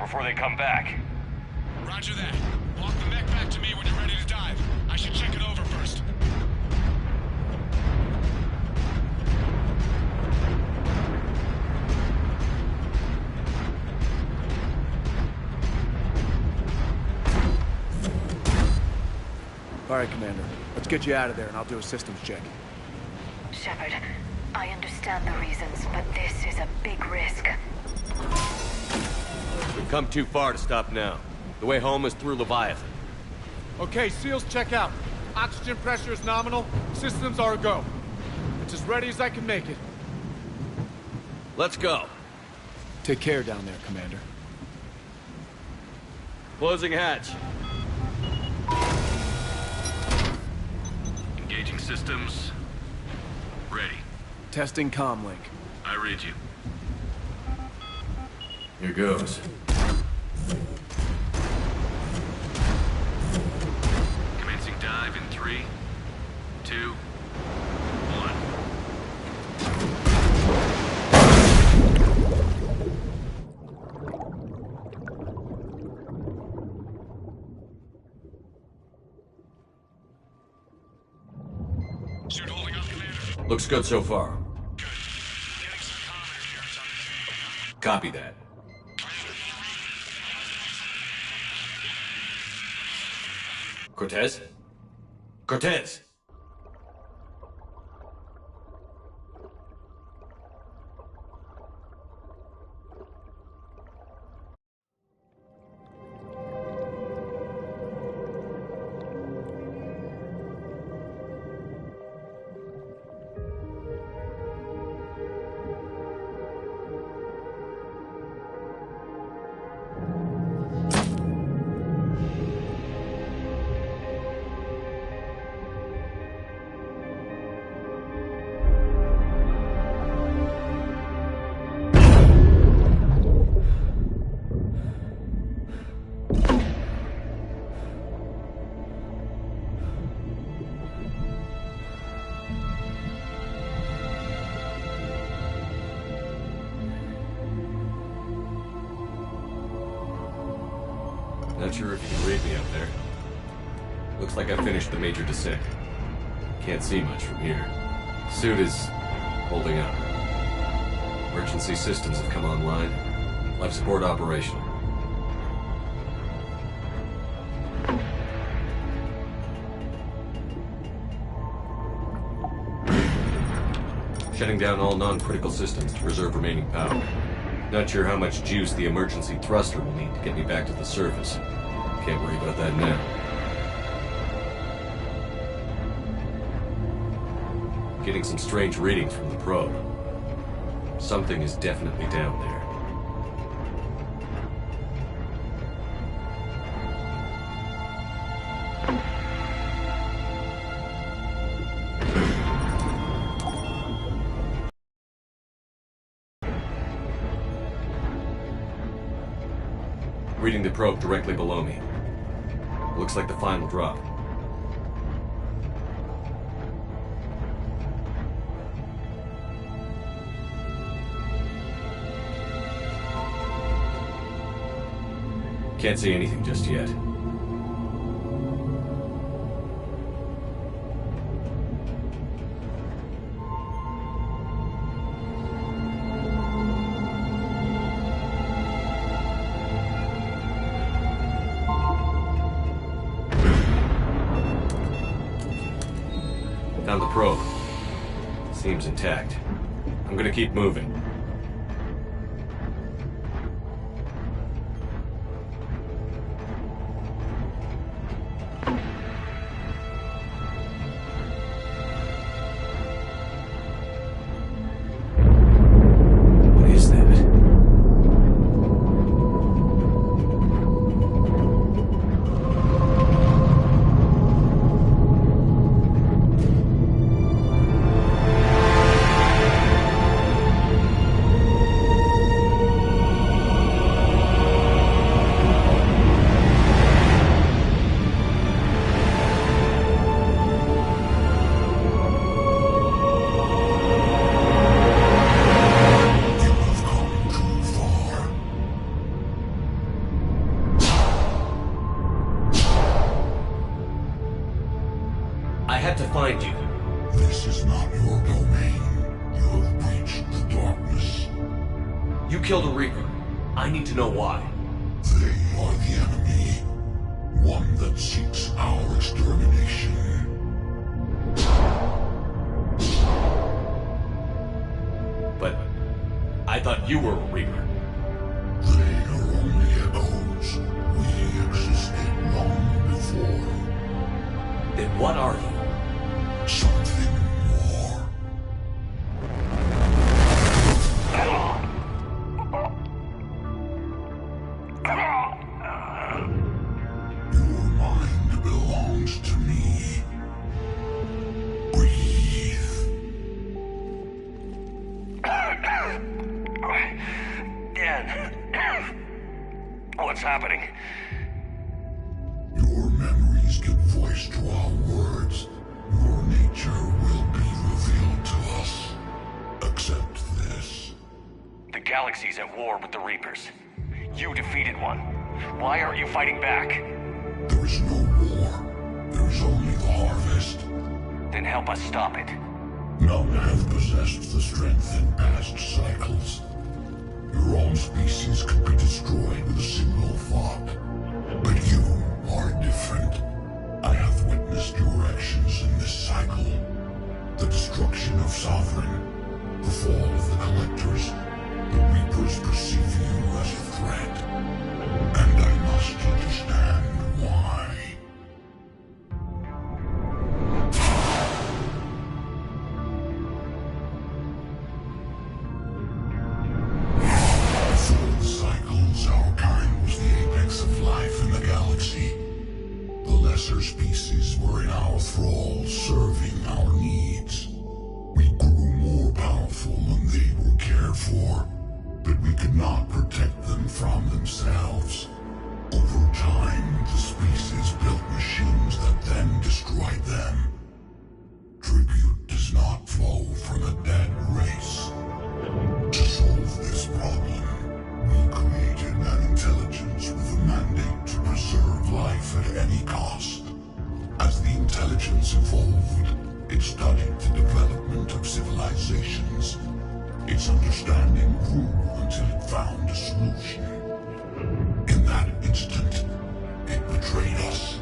Before they come back. Roger that. Walk the mech back to me when you're ready to dive. I should check it over first. All right, Commander. Let's get you out of there and I'll do a systems check. Shepard, I understand the reasons, but this is a big risk. We've come too far to stop now. The way home is through Leviathan. Okay, SEALs check out. Oxygen pressure is nominal. Systems are a go. It's as ready as I can make it. Let's go. Take care down there, Commander. Closing hatch. Engaging systems. Ready. Testing comlink. I read you. Here goes. Commencing dive in 3, 2, 1. Suit holding up, Commander. Looks good so far. Good. Getting some comm interference on the feed. Copy that. Cortez? Cortez! sure if you can read me up there. Looks like I finished the major descent. Can't see much from here. Suit is holding up. Emergency systems have come online. Life support operational. Shutting down all non-critical systems to preserve remaining power. Not sure how much juice the emergency thruster will need to get me back to the surface. Can't worry about that now. Getting some strange readings from the probe. Something is definitely down there. Reading the probe directly below me. Looks like the final drop. Can't see anything just yet. Found the probe. Seems intact. I'm gonna keep moving. I had to find you. This is not your domain. You have breached the darkness. You killed a Reaper. I need to know why. They are the enemy. One that seeks our extermination. But I thought you were a Reaper. They are only echoes. We existed long before. Then what are you? Something more. Your mind belongs to me. Breathe. Dan. What's happening? Your memories give voice to our words. Your nature will be revealed to us. Accept this. The galaxy's at war with the Reapers. You defeated one. Why aren't you fighting back? There is no war. There is only the harvest. Then help us stop it. None have possessed the strength in past cycles. Your own species could be destroyed with a single thought. But you are different. I have witnessed your actions in this cycle. The destruction of Sovereign, the fall of the Collectors. The Reapers perceive you as a threat. And I must understand why. Before the cycles, our kind was the apex of life in the galaxy. The lesser species were in our thrall, serving our needs. We grew more powerful when they were cared for, but we could not protect them from themselves. Over time, the species built machines that then destroyed them. Tribute does not flow from a dead race. To solve this problem, we created an intelligence with a mandate to preserve life at any cost. As the intelligence evolved, it studied the development of civilizations. Its understanding grew until it found a solution. In that instant, it betrayed us.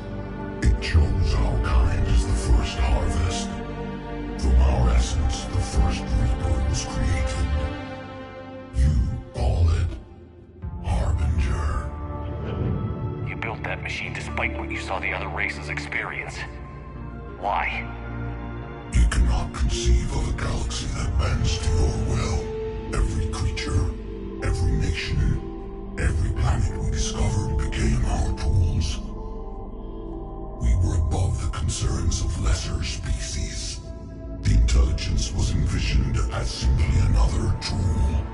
It chose our kind as the first harvest. From our essence, the first Reaper was created. You call it Harbinger. You built that machine despite what you saw the other races experience. Why? You cannot conceive of a galaxy that bends to your will. Every creature, every nation, every planet we discovered became our tools. We were above the concerns of lesser species. The intelligence was envisioned as simply another tool.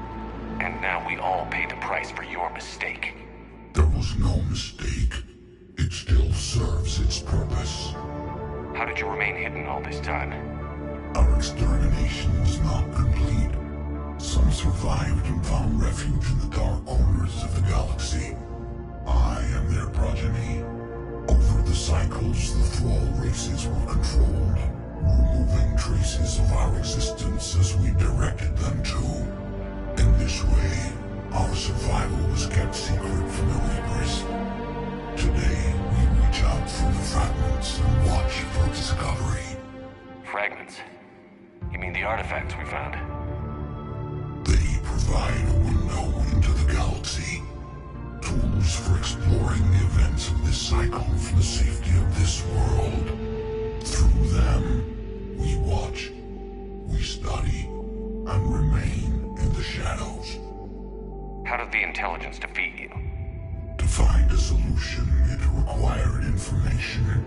And now we all pay the price for your mistake. There was no mistake. It still serves its purpose. How did you remain hidden all this time? Our extermination was not complete. Some survived and found refuge in the dark corners of the galaxy. I am their progeny. Over the cycles, the Thrall races were controlled, removing traces of our existence as we directed them to. In this way, our survival was kept secret from the Reapers. Today, we reach out through the fragments and watch for discovery. Fragments? You mean the artifacts we found? They provide a window into the galaxy. Tools for exploring the events of this cycle from the safety of this world. Through them, we watch, we study, and remain in the shadows. How did the intelligence defeat you? To find a solution, it required information.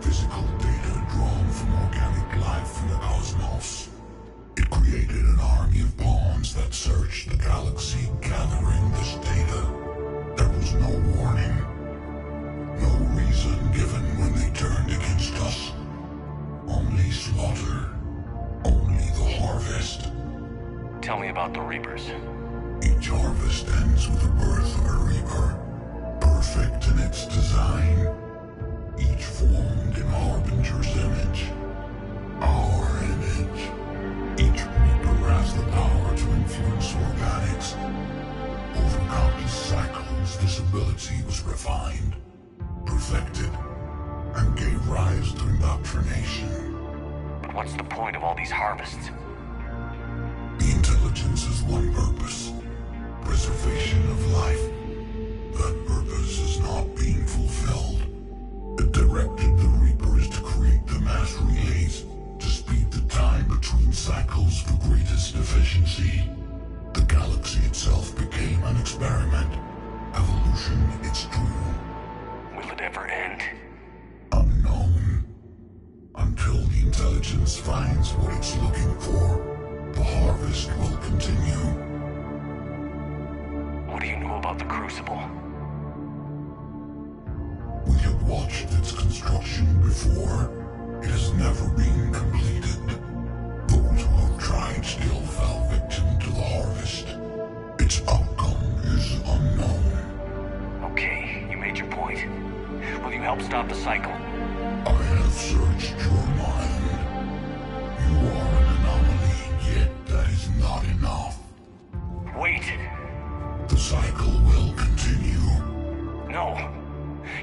Physical data drawn from organic life in the cosmos. It created an army of pawns that searched the galaxy, gathering this data. There was no warning. No reason given when they turned against us. Only slaughter. Only the harvest. Tell me about the Reapers. Each harvest ends with the birth of a Reaper. Perfect in its design. Each formed in Harbinger's image. Our image. Each Reaper has the power to influence organics. Over countless cycles, this ability was refined, perfected, and gave rise to indoctrination. But what's the point of all these harvests? The intelligence has one purpose. Preservation of life. That purpose is not being fulfilled. It directed the Reapers to create the mass relays to speed the time between cycles for greatest efficiency. The galaxy itself became an experiment. Evolution its tool. Will it ever end? Unknown. Until the intelligence finds what it's looking for, the harvest will continue. What do you know about the Crucible? We have watched its construction before. It has never been completed. Those who have tried still fell victim to the harvest. Its outcome is unknown. Okay, you made your point. Will you help stop the cycle? I have searched your mind. You are an anomaly, yet that is not enough. Wait! The cycle will continue. No!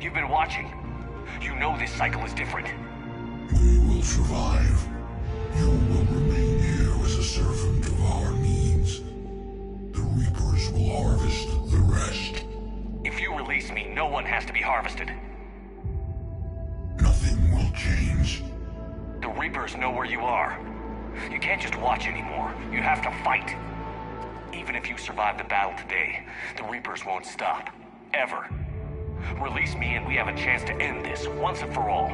You've been watching. You know this cycle is different. We will survive. You will remain here as a servant of our needs. The Reapers will harvest the rest. If you release me, no one has to be harvested. Nothing will change. The Reapers know where you are. You can't just watch anymore. You have to fight. Even if you survive the battle today, the Reapers won't stop. Ever. Release me and we have a chance to end this, once and for all.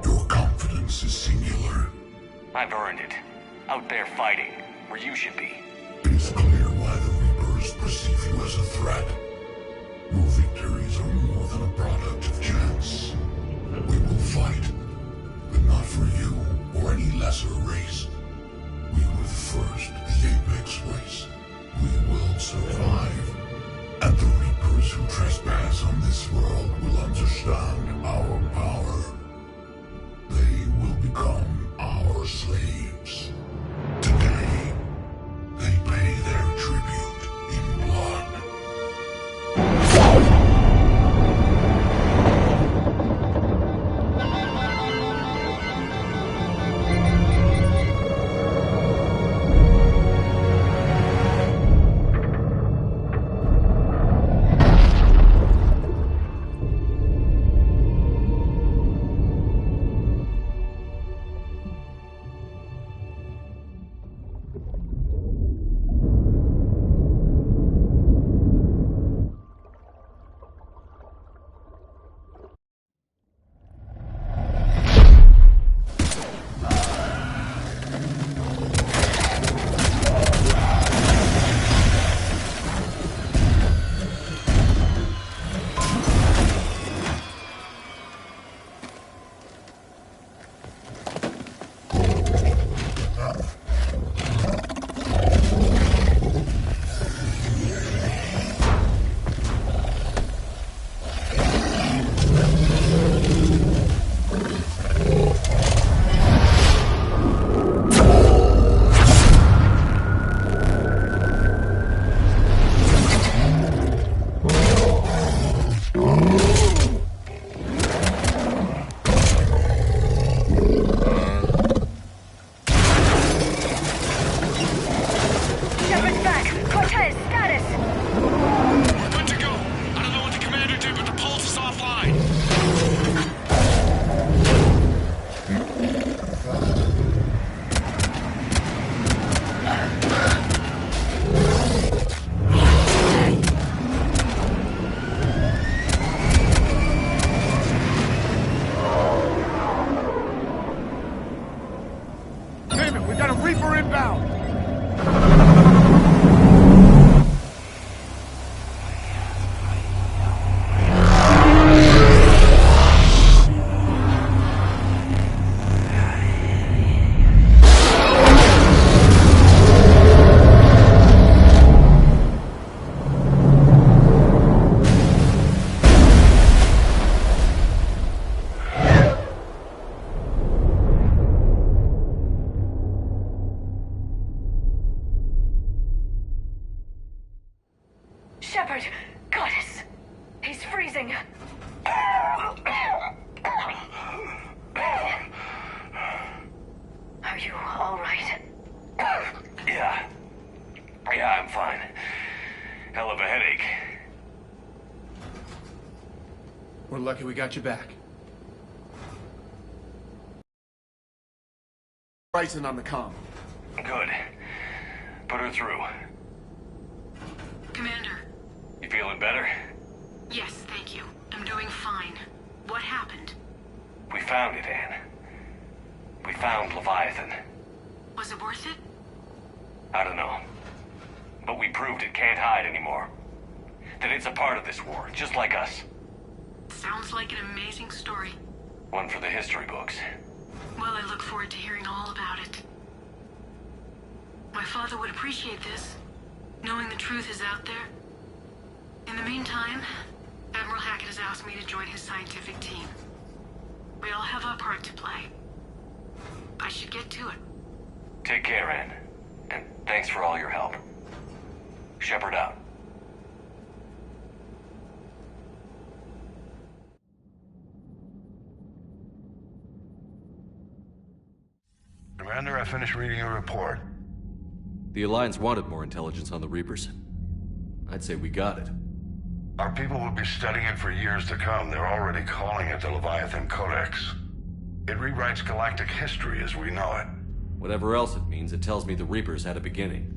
Your I've earned it. Out there fighting, where you should be. It is clear why the Reapers perceive you as a threat. Your victories are more than a product of chance. We will fight, but not for you or any lesser race. We were the first, the Apex race. We will survive. And the Reapers who trespass on this world will understand our power. They will become our slaves. Today, they pay their tribute in blood. Shepard! Goddess! He's freezing! Are you alright? Yeah, I'm fine. Hell of a headache. We're lucky we got you back. Bryson on the comm. Good. Put her through. Commander. You feeling better? Yes, thank you. I'm doing fine. What happened? We found it, Anne. We found Leviathan. Was it worth it? I don't know. But we proved it can't hide anymore. That it's a part of this war, just like us. Sounds like an amazing story. One for the history books. Well, I look forward to hearing all about it. My father would appreciate this, knowing the truth is out there. In the meantime, Admiral Hackett has asked me to join his scientific team. We all have our part to play. I should get to it. Take care, Anne. And thanks for all your help. Shepard out. Commander, I finished reading your report. The Alliance wanted more intelligence on the Reapers. I'd say we got it. Our people will be studying it for years to come. They're already calling it the Leviathan Codex. It rewrites galactic history as we know it. Whatever else it means, it tells me the Reapers had a beginning.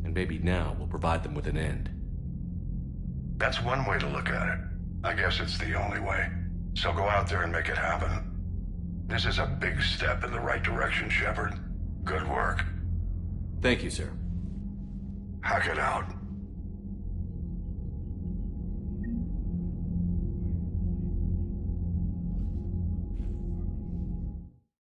And maybe now we'll provide them with an end. That's one way to look at it. I guess it's the only way. So go out there and make it happen. This is a big step in the right direction, Shepard. Good work. Thank you, sir. Hackett out.